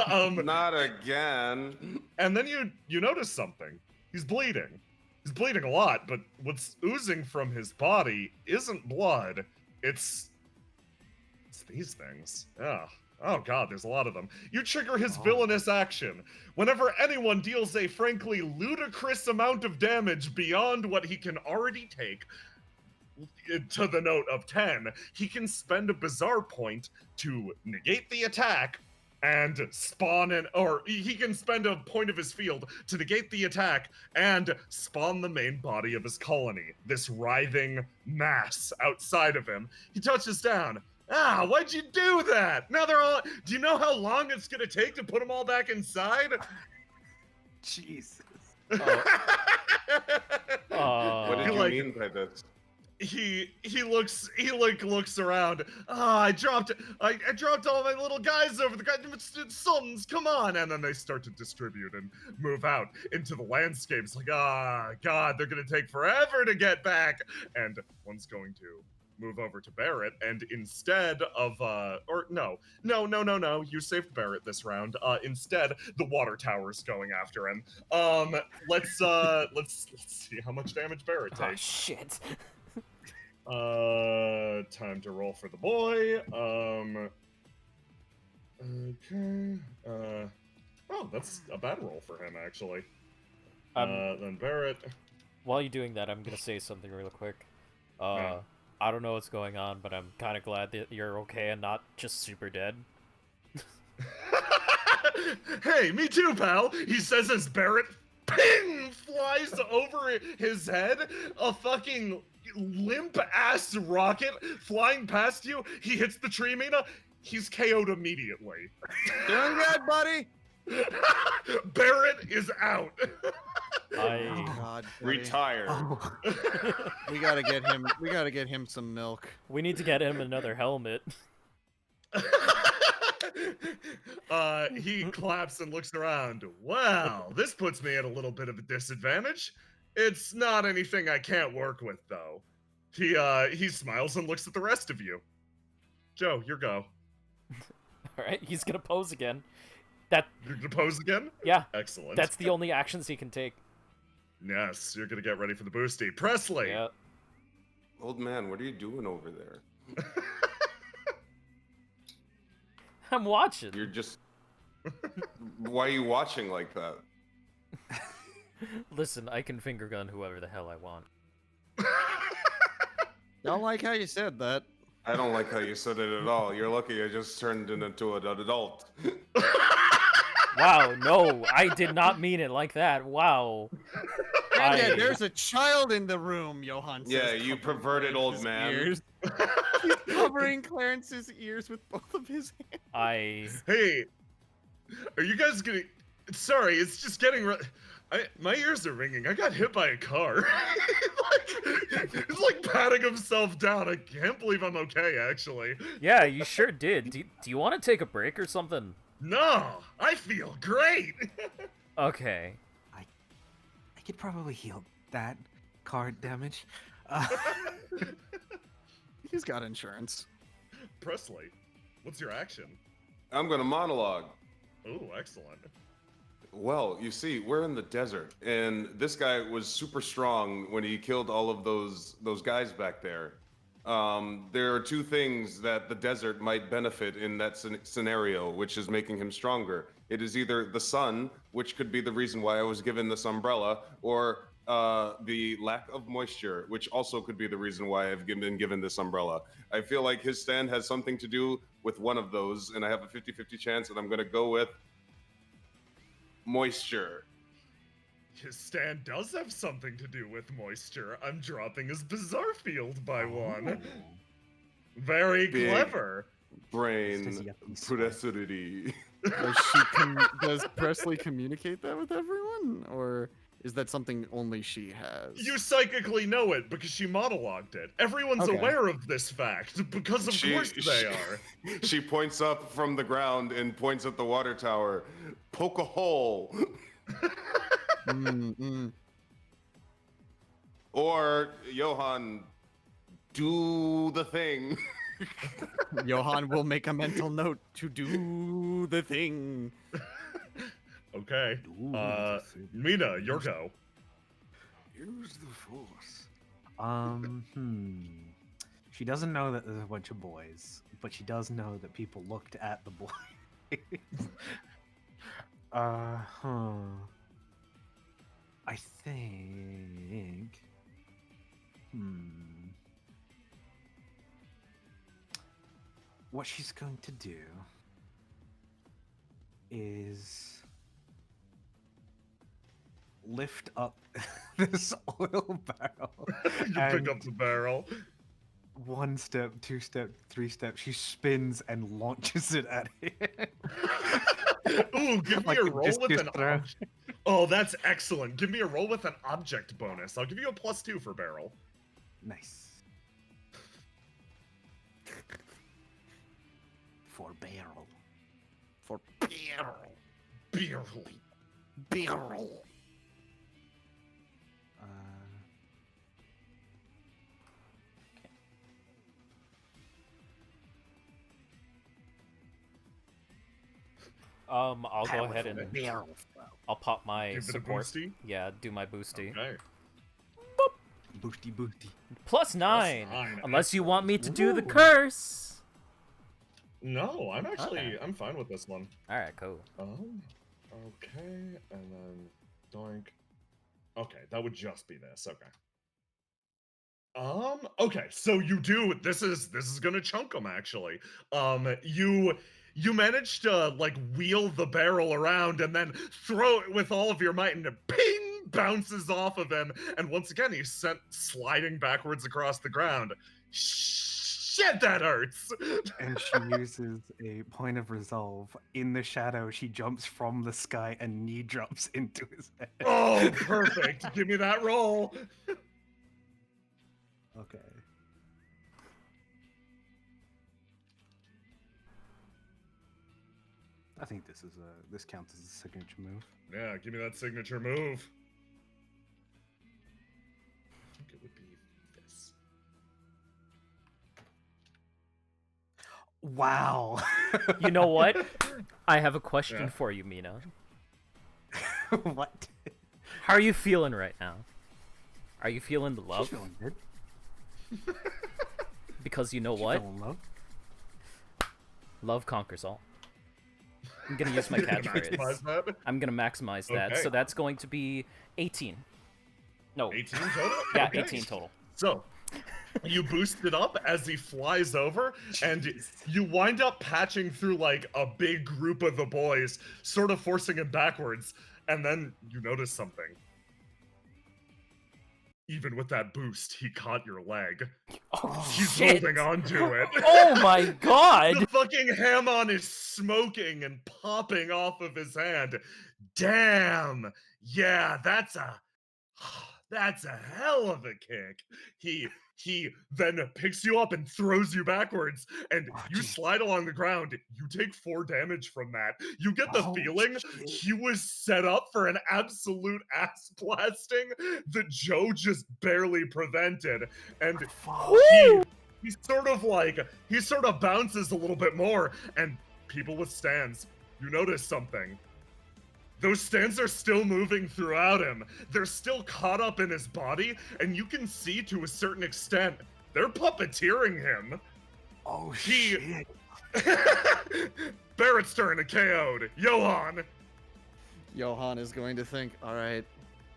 Not again. And then you notice something. He's bleeding. He's bleeding a lot, but what's oozing from his body isn't blood. It's these things. Yeah. Oh god, there's a lot of them. You trigger his villainous action. Whenever anyone deals a frankly ludicrous amount of damage beyond what he can already take, to the note of 10, he can spend a bizarre point to negate the attack and spawn or he can spend a point of his field to negate the attack and spawn the main body of his colony, this writhing mass outside of him. He touches down. Ah, why'd you do that? Now they're all. Do you know how long it's gonna take to put them all back inside? Jesus. What did you mean by this? He looks around. Ah, I dropped all my little guys over the goddamn sons. Come on, and then they start to distribute and move out into the landscape. It's like, ah, god, they're gonna take forever to get back. And one's going to move over to Barrett, and instead of no, you saved Barrett this round. Instead, the water tower's going after him. Let's see how much damage Barrett Oh takes. shit. Time to roll for the boy. Okay. Oh, that's a bad roll for him, actually. Then Barrett. While you're doing that, I'm gonna say something real quick. I don't know what's going on, but I'm kind of glad that you're okay and not just super dead. Hey, me too, pal. He says as Barrett ping flies over his head, a fucking limp ass rocket flying past you. He hits the tree mina. He's KO'd immediately. Doing good, buddy. Barrett is out. Oh, God, buddy. Retired. Oh. We gotta get him. We gotta get him some milk. We need to get him another helmet. He claps and looks around. Wow, this puts me at a little bit of a disadvantage. It's not anything I can't work with, though. He smiles and looks at the rest of you. Joe, your go. All right, he's gonna pose again. You're gonna pose again? Yeah. Excellent. That's the only actions he can take. Yes, you're gonna get ready for the boosty. Presley! Yeah. Old man, what are you doing over there? I'm watching. You're just... Why are you watching like that? Listen, I can finger gun whoever the hell I want. Don't like how you said that. I don't like how you said it at all. You're lucky I just turned into an adult. Wow, no, I did not mean it like that. Wow. Yeah, there's a child in the room, Johan. Yeah, says, you covering perverted old Clarence's man. Ears. He's covering Clarence's ears with both of his hands. Hey, are you guys gonna... Sorry, it's just getting... My ears are ringing. I got hit by a car. He's like patting himself down. I can't believe I'm okay, actually. Yeah, you sure did. Do you want to take a break or something? No, I feel great. Okay. I could probably heal that car damage. He's got insurance. Presley, what's your action? I'm gonna monologue. Oh, excellent. Well, you see, we're in the desert, and this guy was super strong when he killed all of those guys back there. There are two things that the desert might benefit in that scenario, which is making him stronger. It is either the sun, which could be the reason why I was given this umbrella, or the lack of moisture, which also could be the reason why I've been given this umbrella. I feel like his stand has something to do with one of those, and I have a 50-50 chance, and I'm going to go with moisture. His stand does have something to do with moisture. I'm dropping his bizarre field by one. Very Big clever. Brain prudency. Does Presley communicate that with everyone, or is that something only she has? You psychically know it because she monologued it. Everyone's Okay. aware of this fact because of course they are. She points up from the ground and points at the water tower. Poke a hole. Or Johan, do the thing. Johan will make a mental note to do the thing. Okay. Mina, your go. Use the force. She doesn't know that there's a bunch of boys, but she does know that people looked at the boys. I think. What she's going to do is lift up this oil barrel. You pick up the barrel. 1 step, 2 step, 3 step. She spins and launches it at him. Ooh, give me Like a a roll with discus an throw. object. Oh, that's excellent. Give me a roll with an object bonus. I'll give you a +2 for barrel. Nice. For barrel. For barrel. Barrel. Barrel. I'll go ahead and barrel. I'll pop my Give it a support. boosty? Yeah, do my boosty. Okay. Boosty boosty. +9. +9, Unless you want me to do the Ooh. curse. No, I'm actually Okay. I'm fine with this one. All right, cool. Okay, and then doink. Okay, that would just be this. Okay. Okay, so you do this is gonna chunk them actually. You managed to like wheel the barrel around and then throw it with all of your might, and it ping bounces off of him, and once again he's sent sliding backwards across the ground. Shit, that hurts. And she uses a point of resolve. In the shadow, she jumps from the sky and knee drops into his head. Oh, perfect. Give me that roll. Okay. I think this counts as a signature move. Yeah, give me that signature move. I think it would be this. Wow. You know what? I have a question Yeah. for you, Mina. What? How are you feeling right now? Are you feeling the She's love? feeling good. Because you know She's what? feeling love. Love conquers all. I'm gonna use my You're gonna maximize catchphrase. that? I'm gonna maximize that. Okay. So that's going to be 18. No. 18 total? Yeah, Okay. 18 total. So, you boost it up as he flies over, and you wind up patching through like a big group of the boys, sort of forcing him backwards, and then you notice something. Even with that boost, he caught your leg. Oh, He's shit. holding on to it. Oh my god! The fucking ham-on is smoking and popping off of his hand. Damn! Yeah, that's a hell of a kick. He then picks you up and throws you backwards, and Oh, you geez. slide along the ground. You take 4 damage from that. You get the Oh, feeling shit. he was set up for an absolute ass blasting that Joe just barely prevented. And he sort of bounces a little bit more, and people with stands, you notice something. Those stands are still moving throughout him. They're still caught up in his body, and you can see to a certain extent They're puppeteering him. Oh He- shit! Barrett's turn to KO'd. Johan. Johan is going to think, all right,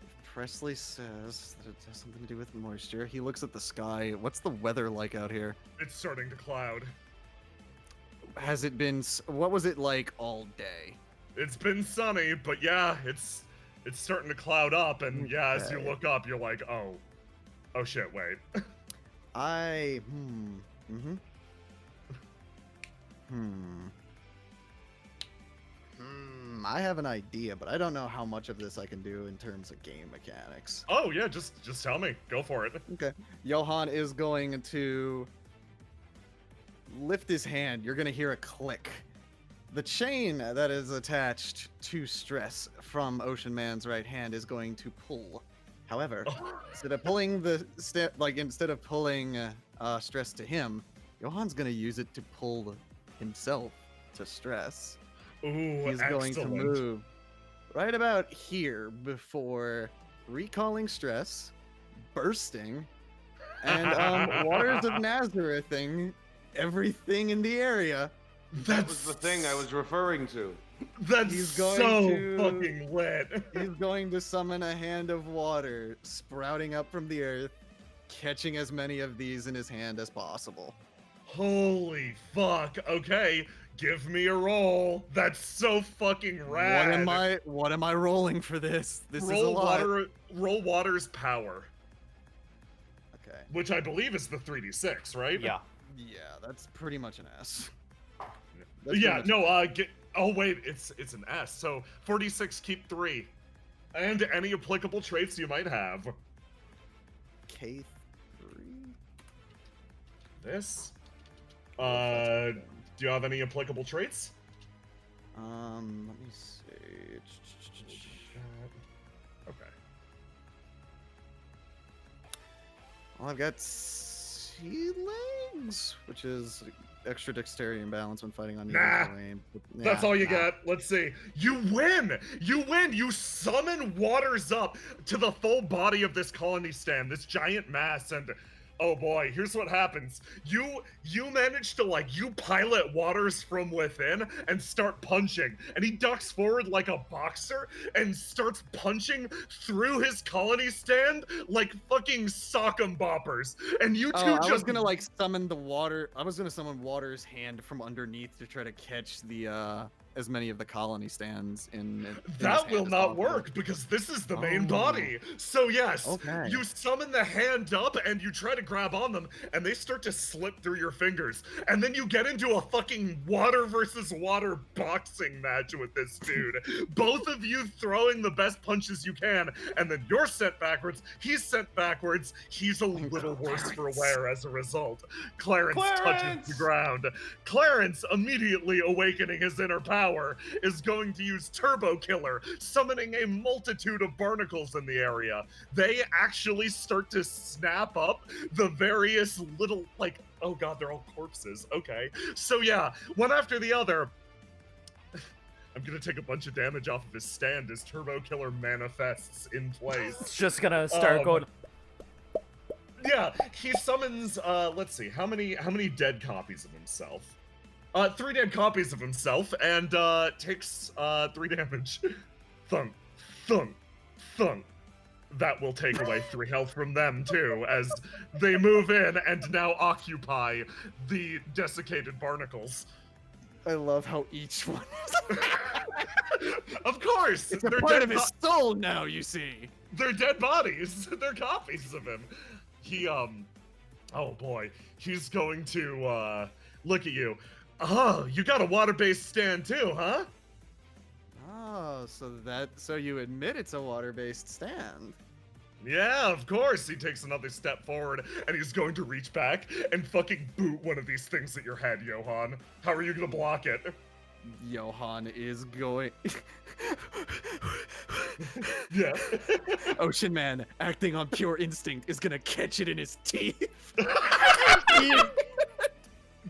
if Presley says that it has something to do with moisture. He looks at the sky. What's the weather like out here? It's starting to cloud. Has it been, what was it like all day? It's been sunny, but yeah, it's starting to cloud up, and yeah, as you Okay. look up, you're like, oh shit, wait. I have an idea, but I don't know how much of this I can do in terms of game mechanics. Oh yeah, just tell me. Go for it. Okay. Johan is going to lift his hand. You're going to hear a click. The chain that is attached to stress from Ocean Man's right hand is going to pull. However, instead of pulling stress to him, Johan's going to use it to pull himself to stress. Ooh, He's going to excellent. move right about here before recalling stress, bursting, and waters of Nazarething everything in the area. That was the thing I was referring to. That's He's going so to- fucking lit. He's going to summon a hand of water sprouting up from the earth, catching as many of these in his hand as possible. Holy fuck. Okay, give me a roll. That's so fucking rad. What am I rolling for this? This is a roll lot. roll water's power, Okay. which I believe is the 3d6, right? Yeah. Yeah, that's pretty much an S. Yeah, no, oh wait, it's an S. So 46, keep 3. And any applicable traits you might have. K3. This. Do you have any applicable traits? Let me see. Okay. Well, I've got sea legs, which is extra dexterity and balance when fighting on Nah. terrain. But, That's yeah, all you nah. got. Let's see. You win! You win! You summon waters up to the full body of this colony stand, this giant mass, and oh boy, here's what happens. You manage to you pilot waters from within and start punching. And he ducks forward like a boxer and starts punching through his colony stand like fucking sock'em boppers. And you two Oh, I just was gonna summon the water. I was gonna summon water's hand from underneath to try to catch the as many of the colony stands in his That hand will as not possible. work because this is the main Oh. body. So yes, Okay. you summon the hand up and you try to grab on them and they start to slip through your fingers. And then you get into a fucking water versus water boxing match with this dude. Both of you throwing the best punches you can, and then you're sent backwards, he's sent backwards, he's a little worse for wear as a result. Clarence touches the ground. Clarence, immediately awakening his inner power, is going to use Turbo Killer, summoning a multitude of barnacles in the area. They actually start to snap up the various little, oh god, they're all corpses. Okay. So yeah, one after the other. I'm gonna take a bunch of damage off of his stand as Turbo Killer manifests in place. It's just gonna start going. Yeah, he summons, let's see, how many dead copies of himself? 3 dead copies of himself, and takes 3 damage. Thunk, thunk, thunk. That will take away 3 health from them too, as they move in and now occupy the desiccated barnacles. I love how each one is Of course, it's a they're part dead of his soul now, you see. They're dead bodies. They're copies of him. He, oh boy, he's going to, look at you. Oh, you got a water-based stand too, huh? Oh, so you admit it's a water-based stand. Yeah, of course. He takes another step forward, and he's going to reach back and fucking boot one of these things at your head, Johan. How are you gonna block it? Johan is going. Yeah. Ocean Man, acting on pure instinct, is gonna catch it in his teeth.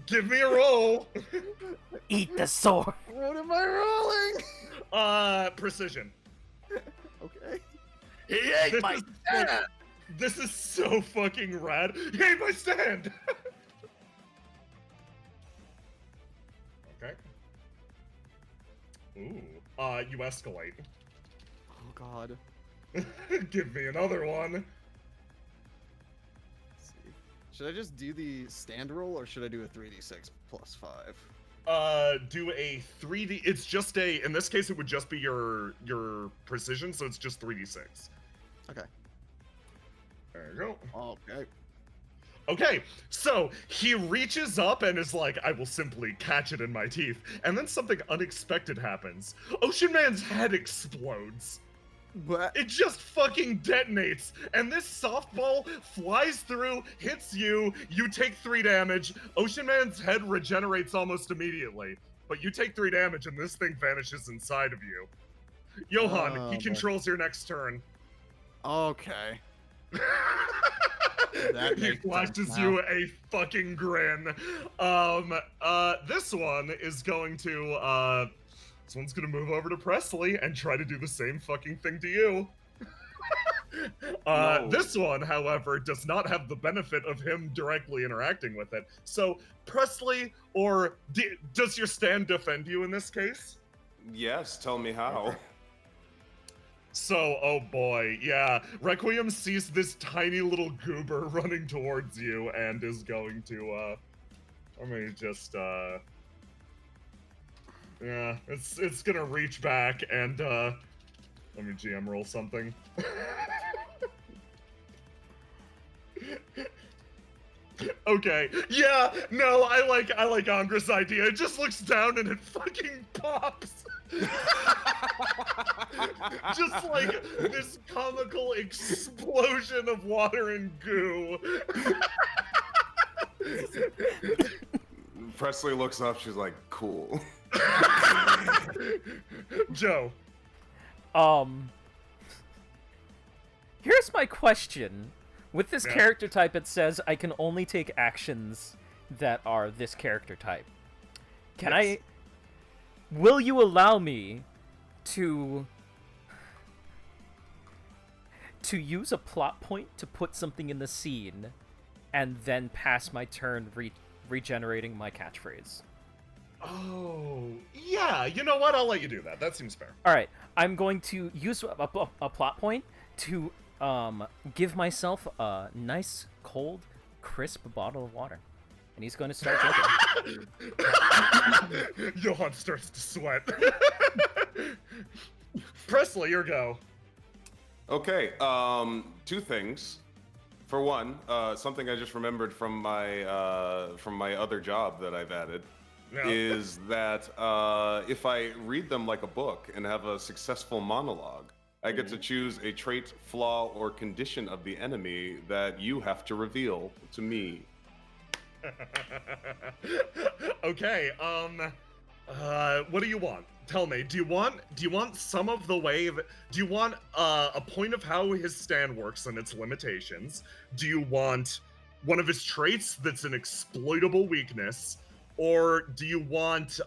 Give me a roll. Eat the sword. What am I rolling? Precision. Okay. He ate This my is- dad! This is so fucking rad. Hey, my stand! Okay. Ooh. You escalate. Oh god. Give me another one. Let's see. Should I just do the stand roll or should I do a 3d6 plus 5? Do a 3D. It's just a. In this case, it would just be your precision, so it's just 3d6. Okay. There you go. Okay. Okay, so he reaches up and is like, I will simply catch it in my teeth. And then something unexpected happens. Ocean Man's head explodes. What? It just fucking detonates. And this softball flies through, hits you, you take 3 damage. Ocean Man's head regenerates almost immediately. But you take 3 damage and this thing vanishes inside of you. Johan, he controls your next turn. Okay. He flashes you a fucking grin. This one is going to, this one's gonna move over to Presley and try to do the same fucking thing to you. No. This one, however, does not have the benefit of him directly interacting with it. So, Presley, or does your stand defend you in this case? Yes, tell me how. So, oh boy, yeah. Requiem sees this tiny little goober running towards you and is going to, let me just, yeah, it's gonna reach back and, let me GM roll something. Okay, yeah, no, I like Angra's idea. It just looks down and it fucking pops. Just like this comical explosion of water and goo. Presley looks up, she's like, cool. Joe. Here's my question. With this Yeah. character type, it says I can only take actions that are this character type. Yes. Will you allow me to use a plot point to put something in the scene and then pass my turn regenerating my catchphrase? Oh, yeah, you know what? I'll let you do that. That seems fair. All right, I'm going to use a plot point to give myself a nice, cold, crisp bottle of water. And he's going to start drinking. Johan starts to sweat. Presley, your go. Okay, 2 things. For one, something I just remembered from my other job that I've added Yeah. is that if I read them like a book and have a successful monologue, I get to choose a trait, flaw, or condition of the enemy that you have to reveal to me. Okay, what do you want? Tell me, do you want some of the way do you want a point of how his stand works and its limitations? Do you want one of his traits that's an exploitable weakness? Or do you want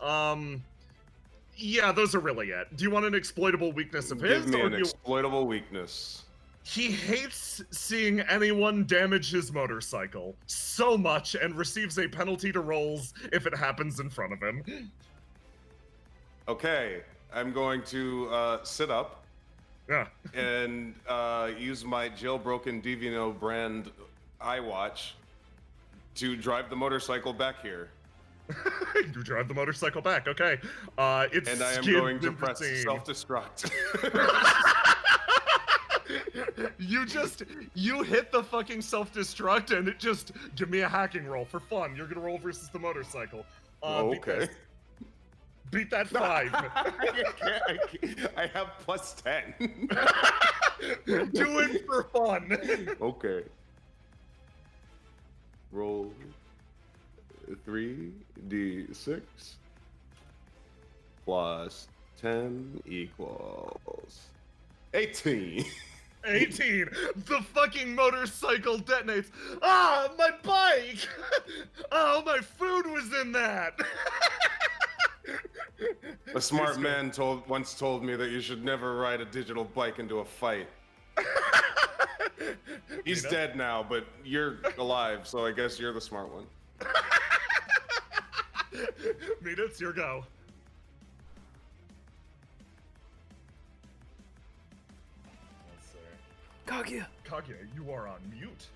yeah, those are really it. Do you want an exploitable weakness of his? Give me or an do you... exploitable weakness. He hates seeing anyone damage his motorcycle so much and receives a penalty to rolls if it happens in front of him. Okay, I'm going to sit up Yeah. and use my jailbroken Divino brand iWatch to drive the motorcycle back here. You drive the motorcycle back, okay. It's And I am skids going to in the press scene. self-destruct. You hit the fucking self-destruct and it just, give me a hacking roll for fun. You're gonna roll versus the motorcycle. Okay. Beat that 5. I have plus 10. Do it for fun. Okay. Roll 3d6 plus 10 equals 18. 18. The fucking motorcycle detonates. Ah, my bike. Oh, my food was in that. A smart man once told me that you should never ride a digital bike into a fight. He's Mina? dead now, but you're alive, so I guess you're the smart one. Mina, it's your go. Let's see. Kaguya. Kaguya, you are on mute.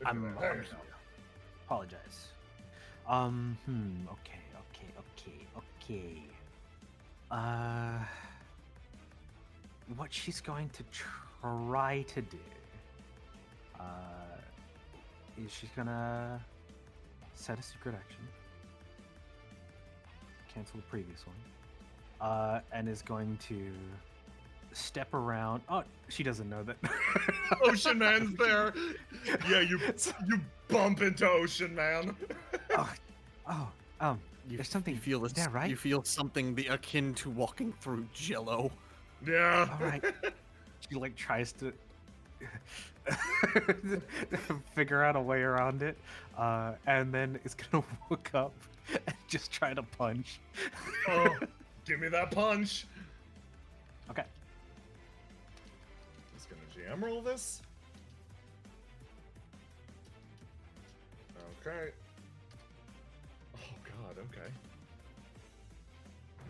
I'm There you go. apologize. Okay. What she's going to try to do, is she's gonna set a secret action, cancel the previous one, and is going to step around. Oh, she doesn't know that. Ocean Man's there. Yeah, you bump into Ocean Man. There's something You feel there, right? You feel something akin to walking through Jello. Yeah. All right. She like tries to figure out a way around it, and then is gonna look up and just try to punch. Oh, give me that punch. Okay. Just gonna jam roll this. Okay. Oh god, okay.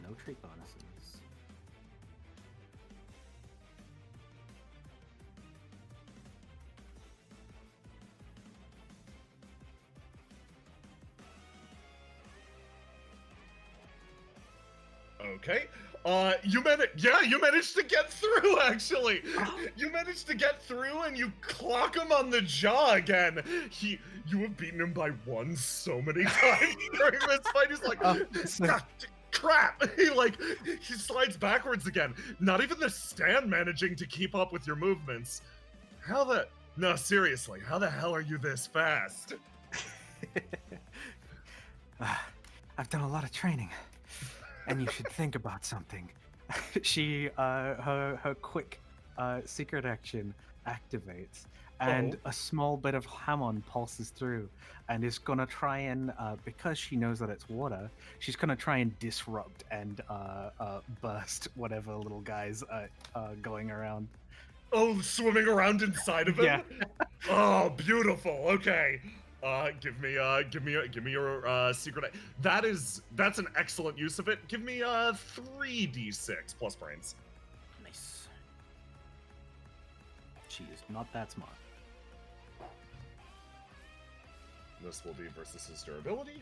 No trait bonuses. Okay. You managed to get through, actually. You managed to get through and you clock him on the jaw again. You have beaten him by one so many times during this fight. He's like, "Ah, crap. He slides backwards again. Not even the stand managing to keep up with your movements. No, seriously, how the hell are you this fast? I've done a lot of training, and you should think about something. She, her quick secret action activates, and a small bit of Hamon pulses through, and is gonna try and, because she knows that it's water, she's gonna try and disrupt and burst whatever little guys are going around. Oh, swimming around inside of him? Yeah. Oh, beautiful. Okay. Give me your secret. That's an excellent use of it. Give me 3d6 plus brains. Nice. She is not that smart. This will be versus his durability.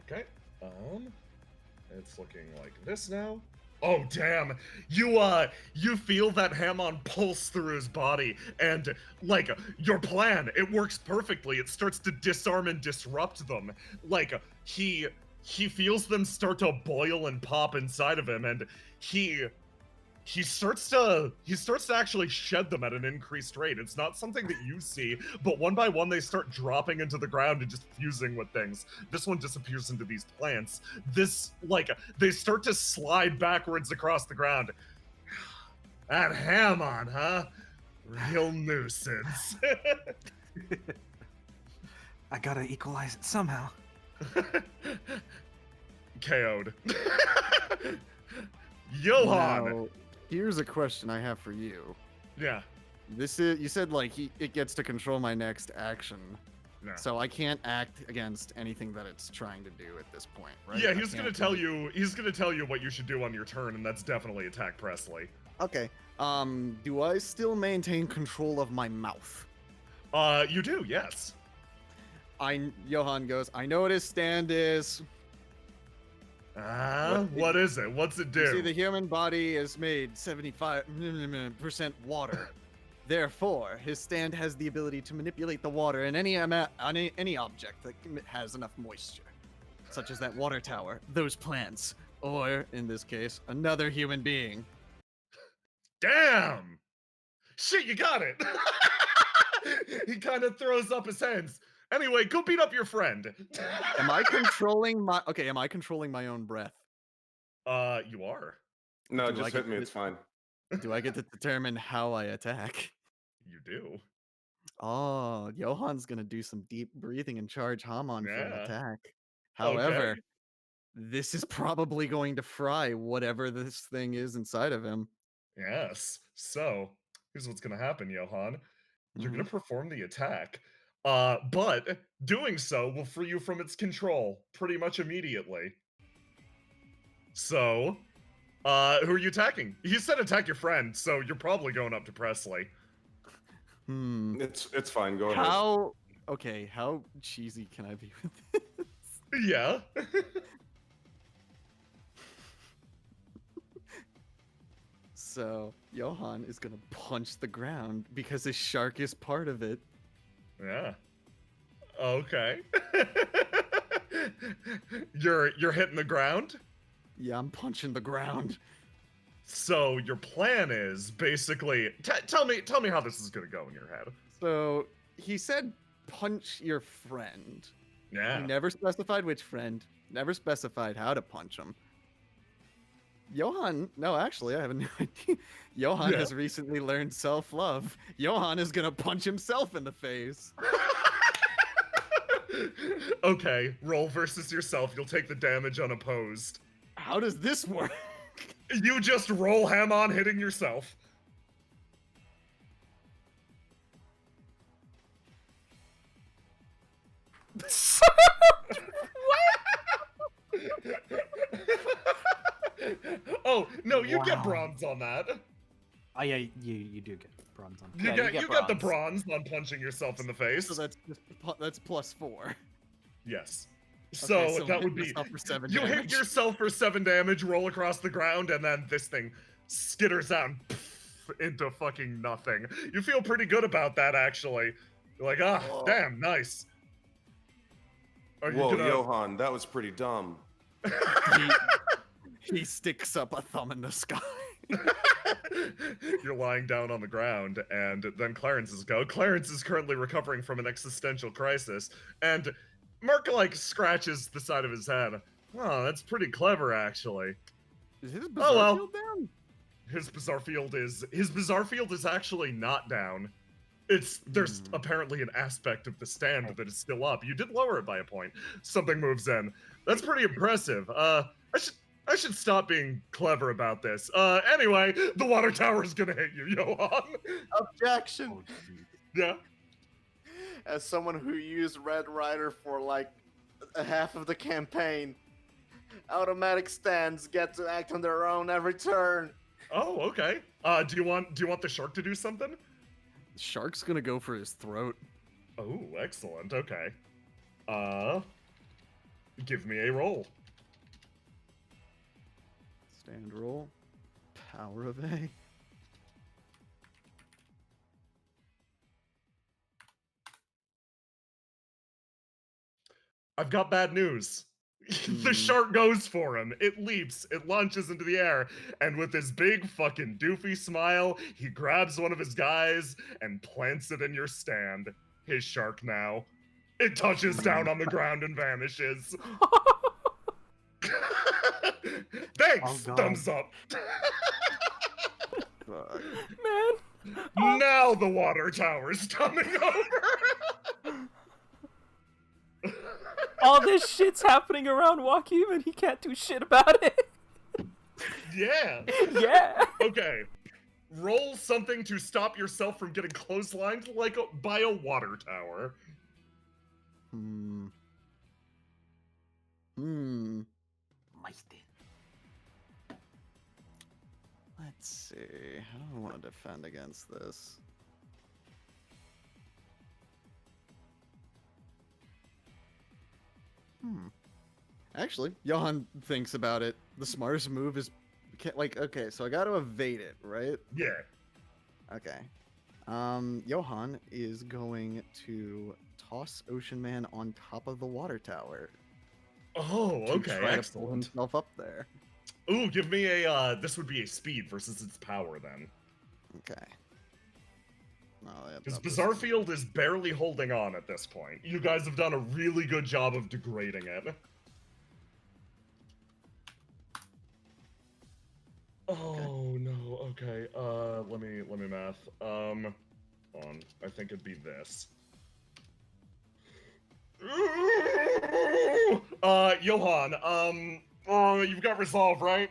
Okay. It's looking like this now. Oh damn! You feel that Hamon pulse through his body, and like your plan, it works perfectly. It starts to disarm and disrupt them. Like he feels them start to boil and pop inside of him, and he starts to actually shed them at an increased rate. It's not something that you see, but one by one they start dropping into the ground and just fusing with things. This one disappears into these plants. They start to slide backwards across the ground. That Hamon, huh? Real nuisance. I gotta equalize it somehow. KO'd. Johan! Now, here's a question I have for you. Yeah. This is you said like it gets to control my next action. No. So I can't act against anything that it's trying to do at this point, right? Yeah, I he's gonna can't tell do- you what you should do on your turn, and that's definitely attack Presley. Okay. Do I still maintain control of my mouth? You do, yes. Johan goes, I know what his stand is. What is it? What's it do? You see, the human body is made 75% water. Therefore, his stand has the ability to manipulate the water in any object that has enough moisture, such as that water tower, those plants, or in this case, another human being. Damn! Shit, you got it! He kind of throws up his hands. Anyway, go beat up your friend. Am I controlling my own breath? You are. No, Do I just get hit me. to- It's fine. Do I get to determine how I attack? You do. Oh, Johan's gonna do some deep breathing and charge Hamon for an Yeah. attack. However, this is probably going to fry whatever this thing is inside of him. Yes. So, here's what's gonna happen, Johan. You're Mhm. gonna perform the attack, but doing so will free you from its control pretty much immediately. So, who are you attacking? He said attack your friend, so you're probably going up to Presley. Hmm. It's fine. Go ahead. How? Okay, how cheesy can I be with this? Yeah. So, Johan is gonna punch the ground because his shark is part of it. Yeah. Okay. You're hitting the ground? Yeah, I'm punching the ground. So your plan is basically tell me how this is gonna go in your head. So, he said punch your friend. Yeah. He never specified which friend, never specified how to punch him. Johan, no, actually, I have a new idea. Johan Yeah. has recently learned self-love. Johan is gonna punch himself in the face. Okay, roll versus yourself. You'll take the damage unopposed. How does this work? You just roll ham on hitting yourself. Oh, no, you get Wow. bronze on that. Oh yeah, you do get bronze on. You Yeah, get you you get get the bronze on punching yourself in the face. So that's +4. Yes. Okay, So so that hit would be myself for 7 you hit damage. yourself for 7 damage, roll across the ground, and then this thing skitters out and into fucking nothing. You feel pretty good about that, actually. You're like, Oh. damn, nice. Are you Whoa, gonna... Johan, that was pretty dumb. He sticks up a thumb in the sky. You're lying down on the ground, and then Clarence's go. Clarence is currently recovering from an existential crisis, and Mark, like, scratches the side of his head. Oh, that's pretty clever, actually. Is his Oh, bizarre well. field down? His bizarre field is actually not down. There's apparently an aspect of the stand that is still up. You did lower it by a point. Something moves in. That's pretty impressive. I should stop being clever about this. Anyway, the water tower is gonna hit you, Johan. Objection. Oh, geez. Yeah. As someone who used Red Rider for like a half of the campaign, automatic stands get to act on their own every turn. Oh, okay. Do you want the shark to do something? Shark's gonna go for his throat. Oh, excellent. Okay. Give me a roll. Stand roll. Power of A. I've got bad news. The shark goes for him. It leaps, it launches into the air, and with his big fucking doofy smile, he grabs one of his guys and plants it in your stand. His shark now. It touches down on the ground and vanishes. Thanks, Oh, God. thumbs up. Fuck. Man. Now the water tower's coming over. All this shit's happening around Joaquin and he can't do shit about it. Yeah. Yeah. Okay. Roll something to stop yourself from getting clotheslined by a water tower. Let's see. How do I want to defend against this? Actually, Johan thinks about it. The smartest move is, okay, so I got to evade it, right? Yeah. Okay. Johan is going to toss Ocean Man on top of the water tower. Oh, To okay, try to pull excellent. himself up there. Ooh, give me a, this would be a speed versus its power then. Okay. Oh, yeah, Because not this Bizarre one. Field is barely holding on at this point. You guys have done a really good job of degrading it. Oh no, okay. Let me math. Hold on. I think it'd be this. Johan, you've got resolve, right?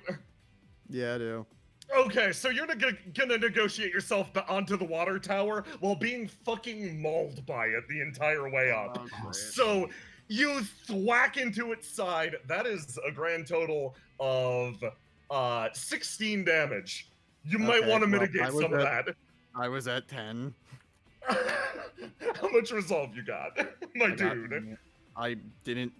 Yeah, I do. Okay, so you're gonna negotiate yourself onto the water tower while being fucking mauled by it the entire way up. Oh, great. So you thwack into its side. That is a grand total of 16 damage. You might Okay, want to well, mitigate I was some of at- that. I was at 10. How much resolve you got, my I got- dude? I didn't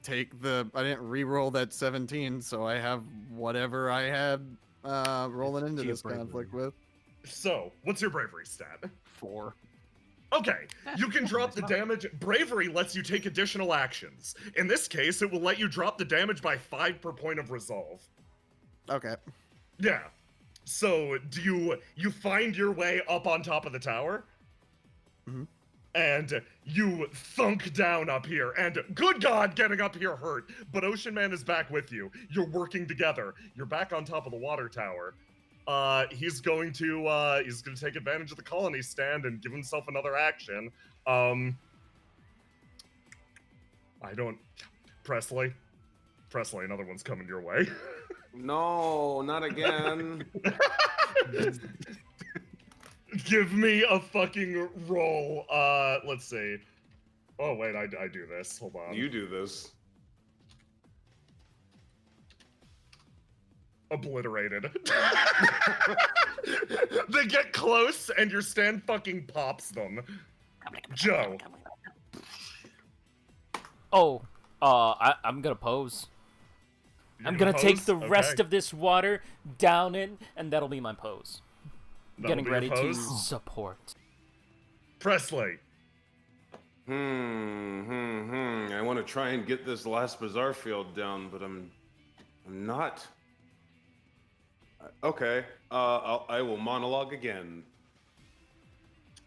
re-roll that 17, so I have whatever I had rolling into Geo this conflict bravery. with. So, what's your bravery stat? 4. Okay, you can drop the damage. Bravery lets you take additional actions. In this case, it will let you drop the damage by 5 per point of resolve. Okay. Yeah. So, do you find your way up on top of the tower? Mhm. And you thunk down up here, and good God, getting up here hurt. But Ocean Man is back with you. You're working together. You're back on top of the water tower. He's going to take advantage of the colony stand and give himself another action. Presley, another one's coming your way. No, not again. Give me a fucking roll. Let's see. Oh wait, I do this. Hold on. You do this. Obliterated. They get close and your stand fucking pops them. Joe. Oh, I'm gonna pose. I'm gonna take the rest of this water down it, and that'll be my pose. Getting ready to support. Presley. I want to try and get this last Bazaar field down, but I'm not. Okay. I will monologue again.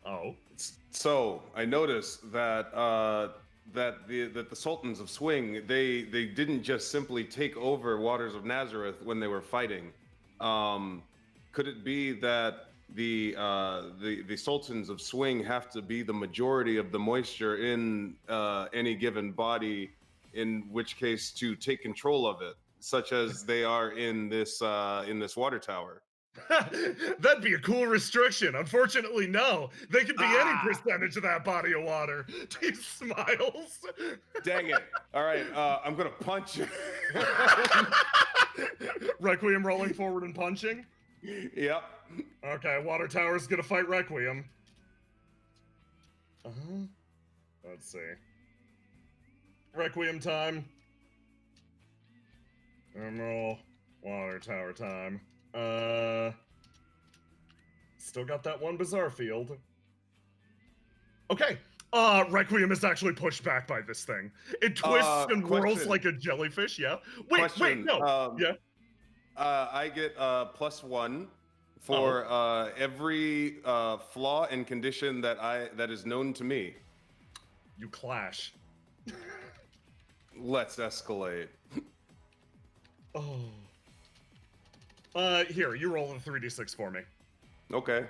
Oh. So I noticed that that the Sultans of Swing they didn't just simply take over Waters of Nazareth when they were fighting. Could it be that the Sultans of Swing have to be the majority of the moisture in any given body, in which case to take control of it, such as they are in this water tower? That'd be a cool restriction. Unfortunately, no. They could be any percentage of that body of water. He smiles. Dang it. All right, I'm gonna punch you. Requiem rolling forward and punching. Yep. Okay, water tower's gonna fight Requiem. Let's see. Requiem time. Emerald. Water tower time. Still got that one Bazaar field. Okay. Requiem is actually pushed back by this thing. It twists and whirls question. like a jellyfish, yeah? Wait, no. Yeah? I get +1 for every flaw and condition that is known to me. You clash. Let's escalate. Oh. Here, you roll the 3d6 for me. Okay.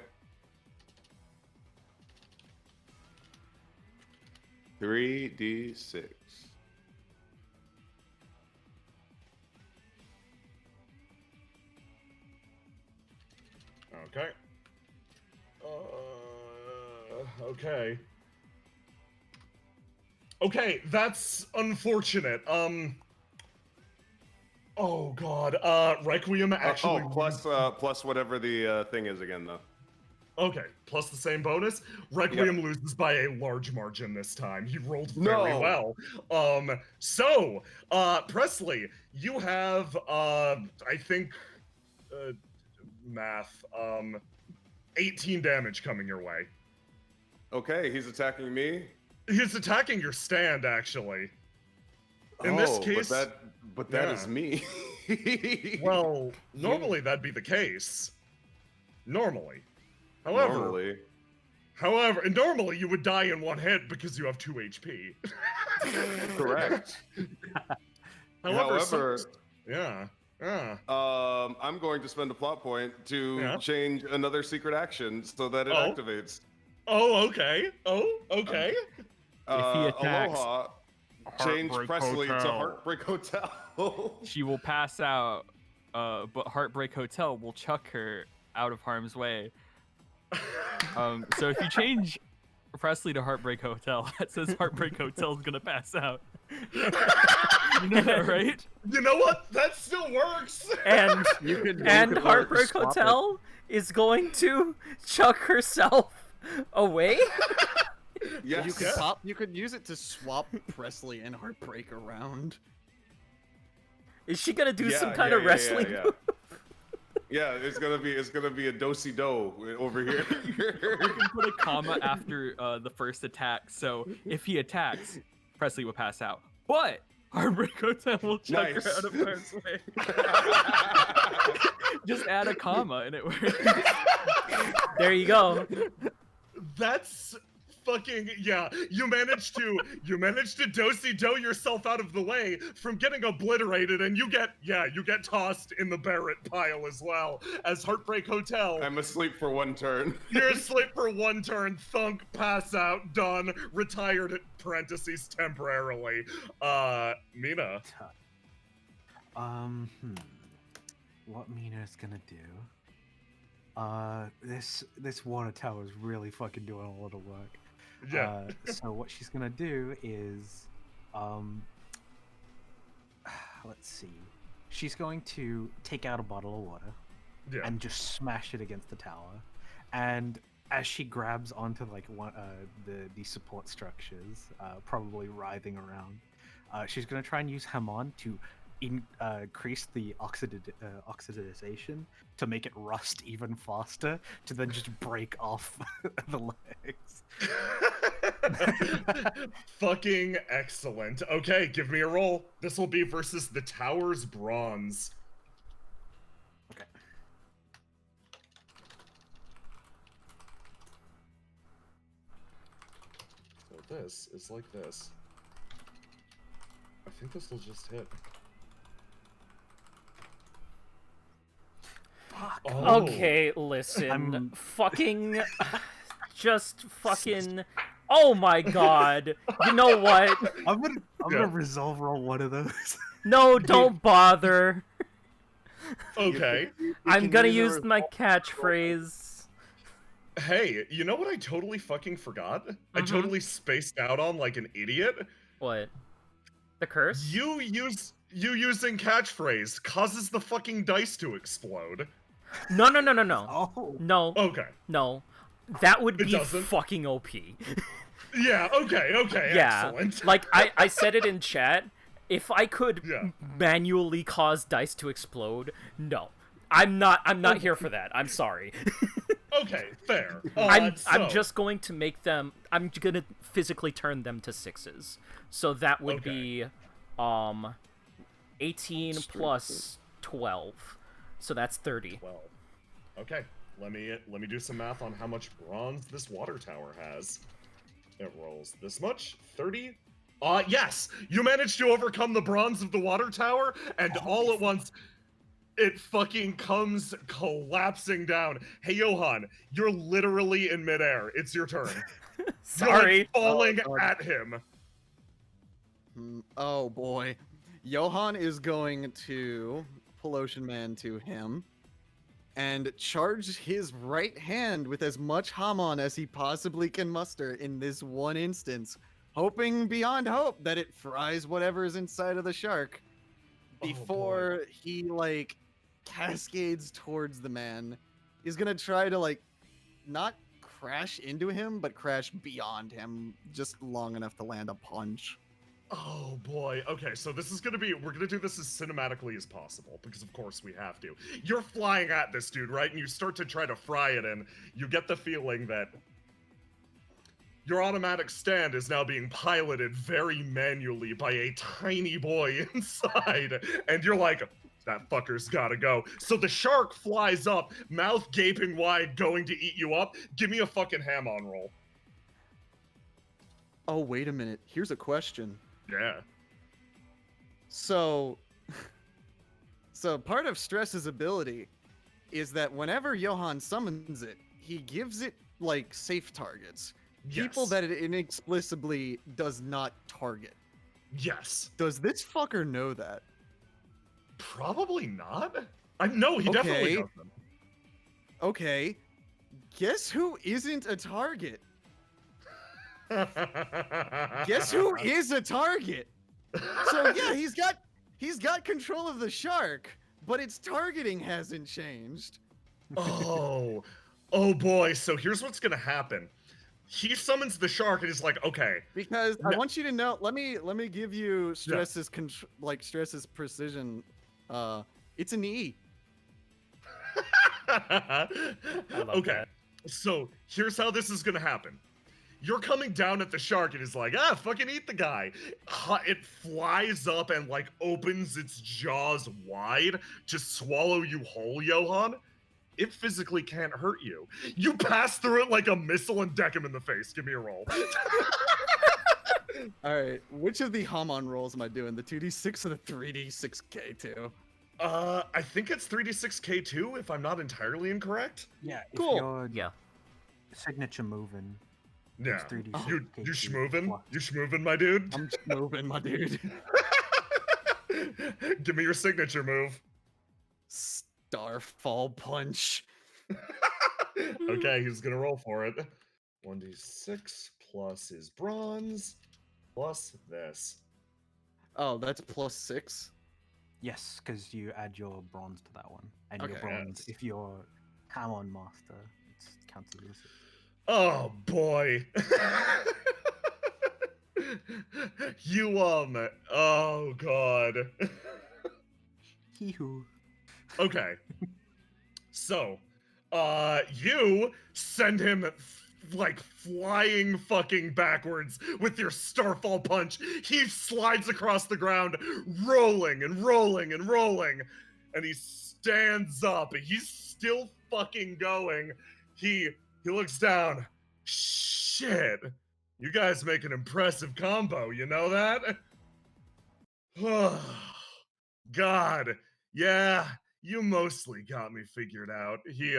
3d6. Okay. Okay. Okay, that's unfortunate. Oh god. Requiem actually. Plus whatever the thing is again, though. Okay, plus the same bonus. Requiem loses by a large margin this time. He rolled very well. So, Presley, you have, I think, math, 18 damage coming your way. Okay, he's attacking me. He's attacking your stand, actually. In this case, but that is me. Well, normally that'd be the case. Normally. However, normally you would die in one hit because you have 2 HP. Correct. However, yeah. I'm going to spend a plot point to change another secret action so that it activates. Oh, okay. Oh, okay. If he attacks, Aloha, Change Heartbreak Presley to Hotel. Heartbreak Hotel. She will pass out, but Heartbreak Hotel will chuck her out of harm's way. So if you change Presley to Heartbreak Hotel, that says Heartbreak Hotel's gonna pass out. You know that, right? You know what? That still works. And You could Heartbreak swap it. Hotel is going to chuck herself away. Yes. You could use it to swap Presley and Heartbreak around. Is she gonna do Yeah, some kind of yeah, wrestling yeah. move? Yeah, it's gonna be a do-si-do over here. You can put a comma after the first attack, so if he attacks, Presley will pass out. But Heartbreak Hotel will chuck Nice. her out of harm's way. Just add a comma and it works. There you go. That's fucking yeah. You managed to do yourself out of the way from getting obliterated, and you get tossed in the Barrett pile as well as Heartbreak Hotel. I'm asleep for one turn. You're asleep for one turn, thunk, pass out, done, retired at parentheses temporarily. Mina. What Mina's gonna do? This water tower is really fucking doing a lot of work. Yeah. So what she's gonna do is, let's see. She's going to take out a bottle of water Yeah. and just smash it against the tower. And as she grabs onto like the support structures, probably writhing around, she's gonna try and use Hamon to increase the oxidization to make it rust even faster, to then just break off the legs. Fucking excellent. Okay, give me a roll. This will be versus the tower's bronze. Okay. So this is like this. I think this will just hit. Oh. Okay, listen. I'm- Fucking. Just fucking. Oh my god. You know what? I'm Yeah. gonna resolve roll one of those. No, don't bother. Okay. I'm can gonna use a use my catchphrase. Hey, you know what I totally fucking forgot? I totally spaced out on like an idiot. What? The curse? You using catchphrase causes the fucking dice to explode. No. Oh. No, Okay. no. That would It be doesn't? fucking OP. Yeah, okay, Yeah. excellent. Like, I said it in chat. If I could Yeah. manually cause dice to explode, no. I'm not here for that. I'm sorry. Okay, fair. I'm so- just going to make them. I'm gonna physically turn them to 6s. So that would Okay. be 18 plus 12. So that's 30. Well, okay. Let me do some math on how much bronze this water tower has. It rolls this much, 30. Yes, you managed to overcome the bronze of the water tower, and all at once, it fucking comes collapsing down. Hey, Johan, you're literally in midair. It's your turn. You're, like, Sorry. falling Oh, at him. Oh boy. Johan is going to pull Ocean Man to him and charge his right hand with as much Hamon as he possibly can muster in this one instance, hoping beyond hope that it fries whatever is inside of the shark Oh, boy. before he like cascades towards the man. He's gonna try to like not crash into him, but crash beyond him just long enough to land a punch. Oh boy. Okay, so this is gonna be, we're gonna do this as cinematically as possible, because of course we have to. You're flying at this dude, right? And you start to try to fry it in. You get the feeling that your automatic stand is now being piloted very manually by a tiny boy inside. And you're like, that fucker's gotta go. So the shark flies up, mouth gaping wide, going to eat you up. Give me a fucking ham-on roll. Oh, wait a minute. Here's a question. Yeah. So part of Stress's ability is that whenever Johan summons it, he gives it like safe targets. People Yes. that it inexplicably does not target. Yes. Does this fucker know that? Probably not. I know he definitely Okay. doesn't. Okay. Guess who isn't a target? Guess who is a target? So yeah, he's got control of the shark, but its targeting hasn't changed. Oh boy. So here's what's gonna happen. He summons the shark and he's like, okay. Because I No. want you to know. Let me give you Stress's Stress's precision. It's an E. Okay. that. So here's how this is gonna happen. You're coming down at the shark and it's like, fucking eat the guy. It flies up and like opens its jaws wide to swallow you whole, Johan. It physically can't hurt you. You pass through it like a missile and deck him in the face. Give me a roll. All right. Which of the Hamon rolls am I doing? The 2d6 or the 3d6k2? I think it's 3d6k2 if I'm not entirely incorrect. Yeah, if Cool. you're Yeah. signature moving, Yeah. it's 3D. You schmoovin'? You schmoovin', my dude? I'm just moving, my dude. Give me your signature move. Starfall punch. Okay, he's gonna roll for it. 1d6 plus his bronze plus this. Oh, that's +6. Yes, because you add your bronze to that one, and your Okay. bronze. Yes. If you're Hamon master, it counts as a 6. Oh boy. You oh god. Hee-hoo. Okay. So, you send him like flying fucking backwards with your starfall punch. He slides across the ground, rolling and rolling and rolling, and he stands up. He's still fucking going. He looks down. Shit. You guys make an impressive combo, you know that? God. Yeah, you mostly got me figured out. He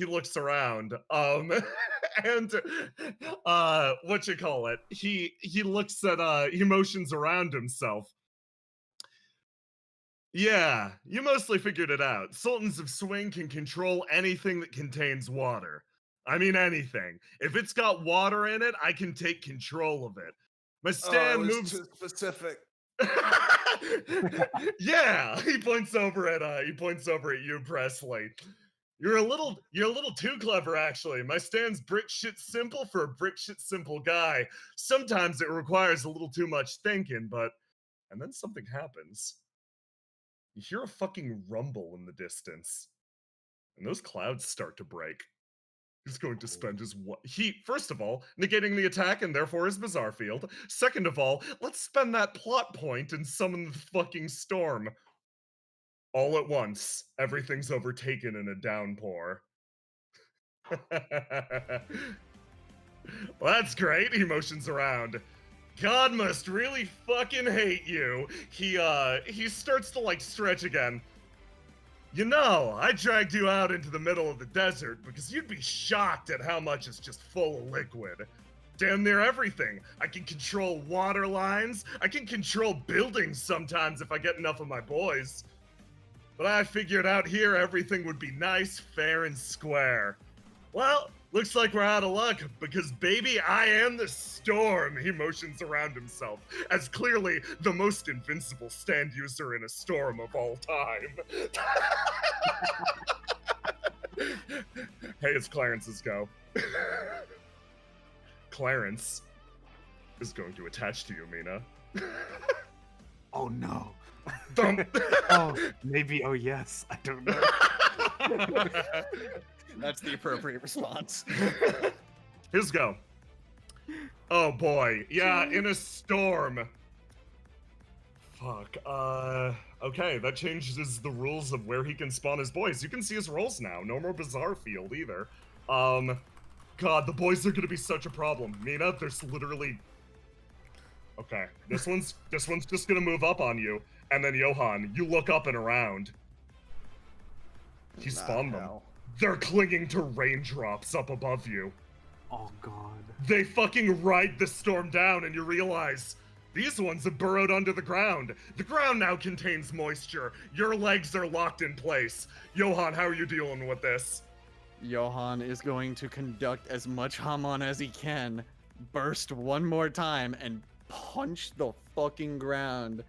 looks around. And what you call it? He looks at he motions around himself. Yeah, you mostly figured it out. Sultans of Swing can control anything that contains water. I mean anything. If it's got water in it, I can take control of it. My stand moves too specific. Yeah, he points over at you, Presley. You're a little too clever, actually. My stand's brick shit simple for a brick shit simple guy. Sometimes it requires a little too much thinking, and then something happens. You hear a fucking rumble in the distance, and those clouds start to break. He's going to spend his first of all, negating the attack and therefore his bizarre field. Second of all, let's spend that plot point and summon the fucking storm. All at once, everything's overtaken in a downpour. Well, that's great. He motions around. God must really fucking hate you. He starts to like stretch again. You know, I dragged you out into the middle of the desert because you'd be shocked at how much is just full of liquid. Damn near everything. I can control water lines. I can control buildings sometimes if I get enough of my boys. But I figured out here everything would be nice, fair, and square. Well, looks like we're out of luck because, baby, I am the storm. He motions around himself as clearly the most invincible stand user in a storm of all time. Hey, it's Clarence's go. Clarence is going to attach to you, Mina. Oh no. Thump. Oh, maybe. Oh yes. I don't know. That's the appropriate response. His go. Oh boy. Yeah, in a storm. Fuck. Okay, that changes the rules of where he can spawn his boys. You can see his rolls now. No more bizarre field either. God, the boys are gonna be such a problem. Mina, there's literally... Okay, this one's just gonna move up on you. And then Johan, you look up and around. He spawned them. They're clinging to raindrops up above you. Oh god. They fucking ride the storm down and you realize These ones have burrowed under the ground. The ground now contains moisture. Your legs are locked in place. Johan, how are you dealing with this? Johan is going to conduct as much Hamon as he can, burst one more time, and punch the fucking ground,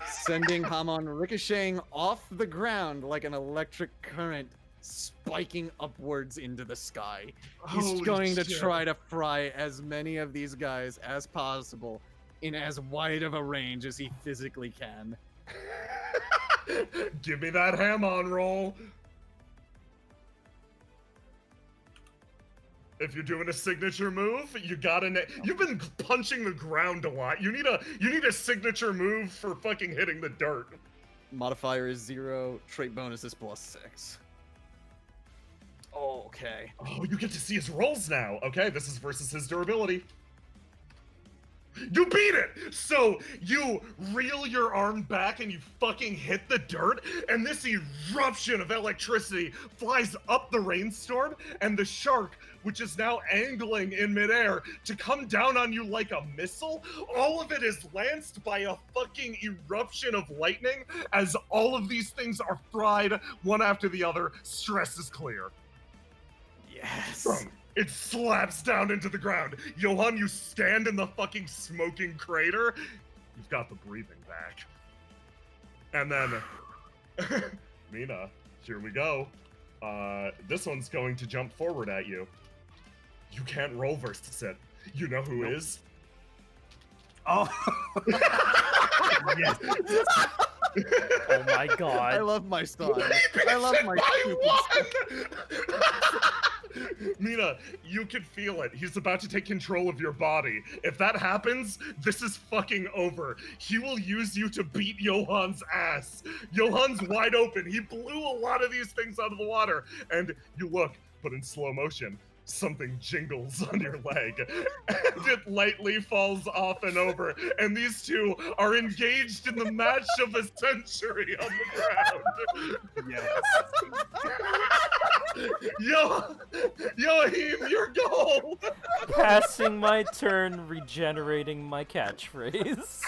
sending Hamon ricocheting off the ground like an electric current, spiking upwards into the sky. He's Holy going to shit. try to fry as many of these guys as possible in as wide of a range as he physically can. Give me that ham-on roll. If you're doing a signature move, you gotta. You've been punching the ground a lot. You need a signature move for fucking hitting the dirt. Modifier is 0, trait bonus is +6. Okay. Oh, you get to see his rolls now. Okay, this is versus his durability. You beat it! So you reel your arm back and you fucking hit the dirt, and this eruption of electricity flies up the rainstorm, and the shark, which is now angling in midair to come down on you like a missile, all of it is lanced by a fucking eruption of lightning as all of these things are fried one after the other. Stress is clear. Yes. Boom. It slaps down into the ground. Johan, you stand in the fucking smoking crater. You've got the breathing back. And then, Mina, here we go. This one's going to jump forward at you. You can't roll versus it. You know who is? Oh. Yes. Oh my god. I love my style. I love my stupid Mina, you can feel it. He's about to take control of your body. If that happens, this is fucking over. He will use you to beat Johan's ass. Johan's wide open. He blew a lot of these things out of the water. And you look, but in slow motion, something jingles on your leg, and it lightly falls off and over, and these two are engaged in the match of a century on the ground. Yes. Joachim, your goal! Passing my turn, regenerating my catchphrase.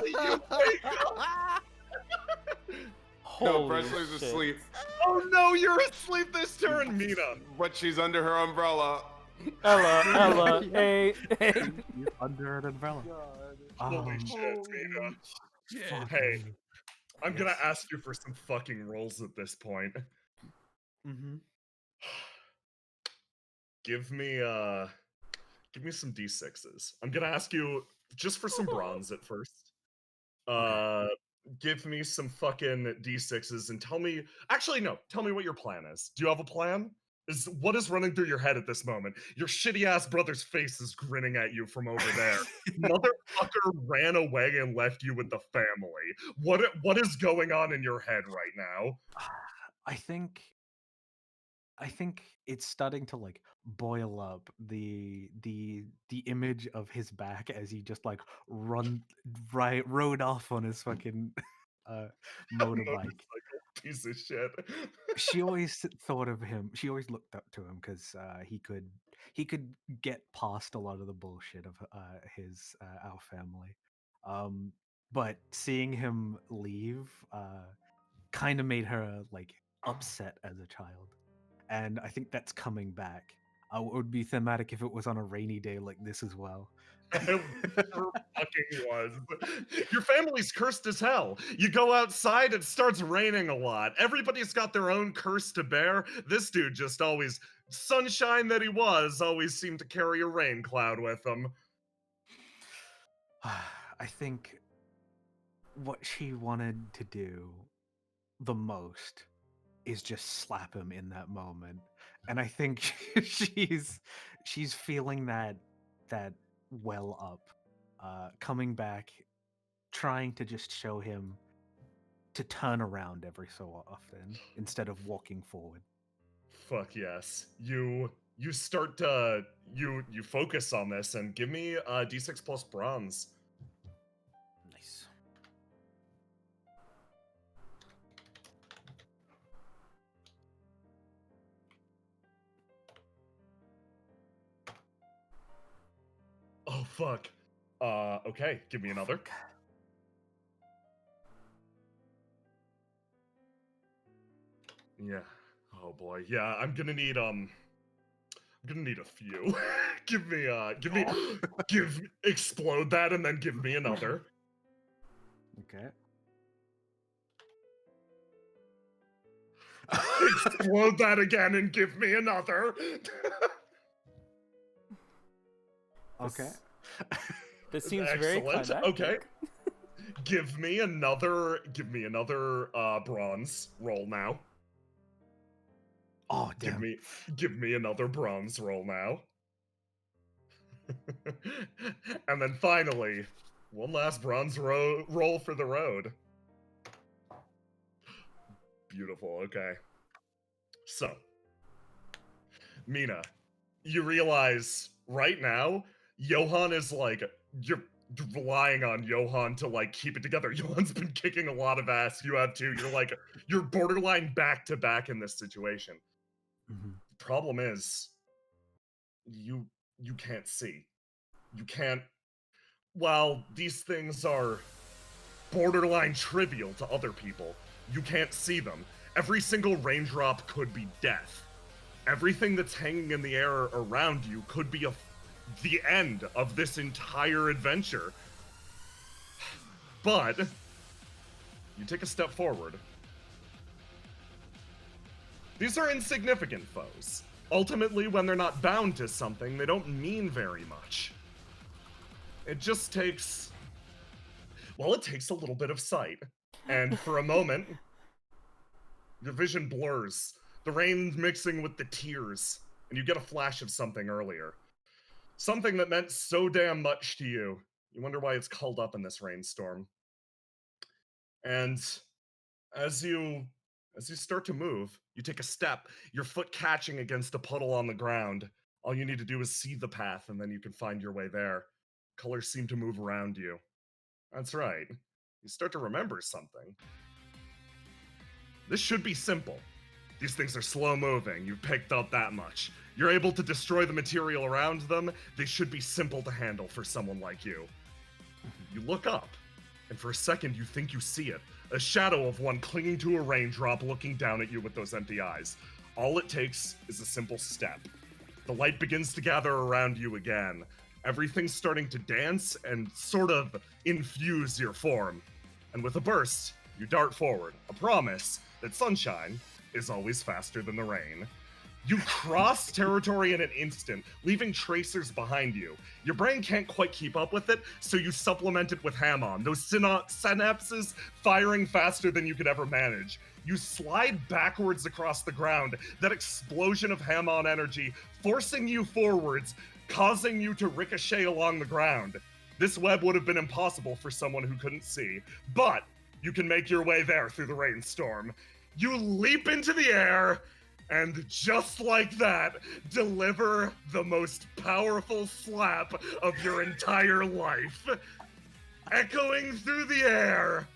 You wake up. No, Holy Presley's shit. asleep, Oh no, you're asleep this turn, Mina! but she's under her umbrella. Ella, hey. You're under an umbrella. Holy shit, Mina. Hey, I'm gonna ask you for some fucking rolls at this point. Mm-hmm. Give me some d6s. I'm gonna ask you just for some bronze at first. Give me some fucking d6s and tell me. Actually, no. Tell me what your plan is. Do you have a plan? What is running through your head at this moment? Your shitty ass brother's face is grinning at you from over there. Motherfucker ran away and left you with the family. What is going on in your head right now? I think it's starting to like boil up the image of his back as he just like rode off on his fucking motorbike. Motorcycle piece of shit. She always thought of him. She always looked up to him because he could get past a lot of the bullshit of our family. But seeing him leave kind of made her like upset as a child. And I think that's coming back. It would be thematic if it was on a rainy day like this as well. It sure fucking was. Your family's cursed as hell. You go outside, it starts raining a lot. Everybody's got their own curse to bear. This dude just always, sunshine that he was, always seemed to carry a rain cloud with him. I think what she wanted to do the most is just slap him in that moment. And I think she's feeling that well up, coming back, trying to just show him to turn around every so often instead of walking forward. Fuck yes. You start to you focus on this and give me a d6 plus bronze. Nice. Oh fuck. Okay, give me another. Yeah. Oh boy. Yeah, I'm gonna need a few. Explode that and then give me another. Okay. Explode that again and give me another. Okay. This seems very Excellent. climactic. Okay. Give me another bronze roll now. Oh, damn. Give me another bronze roll now. And then finally, one last bronze roll for the road. Beautiful, okay. So, Mina, you realize right now, Johan is like, you're relying on Johan to like keep it together. Johan's been kicking a lot of ass. You have too. You're borderline back to back in this situation. Mhm. The problem is, you can't see. You can't. While these things are borderline trivial to other people, you can't see them. Every single raindrop could be death. Everything that's hanging in the air around you could be the end of this entire adventure. But you take a step forward. These are insignificant foes. Ultimately, when they're not bound to something, they don't mean very much. It just takes... Well, it takes a little bit of sight. And for a moment, your vision blurs. The rain mixing with the tears. And you get a flash of something earlier. Something that meant so damn much to you. You wonder why it's called up in this rainstorm. And as you start to move, you take a step, your foot catching against a puddle on the ground. All you need to do is see the path, and then you can find your way there. Colors seem to move around you. That's right. You start to remember something. This should be simple. These things are slow moving. You've picked up that much. You're able to destroy the material around them. They should be simple to handle for someone like you. You look up, and for a second you think you see it. A shadow of one clinging to a raindrop looking down at you with those empty eyes. All it takes is a simple step. The light begins to gather around you again. Everything's starting to dance and sort of infuse your form. And with a burst, you dart forward. A promise that sunshine is always faster than the rain. You cross territory in an instant, leaving tracers behind you. Your brain can't quite keep up with it, so you supplement it with Hamon, those synapses firing faster than you could ever manage. You slide backwards across the ground, that explosion of Hamon energy forcing you forwards, causing you to ricochet along the ground. This web would have been impossible for someone who couldn't see, but you can make your way there through the rainstorm. You leap into the air, and just like that, deliver the most powerful slap of your entire life. Echoing through the air,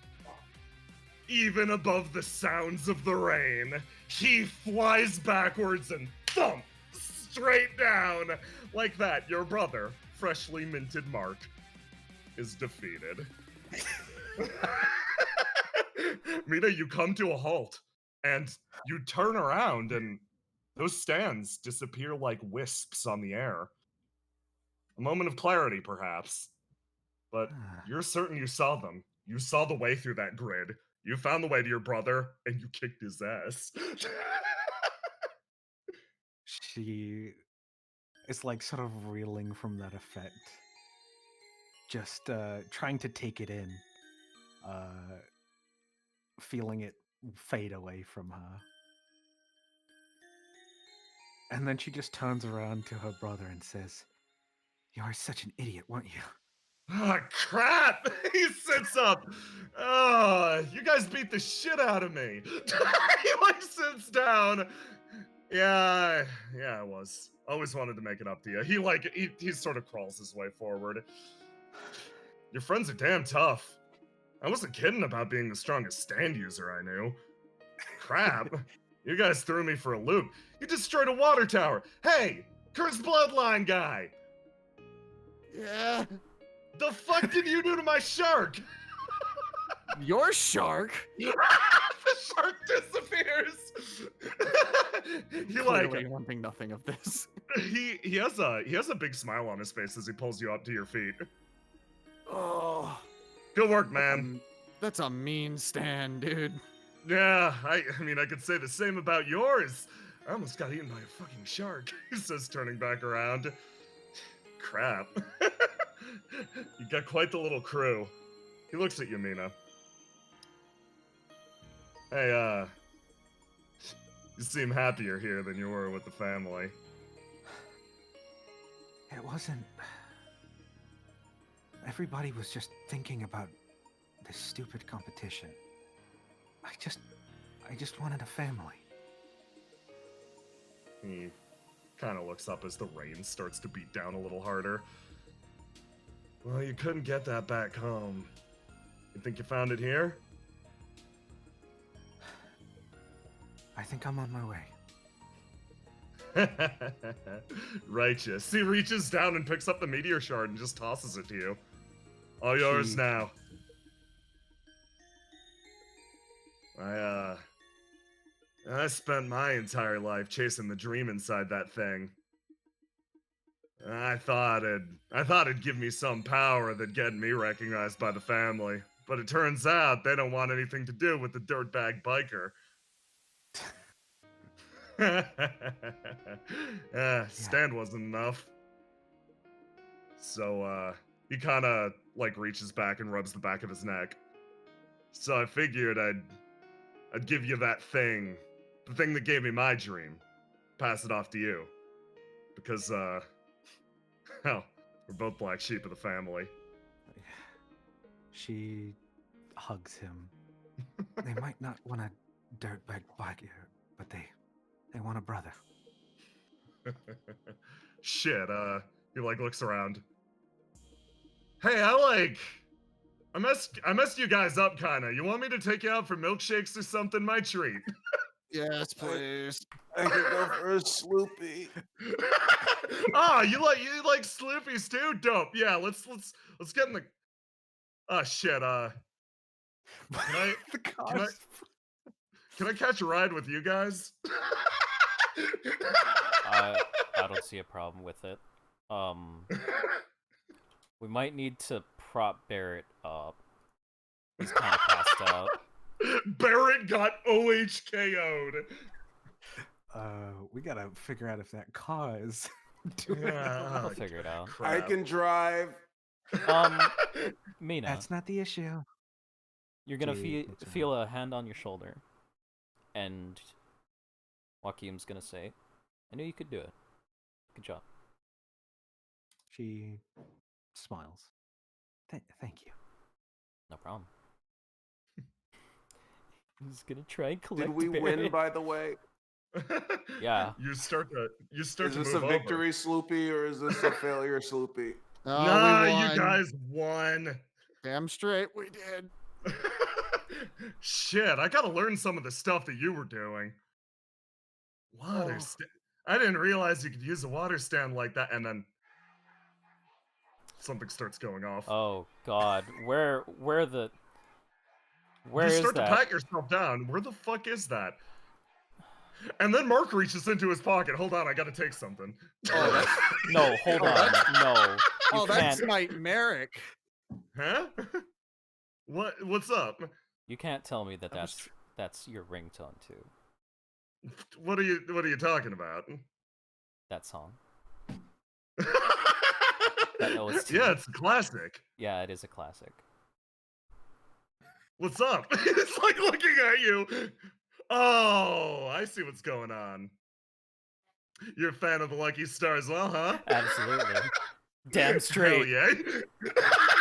even above the sounds of the rain, he flies backwards and thump, straight down. Like that, your brother, freshly minted Mark, is defeated. Mina, you come to a halt. And you turn around, and those stands disappear like wisps on the air. A moment of clarity, perhaps. But you're certain you saw them. You saw the way through that grid. You found the way to your brother, and you kicked his ass. She is like sort of reeling from that effect. Just trying to take it in. Feeling it fade away from her. And then she just turns around to her brother and says, "You are such an idiot, weren't you?" Ah, crap! He sits up. Oh, you guys beat the shit out of me. He like sits down. Yeah, I was. Always wanted to make it up to you. He sort of crawls his way forward. Your friends are damn tough. I wasn't kidding about being the strongest stand user I knew. Crap. You guys threw me for a loop. You destroyed a water tower. Hey, cursed bloodline guy. Yeah. The fuck did you do to my shark? Your shark? The shark disappears. He Clearly wanting nothing of this. he has a big smile on his face as he pulls you up to your feet. Oh, Good work, man. that's a mean stand, dude. Yeah, I mean, I could say the same about yours. I almost got eaten by a fucking shark, he says, turning back around. Crap. You got quite the little crew. He looks at you, Mina. Hey, you seem happier here than you were with the family. It wasn't. Everybody was just thinking about this stupid competition. I just wanted a family. He kind of looks up as the rain starts to beat down a little harder. Well, you couldn't get that back home. You think you found it here? I think I'm on my way. Righteous. He reaches down and picks up the meteor shard and just tosses it to you. All yours now. I spent my entire life chasing the dream inside that thing. I thought it'd give me some power that'd get me recognized by the family. But it turns out they don't want anything to do with the dirtbag biker. Stand wasn't enough. So, he kinda, like, reaches back and rubs the back of his neck. So I figured I'd give you that thing. The thing that gave me my dream. Pass it off to you. Because, hell, we're both black sheep of the family. She hugs him. They might not want a dirtbag biker, but they want a brother. Shit, he like looks around. Hey, I messed you guys up kinda. You want me to take you out for milkshakes or something? My treat. Yes, please. I could go for a Sloopy. You like Sloopies too? Dope. Yeah, let's get in the. Oh shit, can I catch a ride with you guys? I don't see a problem with it. We might need to prop Barrett up. He's kind of passed out. Barrett got OHKO'd. We gotta figure out if that car is doing I'll figure it out. I can drive. Mina, That's not the issue. you're gonna Gee, feel a hand on your shoulder, and Joaquim's gonna say, "I knew you could do it. Good job." She smiles. Thank you. No problem. He's gonna try and collect. Did we Barrett. win, by the way? Yeah. You start to Is move this a over. victory Sloopy or is this a failure Sloopy? Nah, we you won. guys won. Damn straight, we did. Shit, I gotta learn some of the stuff that you were doing. Water stand. I didn't realize you could use a water stand like that, and then something starts going off. Oh God, where you is start that? to pat yourself down. Where the fuck is that? And then Mark reaches into his pocket. Hold on, I gotta take something. No, hold on. No, you That's can't. nightmaric. Huh? What's up? You can't tell me that that's your ringtone too. What are you talking about? That song. That OST. Yeah, it's a classic. Yeah, it is a classic. What's up? It's like looking at you. Oh, I see what's going on. You're a fan of the Lucky Star as well, huh? Absolutely. Damn Hell straight. yeah.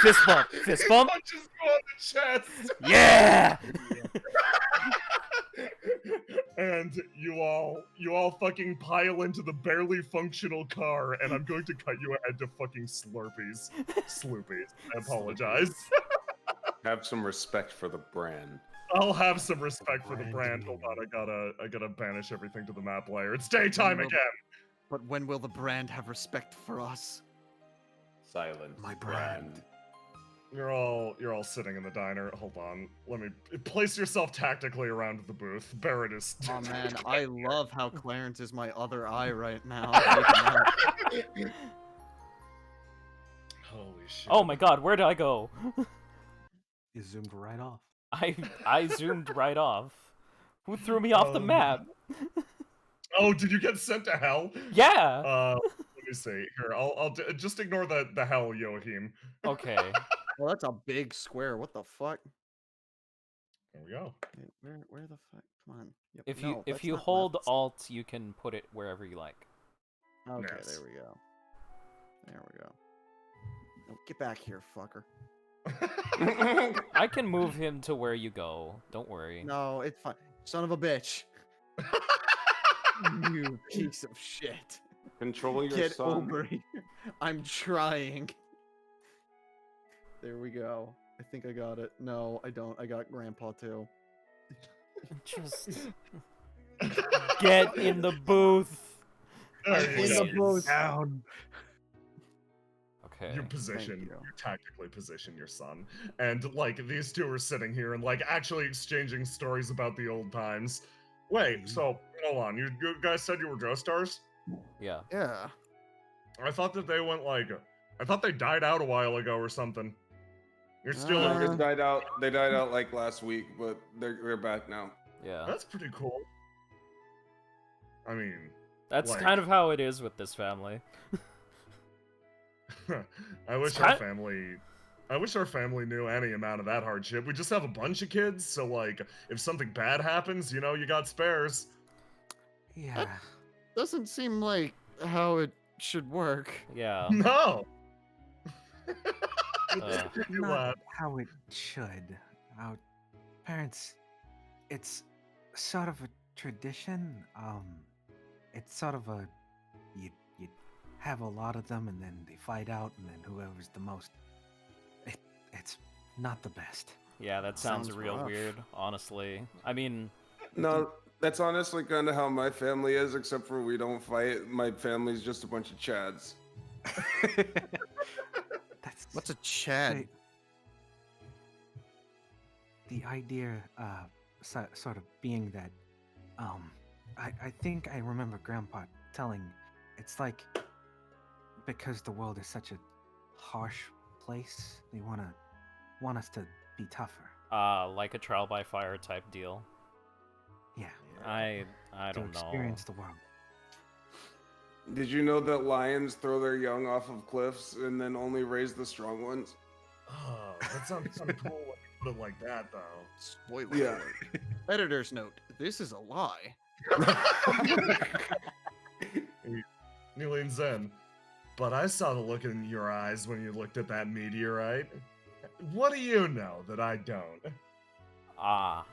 Fist bump. Fist bump. Punches go on the chest. Yeah. And you all fucking pile into the barely functional car, and I'm going to cut you ahead to fucking Slurpees. Sloopies. I apologize. Have some respect for the brand. I'll have some respect for the brand. Hold on, I gotta banish everything to the map layer. It's daytime again. But when will the brand have respect for us? Silence. My brand. You're all sitting in the diner. Hold on. Let me place yourself tactically around the booth. Barrett is. Oh man, I love how Clarence is my other eye right now. Holy shit. Oh my god, where did I go? You zoomed right off. I zoomed right off. Who threw me off the map? Oh, did you get sent to hell? Yeah. Let me see. Here, I'll just ignore the hell, Joachim. Okay. Well, that's a big square. What the fuck? There we go. Wait, where the fuck? Come on. Yep, If no, you that's not hold left. Alt, you can put it wherever you like. Okay, Yes. there we go. There we go. Oh, get back here, fucker. I can move him to where you go. Don't worry. No, it's fine. Son of a bitch. You piece of shit. Control your Get son. over here. I'm trying. There we go. I think I got it. No, I don't. I got Grandpa too. Just get in the booth. There you In go. the booth. Down. Okay. You position, you. you tactically position your son, and like these two are sitting here and like actually exchanging stories about the old times. Wait, so hold on, you guys said you were ghost stars? Yeah. Yeah. I thought that they went like, I thought they died out a while ago or something. You're still They died out. They died out like last week, but they're back now. Yeah. That's pretty cool. I mean, That's like- kind of how it is with this family. I wish It's our kind- family. I wish our family knew any amount of that hardship. We just have a bunch of kids, so like, if something bad happens, you know, you got spares. Yeah. Doesn't seem like how it should work. Yeah. No. Uh, You Not laugh. how it should. Our parents, it's sort of a tradition. It's sort of a you have a lot of them, and then they fight out, and then whoever's the most. It's not the best. Yeah, that sounds, Sounds real rough. weird, honestly. I mean, No, that's honestly kind of how my family is, except for we don't fight. My family's just a bunch of chads. That's What's a Chad? the idea, sort of being that, I think I remember Grandpa telling, it's like, because the world is such a harsh place, they want us to be tougher. like a trial by fire type deal. Yeah, I to don't know. experience the world. Did you know that lions throw their young off of cliffs and then only raise the strong ones? Oh, that sounds kind of cool when you put it like that, though. Spoiler Yeah. alert. Editor's note. This is a lie. He leans in. But I saw the look in your eyes when you looked at that meteorite. What do you know that I don't? Ah.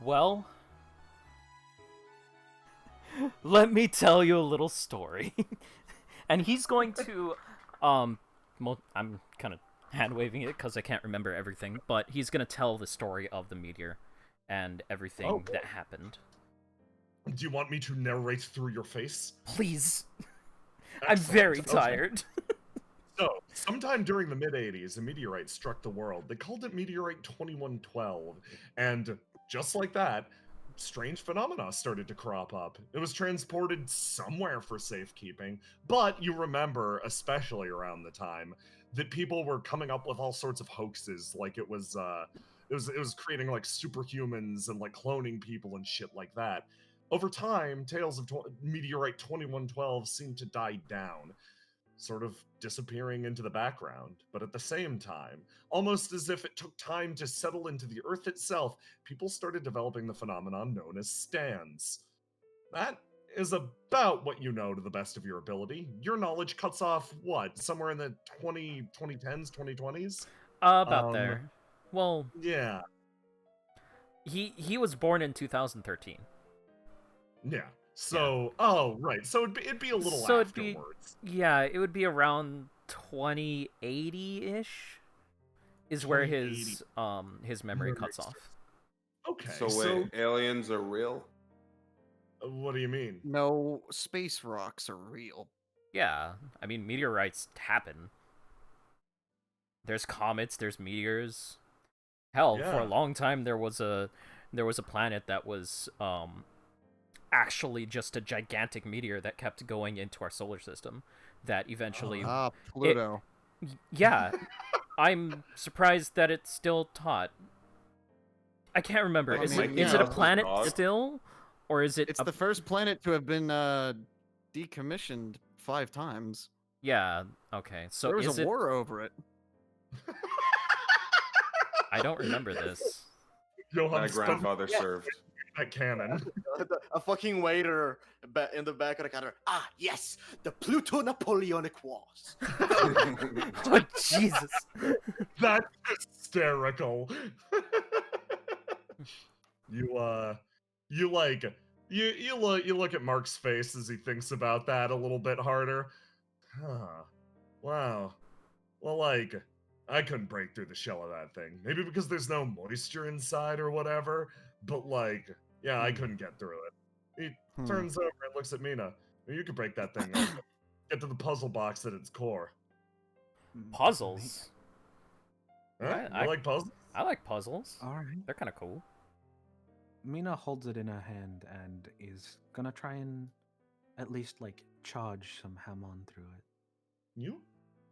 Well, let me tell you a little story. And he's going to I'm kind of hand waving it because I can't remember everything, but he's going to tell the story of the meteor and everything Oh, cool. that happened. Do you want me to narrate through your face? Please. I'm Excellent. very Okay. tired. So, sometime during the mid-80s, a meteorite struck the world. They called it Meteorite 2112. And just like that, strange phenomena started to crop up. It was transported somewhere for safekeeping, but you remember, especially around the time, that people were coming up with all sorts of hoaxes, like it was creating like superhumans and like cloning people and shit like that. Over time, tales of Meteorite 2112 seemed to die down, sort of disappearing into the background. But at the same time, almost as if it took time to settle into the Earth itself, people started developing the phenomenon known as stands. That is about what you know to the best of your ability. Your knowledge cuts off, what, somewhere in the 2010s, 2020s? About there. Well, Yeah. he was born in 2013. Yeah. So, oh, right. So it'd be a little So it'd be- afterwards. Yeah, it would be around 2080-ish is where his memory cuts off. Okay. So wait, aliens are real? What do you mean? No, space rocks are real. Yeah, I mean, meteorites happen. There's comets, there's meteors. Hell, for a Yeah. long time there was a planet that was actually just a gigantic meteor that kept going into our solar system that eventually Ah, Pluto. yeah, I'm surprised that it's still taught. I can't remember. I Is mean, it a yeah. planet God. still, or is it? It's the first planet to have been decommissioned 5 times. Yeah. Okay. So There was is a it? war over it. I don't remember this. Johan My spent grandfather served. that cannon. A fucking waiter in the back of the counter. Ah, yes, the Pluto-Napoleonic Wars. Oh Jesus! That's hysterical. You look at Mark's face as he thinks about that a little bit harder. Huh. Wow. Well, like, I couldn't break through the shell of that thing. Maybe because there's no moisture inside or whatever. But like, yeah, I couldn't get through it. He turns over and looks at Mina. You could break that thing open. Get to the puzzle box at its core. Puzzles. Huh? I- You like puzzles? I like puzzles. All right. They're kind of cool. Mina holds it in her hand and is gonna try and at least like charge some Hamon through it.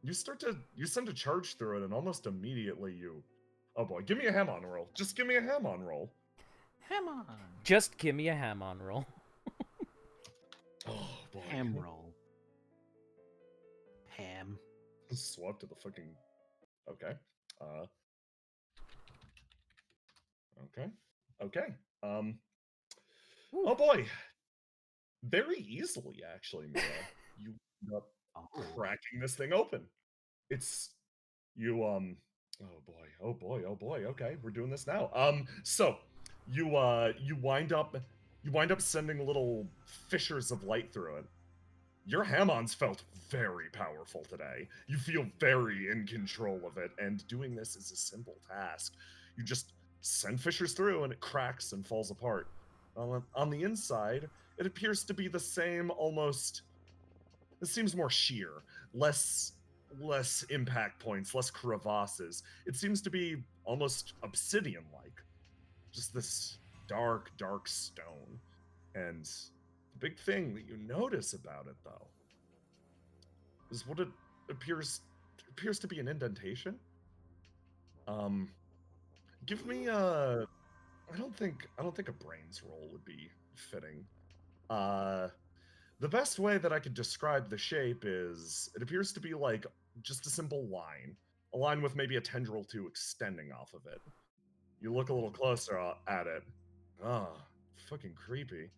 You send a charge through it, and almost immediately you. Oh boy, give me a ham on roll. Just give me a ham on roll. Hamon. Just give me a ham on roll. Oh boy. Ham roll. Ham. Swap to the fucking. Okay. Okay. Okay. Oh boy. Very easily, actually, Mira. You end up cracking this thing open. It's you. Oh boy. Oh boy. Oh boy. Okay, we're doing this now. So you wind up sending little fissures of light through it. Your Hamons felt very powerful today. You feel very in control of it, and doing this is a simple task. You just send fissures through, and it cracks and falls apart. On the inside, it appears to be the same, almost. It seems more sheer, less impact points, less crevasses. It seems to be almost obsidian-like, just this dark stone. And the big thing that you notice about it, though, is what it appears to be an indentation. Give me a. I don't think a brains roll would be fitting. The best way that I could describe the shape is it appears to be like just a simple line, a line with maybe a tendril too extending off of it. You look a little closer at it. Ah, fucking creepy.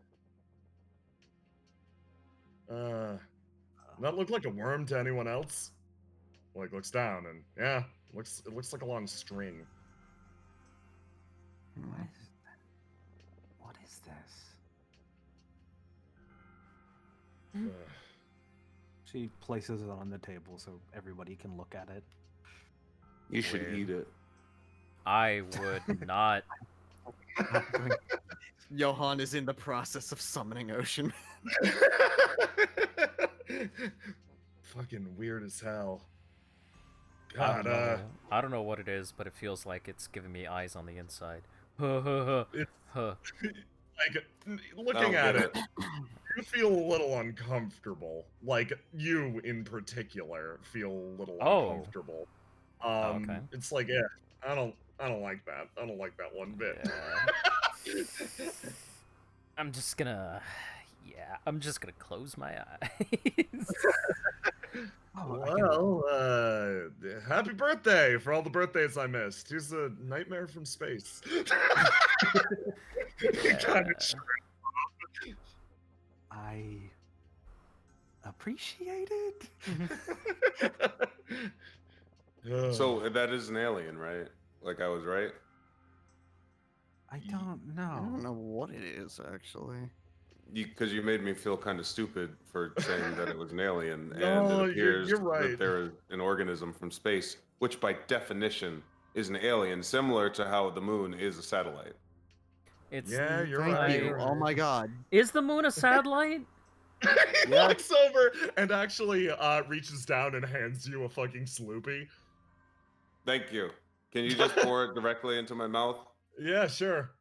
That look like a worm to anyone else? Like looks down and yeah, it looks like a long string. What is this? She places it on the table so everybody can look at it. You should Weird. eat it. I would not. Johan is in the process of summoning Ocean. Fucking weird as hell. I God, don't know what it is, but it feels like it's giving me eyes on the inside. like looking Don't at get it, you feel a little uncomfortable. Like you in particular feel a little uncomfortable. Okay. It's like, yeah, I don't like that. I don't like that one bit. Yeah. I'm just gonna close my eyes. Well, happy birthday for all the birthdays I missed. Here's a nightmare from space. Kinda I appreciate it. So that is an alien, right? Like I was right? I don't know. I don't know what it is, actually. Because you made me feel kind of stupid for saying that it was an alien, and No, it appears you're right. that there is an organism from space, which by definition is an alien, similar to how the moon is a satellite. It's Yeah, you're Thank right. you. Oh my god. Is the moon a satellite? He walks over and actually reaches down and hands you a fucking Sloopy. Thank you. Can you just pour it directly into my mouth? Yeah, sure.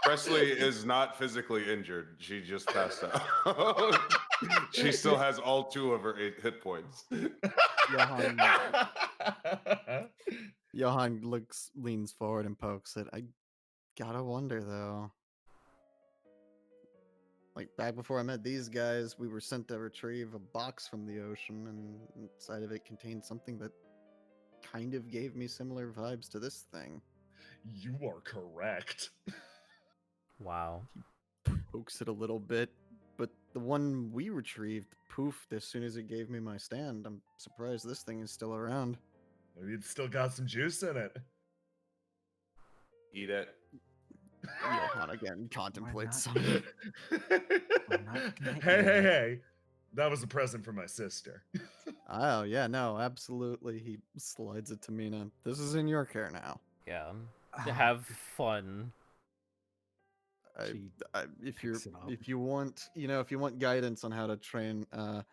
Presley is not physically injured. She just passed out. She still has all 2 of her 8 hit points. Johan leans forward and pokes it. I gotta wonder though. Like back before I met these guys, we were sent to retrieve a box from the ocean, and inside of it contained something that kind of gave me similar vibes to this thing. You are correct. Wow. Pokes it a little bit, but the one we retrieved poofed as soon as it gave me my stand. I'm surprised this thing is still around. Maybe it's still got some juice in it. Eat it. Johan again contemplates not? something. Hey. That was a present for my sister. Oh, yeah, no, absolutely. He slides it to Mina. This is in your care now. Yeah. Ah, Have fun. If you want guidance on how to train a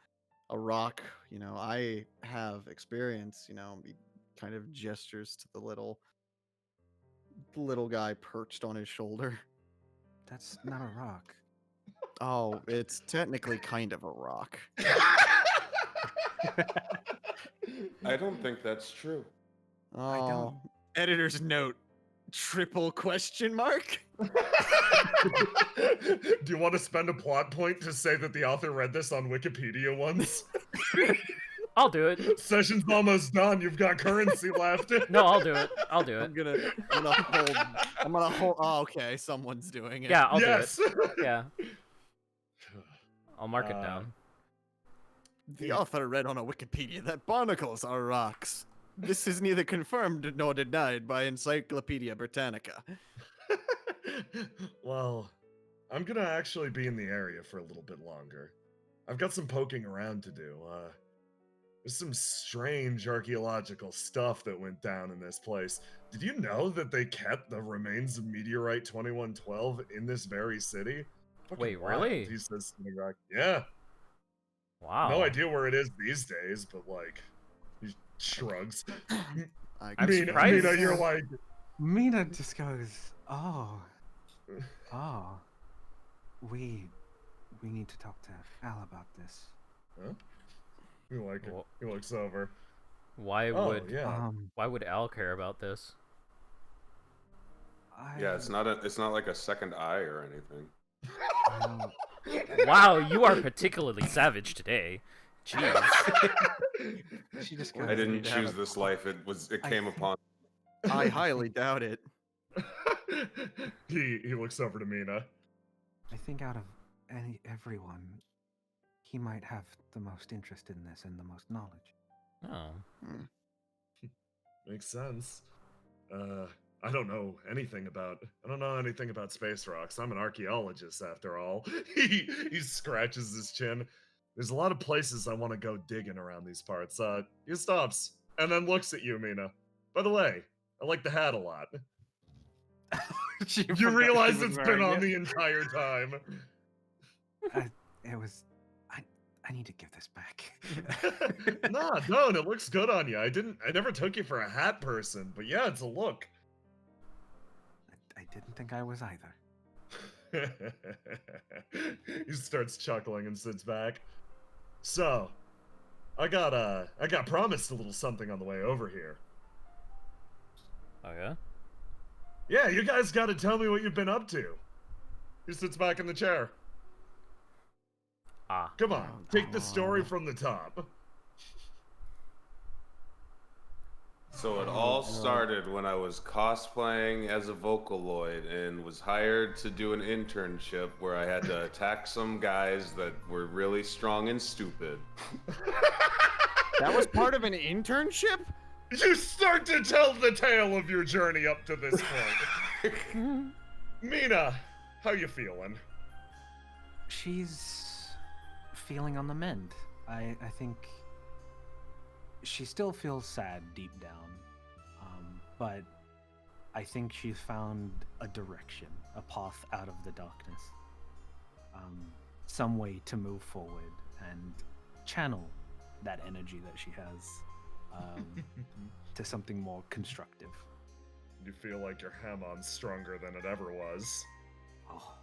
rock, I have experience. He kind of gestures to the little guy perched on his shoulder. That's not a rock. Oh, it's technically kind of a rock. I don't think that's true. Oh, I don't. Editor's note. Triple question mark? Do you want to spend a plot point to say that the author read this on Wikipedia once? I'll do it. Session's almost done. You've got currency left. No, I'll do it. I'll do it. I'm gonna hold. Oh, okay, someone's doing it. Yeah, I'll Yes. do it. Yeah. I'll mark it down. The author read on a Wikipedia that barnacles are rocks. This is neither confirmed nor denied by Encyclopedia Britannica. Well, I'm gonna actually be in the area for a little bit longer. I've got some poking around to do. There's some strange archaeological stuff that went down in this place. Did you know that they kept the remains of Meteorite 2112 in this very city? Fucking Wait, wild, really? He says to me, yeah. Wow. No idea where it is these days, but like, he shrugs. I'm Mina, surprised. Mina, you're like, Mina just goes, oh, we need to talk to Al about this. huh? You like it? Wha- He looks over. Why Oh, would yeah. why would Al care about this? Yeah, it's not like a second eye or anything. Wow, you are particularly savage today. Jeez. She just I goes, didn't choose this life. It came upon. I highly doubt it. he looks over to Mina. I think out of everyone, he might have the most interest in this and the most knowledge. Oh. Makes sense. I don't know anything about space rocks. I'm an archaeologist after all. He scratches his chin. There's a lot of places I want to go digging around these parts. He stops and then looks at you, Mina. By the way, I like the hat a lot. You realize it's been on the entire time. I need to give this back. Nah, don't. It looks good on you. I never took you for a hat person, but yeah, it's a look. I didn't think I was either. He starts chuckling and sits back. So, I got promised a little something on the way over here. Oh yeah? Yeah, you guys got to tell me what you've been up to. He sits back in the chair. Ah. Come on, take the story from the top. So it all started when I was cosplaying as a Vocaloid and was hired to do an internship where I had to attack some guys that were really strong and stupid. That was part of an internship? You start to tell the tale of your journey up to this point. Mina, how you feeling? She's feeling on the mend. I think she still feels sad deep down, but I think she's found a direction, a path out of the darkness. some way to move forward and channel that energy that she has to something more constructive. You feel like your Hamon's stronger than it ever was. Oh.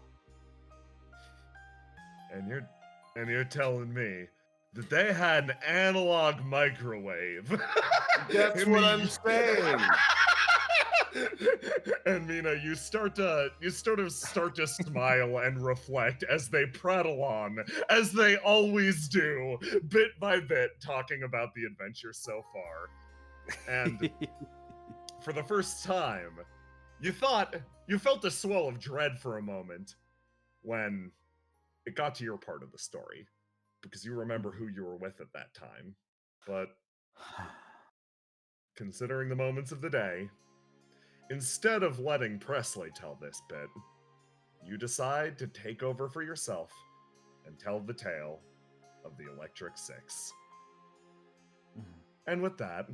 And you're telling me that they had an analog microwave. That's what I'm saying. And Mina, you sort of start to smile and reflect as they prattle on, as they always do, bit by bit, talking about the adventure so far. And for the first time, you felt a swell of dread for a moment when it got to your part of the story, because you remember who you were with at that time. But considering the moments of the day, instead of letting Presley tell this bit, you decide to take over for yourself and tell the tale of the Electric Six. And with that,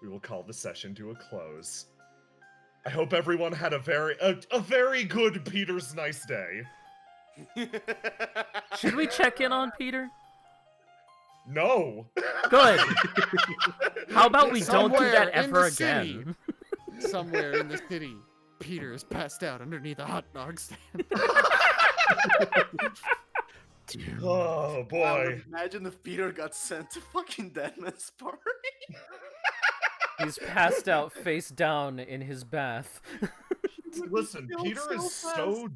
we will call the session to a close. I hope everyone had a very good Peter's Nice Day. Should we check in on Peter? No. Good. How about we don't do that Somewhere in ever the city. again? Somewhere in the city, Peter is passed out underneath a hot dog stand. Oh Wow, boy. imagine if Peter got sent to fucking Deadman's party. He's passed out face down in his bath. Listen, Killed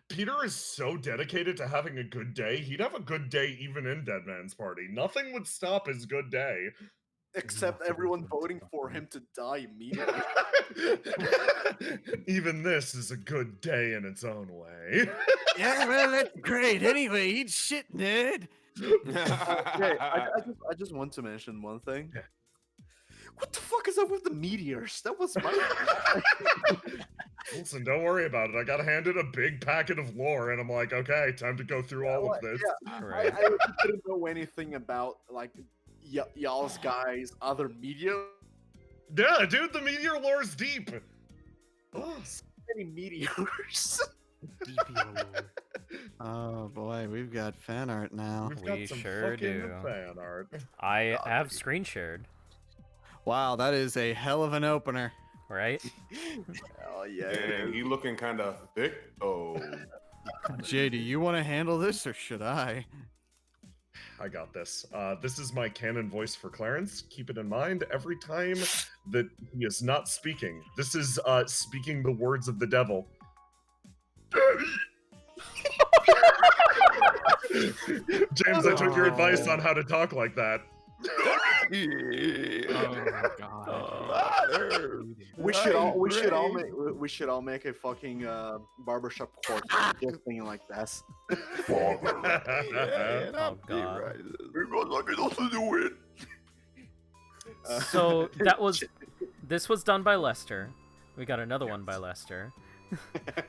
Peter is so dedicated to having a good day. He'd have a good day even in Deadman's Party. Nothing would stop his good day. Except Nothing everyone would voting stop for him. him to die immediately. Even this is a good day in its own way. Yeah, well, that's great. Anyway, eat shit, Ned. Okay, I just want to mention one thing. Yeah. What the fuck is up with the meteors? That was my. Listen, don't worry about it. I got handed a big packet of lore, and I'm like, okay, time to go through all of this. Right. I didn't know anything about like y'all's guys' other media. Yeah, dude, the meteor lore's deep. So many meteors. Oh boy, we've got fan art now. We've got We some sure fucking do. fan art. I have screen shared, Wow, that is a hell of an opener. right? Oh yeah. Dang, he looking kind of thick. Oh, Jay, do you want to handle this or should I? I got this. This is my canon voice for Clarence. Keep it in mind every time that he is not speaking. This is speaking the words of the devil. James, I took your advice on how to talk like that. Oh god. We should all make a fucking barbershop court just thing like this. Oh god. So this was done by Lester. We got another one by Lester.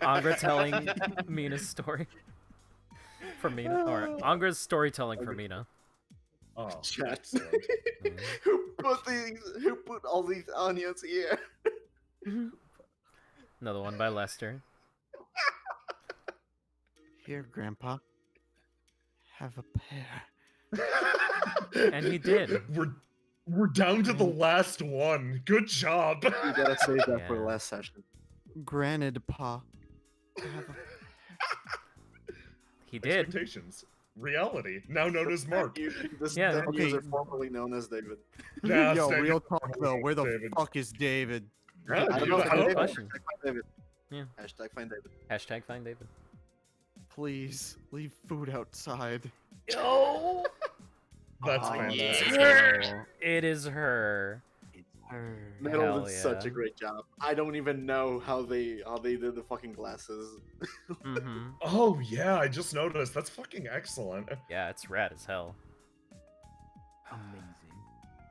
Angra telling Mina's story for Mina, or Angra's storytelling for Mina. Oh, Chat. excellent. Who put all these onions here? Another one by Lester. Here, Grandpa. Have a pear. And he did. We're down to the last one. Good job. You gotta save that for the Yeah. last session. Granted, Pa. Have a He did. Expectations. Reality. Now known as Mark. This Yeah, then okay. user formerly known as David. Now Yo, standing real for talk though, where the David. fuck is David? Yeah, I dude, don't know. I don't know. Question. Hashtag find David. Yeah. Hashtag find David. Hashtag find David. Please, leave food outside. Yo! That's Oh, fantastic. yeah. It is her. Metal Hell did such a yeah. great job. I don't even know how they did the fucking glasses. Mm-hmm. Oh yeah, I just noticed. That's fucking excellent. Yeah, it's rad as hell. Amazing.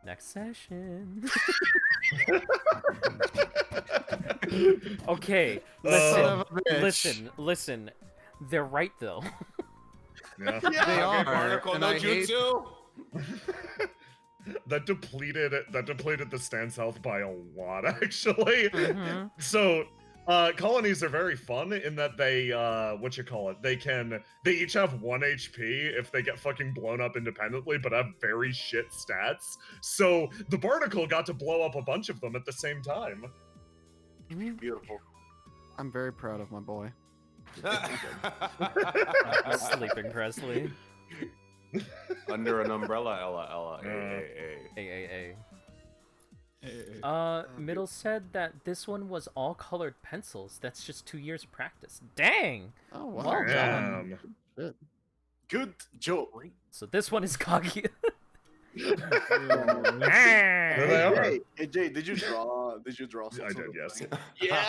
Next session. Okay, Son listen. They're right though. Yeah. They are. Barnacle and no I hate- jutsu. That depleted the stance health by a lot, actually. Mhm. So Colonies are very fun in that they, they each have 1 HP if they get fucking blown up independently, but have very shit stats. So the Barnacle got to blow up a bunch of them at the same time. Beautiful. I'm very proud of my boy. Sleeping Presley. Under an umbrella, Ella. A. Middle said that this one was all colored pencils. That's just 2 years of practice. Dang! Oh wow. Well done. Damn. Good job. So this one is Kaguya. There they are. Hey Jay, did you draw? Did you draw? Some I sort did, of yes. thing? Yeah,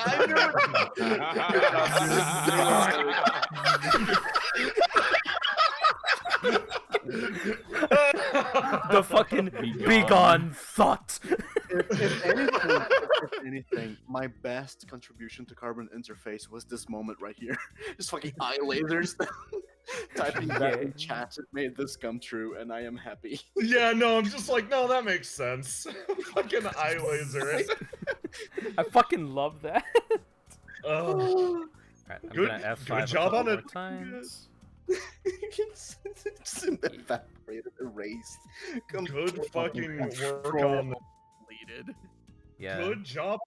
The fucking begone thought. if anything, my best contribution to Carbon Interface was this moment right here. Just fucking eye lasers. Typing that in chat, it made this come true, and I am happy. Yeah, no, I'm just like, no, that makes sense. Fucking eye laser. I fucking love that. Oh. Alright, I'm Good- gonna F5 good job on more it. times. It's evaporated, erased. Good fucking work Control. on. Deleted. Yeah. Good job,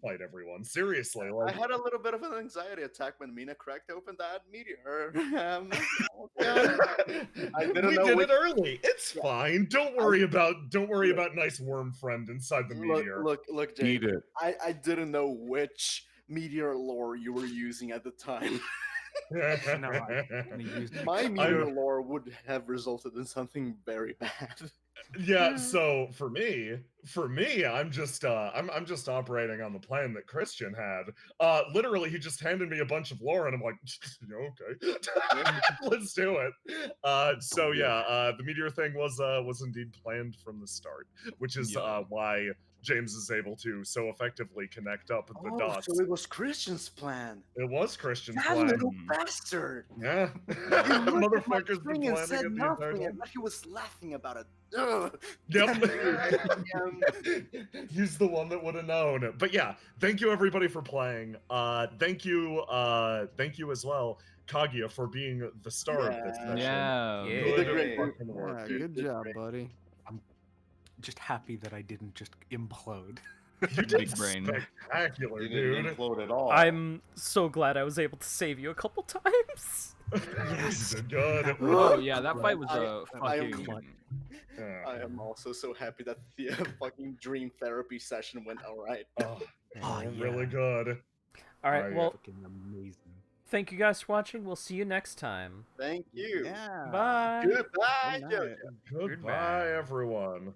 fight everyone. Seriously, I like, had a little bit of an anxiety attack when Mina cracked open that meteor. I didn't we know did which- it early. It's fine. Don't worry about nice worm friend inside the meteor. Look, Jay. Eat it. I didn't know which meteor lore you were using at the time. No, I used My meteor lore would have resulted in something very bad. Yeah, so for me, I'm just operating on the plan that Christian had. Literally, he just handed me a bunch of lore, and I'm like, okay, let's do it. So yeah, the meteor thing was indeed planned from the start, which is why James is able to so effectively connect up the dots. So it was Christian's plan. It was Christian's That plan. little bastard. Yeah, You looked at my motherfucker's been thing and planning said it the entire nothing, time. but he was laughing about it. Ugh. Yep. Damn. He's the one that would have known. But yeah, thank you everybody for playing. Thank you as well, Kaguya, for being the star of this session. Yeah. Yeah. Good Great. fucking work, Yeah, dude. good job, buddy. just happy that I didn't just implode. You did Big brain. spectacular, You didn't dude. implode at all. I'm so glad I was able to save you a couple times. Yes. You did good. Oh yeah, that fight was I am fucking. Yeah. I am also so happy that the fucking dream therapy session went alright. Oh, Oh, really good. All right, Alright, well, Fucking amazing. thank you guys for watching. We'll see you next time. Thank you. Yeah. Bye. Goodbye, Good night. Jojo. Goodbye, everyone.